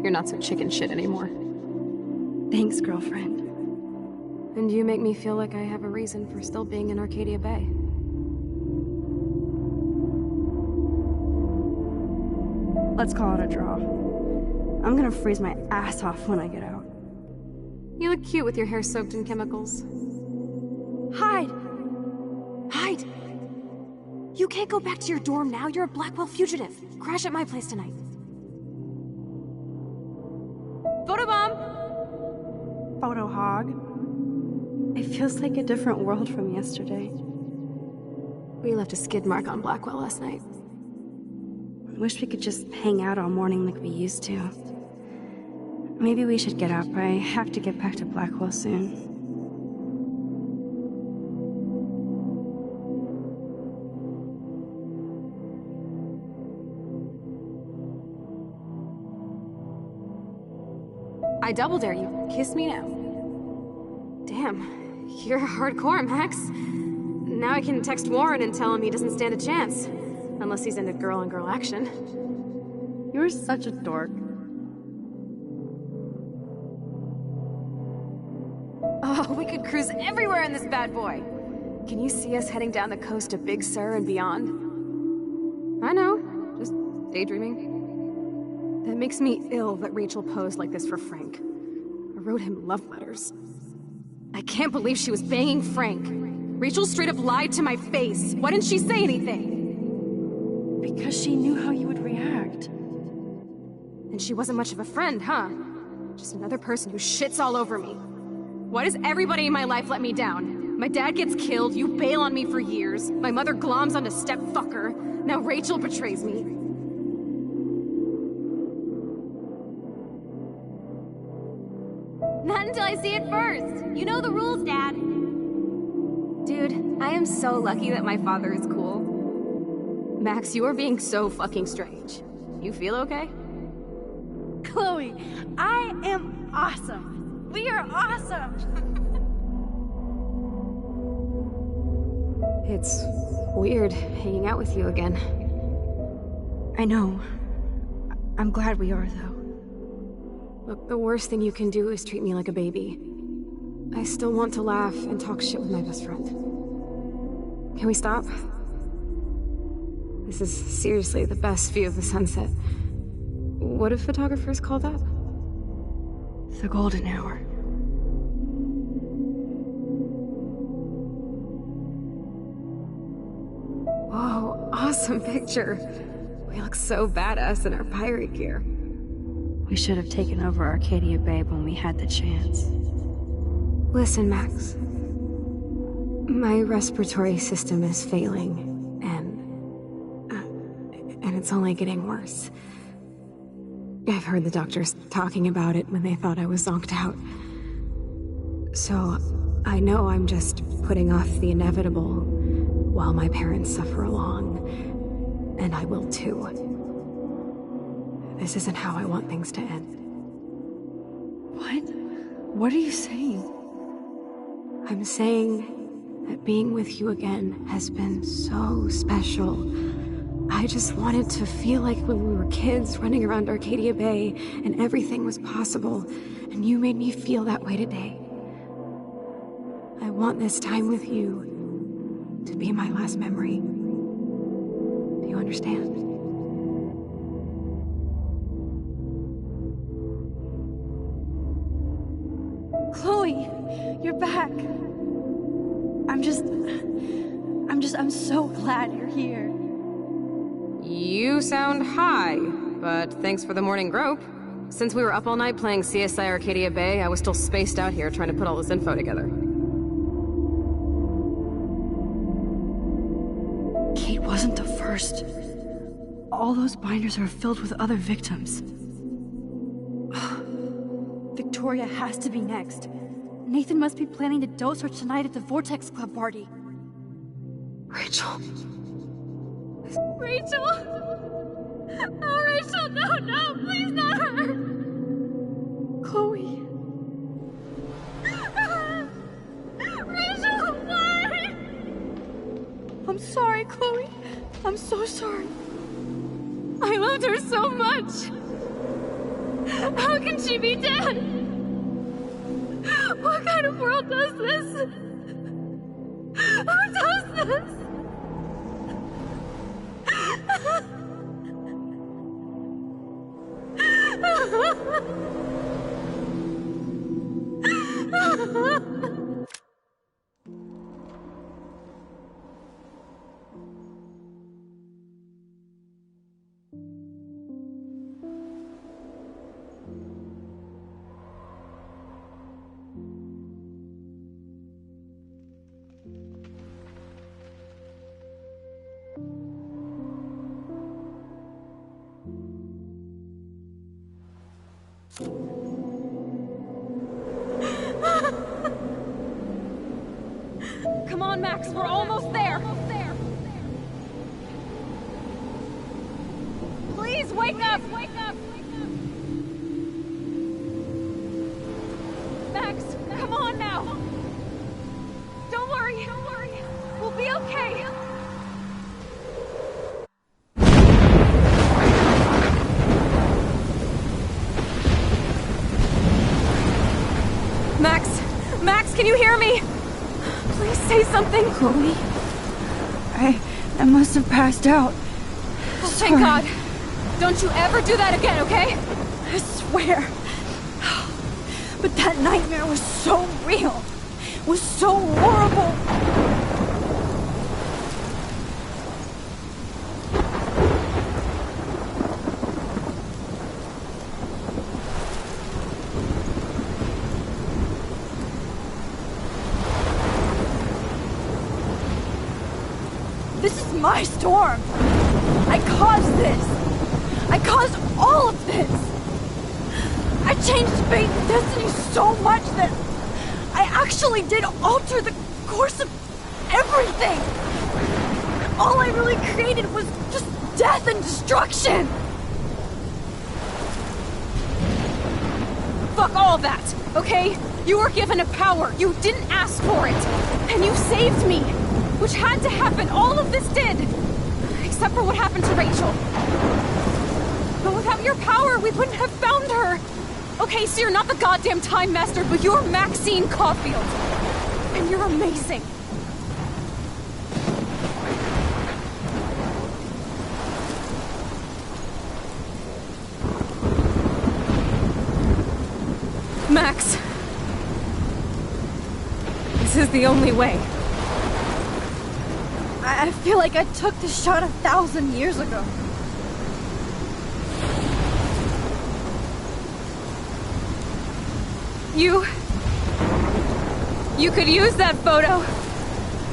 You're not so chicken shit anymore. Thanks, girlfriend. And you make me feel like I have a reason for still being in Arcadia Bay. Let's call it a draw. I'm gonna freeze my ass off when I get out. You look cute with your hair soaked in chemicals. Hide! Hide! You can't go back to your dorm now. You're a Blackwell fugitive. Crash at my place tonight. Photobomb! Photo hog. It feels like a different world from yesterday. We left a skid mark on Blackwell last night. Wish we could just hang out all morning like we used to. Maybe we should get up. I have to get back to Blackwell soon. I double dare you. Kiss me now. Damn, you're hardcore, Max. Now I can text Warren and tell him he doesn't stand a chance. Unless he's into girl-on-girl action. You're such a dork. Oh, we could cruise everywhere in this bad boy. Can you see us heading down the coast to Big Sur and beyond? I know, just daydreaming. That makes me ill that Rachel posed like this for Frank. I wrote him love letters. I can't believe she was banging Frank. Rachel straight up lied to my face. Why didn't she say anything? Because she knew how you would react. And she wasn't much of a friend, huh? Just another person who shits all over me. Why does everybody in my life let me down? My dad gets killed, you bail on me for years, my mother gloms onto stepfucker, now Rachel betrays me. Not until I see it first. You know the rules, Dad. Dude, I am so lucky that my father is cool. Max, you are being so fucking strange. You feel okay? Chloe, I am awesome. We are awesome. It's weird hanging out with you again. I know. I'm glad we are, though. Look, the worst thing you can do is treat me like a baby. I still want to laugh and talk shit with my best friend. Can we stop? This is seriously the best view of the sunset. What do photographers call that? The golden hour. Whoa, awesome picture. We look so badass in our pirate gear. We should have taken over Arcadia Bay when we had the chance. Listen, Max. My respiratory system is failing, and it's only getting worse. I've heard the doctors talking about it when they thought I was zonked out. So, I know I'm just putting off the inevitable while my parents suffer along, and I will too. This isn't how I want things to end. What? What are you saying? I'm saying that being with you again has been so special. I just wanted to feel like when we were kids running around Arcadia Bay and everything was possible, and you made me feel that way today. I want this time with you to be my last memory. Do you understand? Chloe, you're back. I'm so glad you're here. You sound high, but thanks for the morning grope. Since we were up all night playing CSI Arcadia Bay, I was still spaced out here trying to put all this info together. Kate wasn't the first. All those binders are filled with other victims. Victoria has to be next. Nathan must be planning to dose her tonight at the Vortex Club party. Rachel. Rachel! Oh, Rachel, no, please not her! Chloe. Rachel, why? I'm sorry, Chloe. I'm so sorry. I loved her so much. How can she be dead? What kind of world does this? Who does this? Come on, Max, we're almost there. Please wake up! Max, can you hear me? Please say something. Chloe, I must have passed out. Oh, thank God. Don't you ever do that again, okay? I swear. But that nightmare was so real. Was so horrible. This is my storm. I caused this. I caused all of this. I changed fate and destiny so much that I actually did alter the course of everything. All I really created was just death and destruction. Fuck all that, okay? You were given a power. You didn't ask for it. And you saved me. Which had to happen. All of this did. Except for what happened to Rachel. But without your power, we wouldn't have found her. Okay, so you're not the goddamn Time Master, but you're Maxine Caulfield. And you're amazing. Max. This is the only way. I feel like I took the shot 1,000 years ago. You could use that photo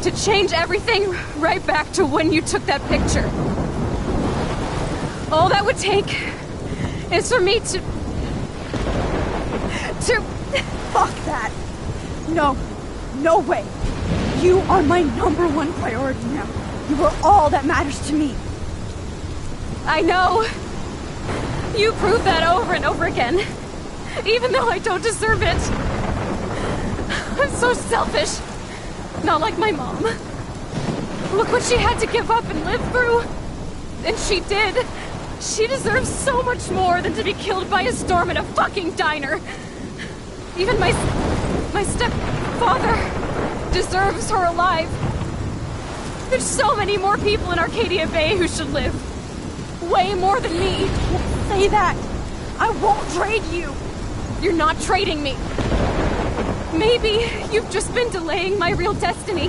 to change everything right back to when you took that picture. All that would take is for me to... Fuck that. No. No way. You are my #1 priority now. You are all that matters to me. I know. You prove that over and over again. Even though I don't deserve it. I'm so selfish. Not like my mom. Look what she had to give up and live through. And she did. She deserves so much more than to be killed by a storm in a fucking diner. Even my stepfather deserves her alive. There's so many more people in Arcadia Bay who should live. Way more than me. Don't say that. I won't trade you. You're not trading me. Maybe you've just been delaying my real destiny.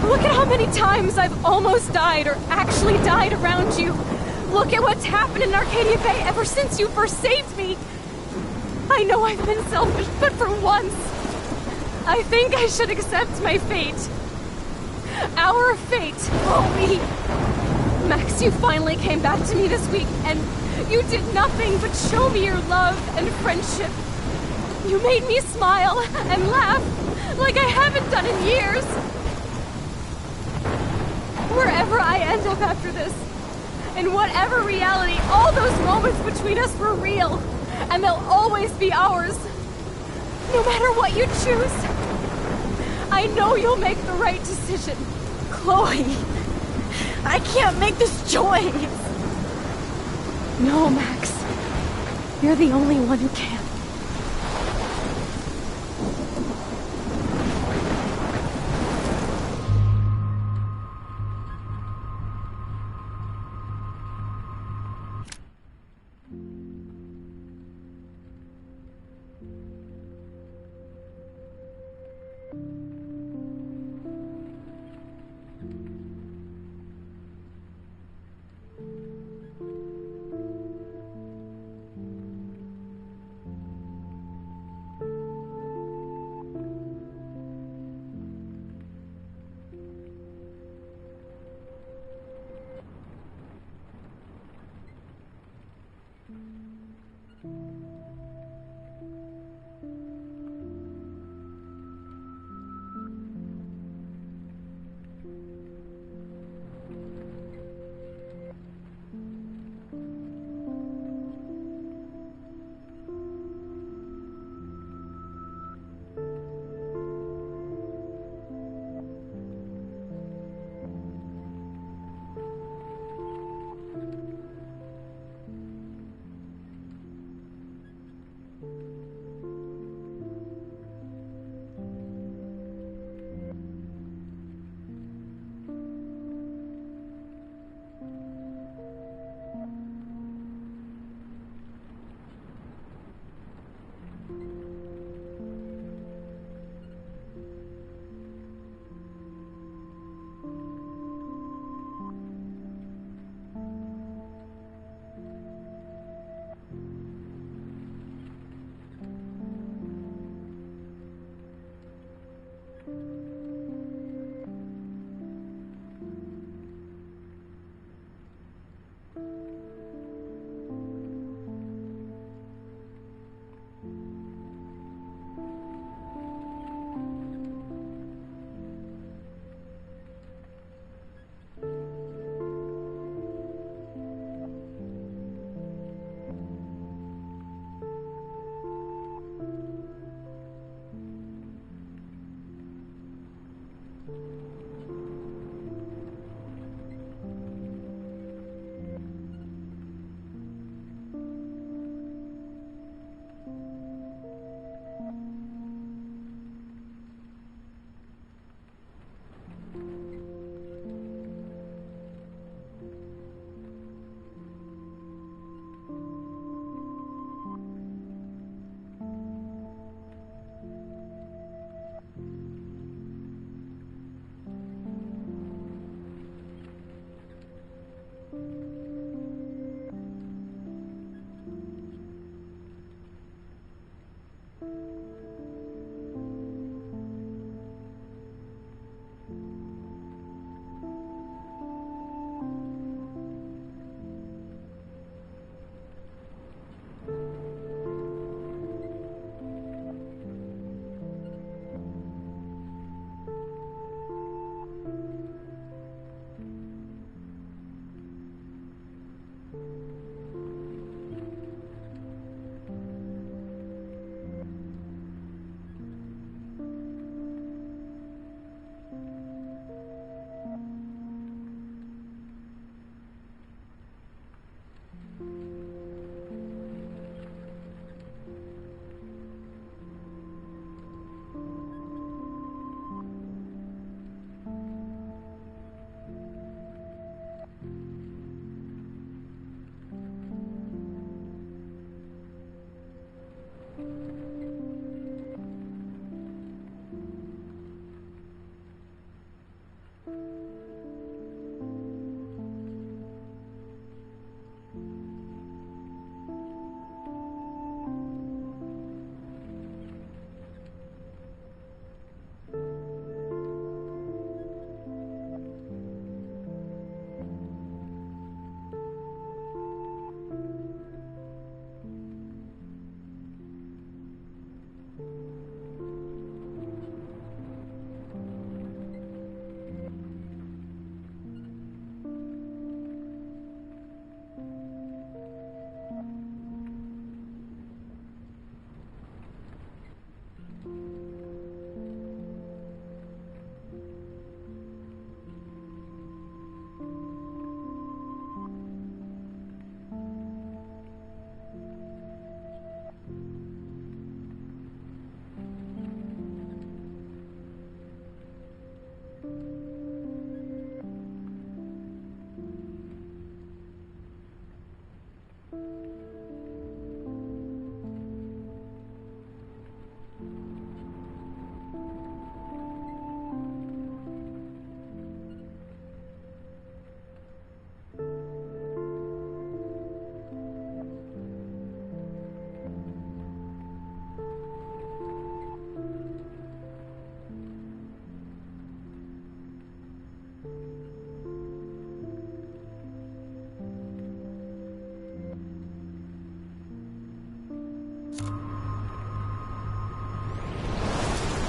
Look at how many times I've almost died or actually died around you. Look at what's happened in Arcadia Bay ever since you first saved me. I know I've been selfish, but for once, I think I should accept my fate. Our fate. Chloe. Max, you finally came back to me this week, and you did nothing but show me your love and friendship. You made me smile and laugh like I haven't done in years. Wherever I end up after this, in whatever reality, all those moments between us were real, and they'll always be ours. No matter what you choose, I know you'll make the right decision. Chloe, I can't make this choice. No, Max. You're the only one who can.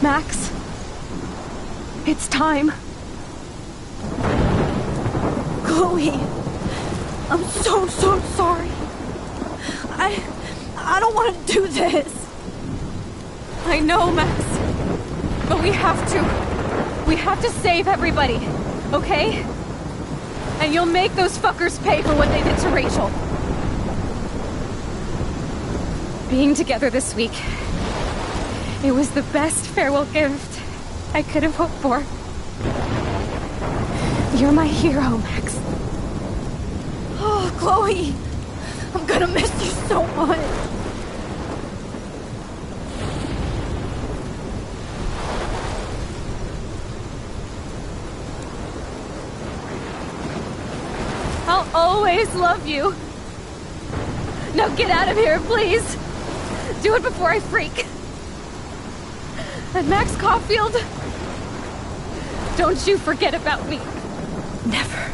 Max, it's time. Chloe, I'm so sorry. I don't want to do this. I know, Max, but we have to. We have to save everybody, okay? And you'll make those fuckers pay for what they did to Rachel. Being together this week, it was the best farewell gift I could have hoped for. You're my hero, Max. Oh, Chloe, I'm gonna miss you so much. I'll always love you. Now get out of here, please. Do it before I freak. And Max Caulfield, don't you forget about me. Never.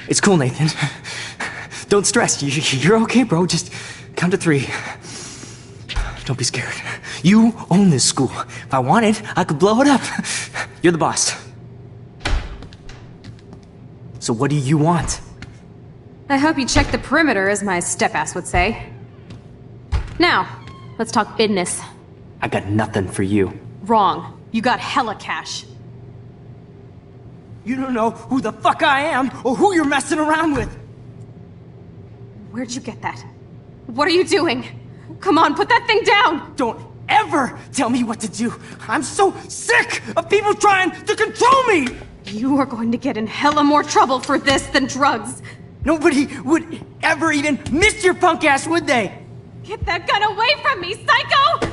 It's cool, Nathan. Don't stress. You're okay, bro. Just count to 3. Don't be scared. You own this school. If I wanted, I could blow it up. You're the boss. So what do you want? I hope you checked the perimeter, as my step-ass would say. Now, let's talk business. I got nothing for you. Wrong. You got hella cash. You don't know who the fuck I am or who you're messing around with. Where'd you get that? What are you doing? Come on, put that thing down! Don't ever tell me what to do. I'm so sick of people trying to control me! You are going to get in hella more trouble for this than drugs. Nobody would ever even miss your punk ass, would they? Get that gun away from me, psycho!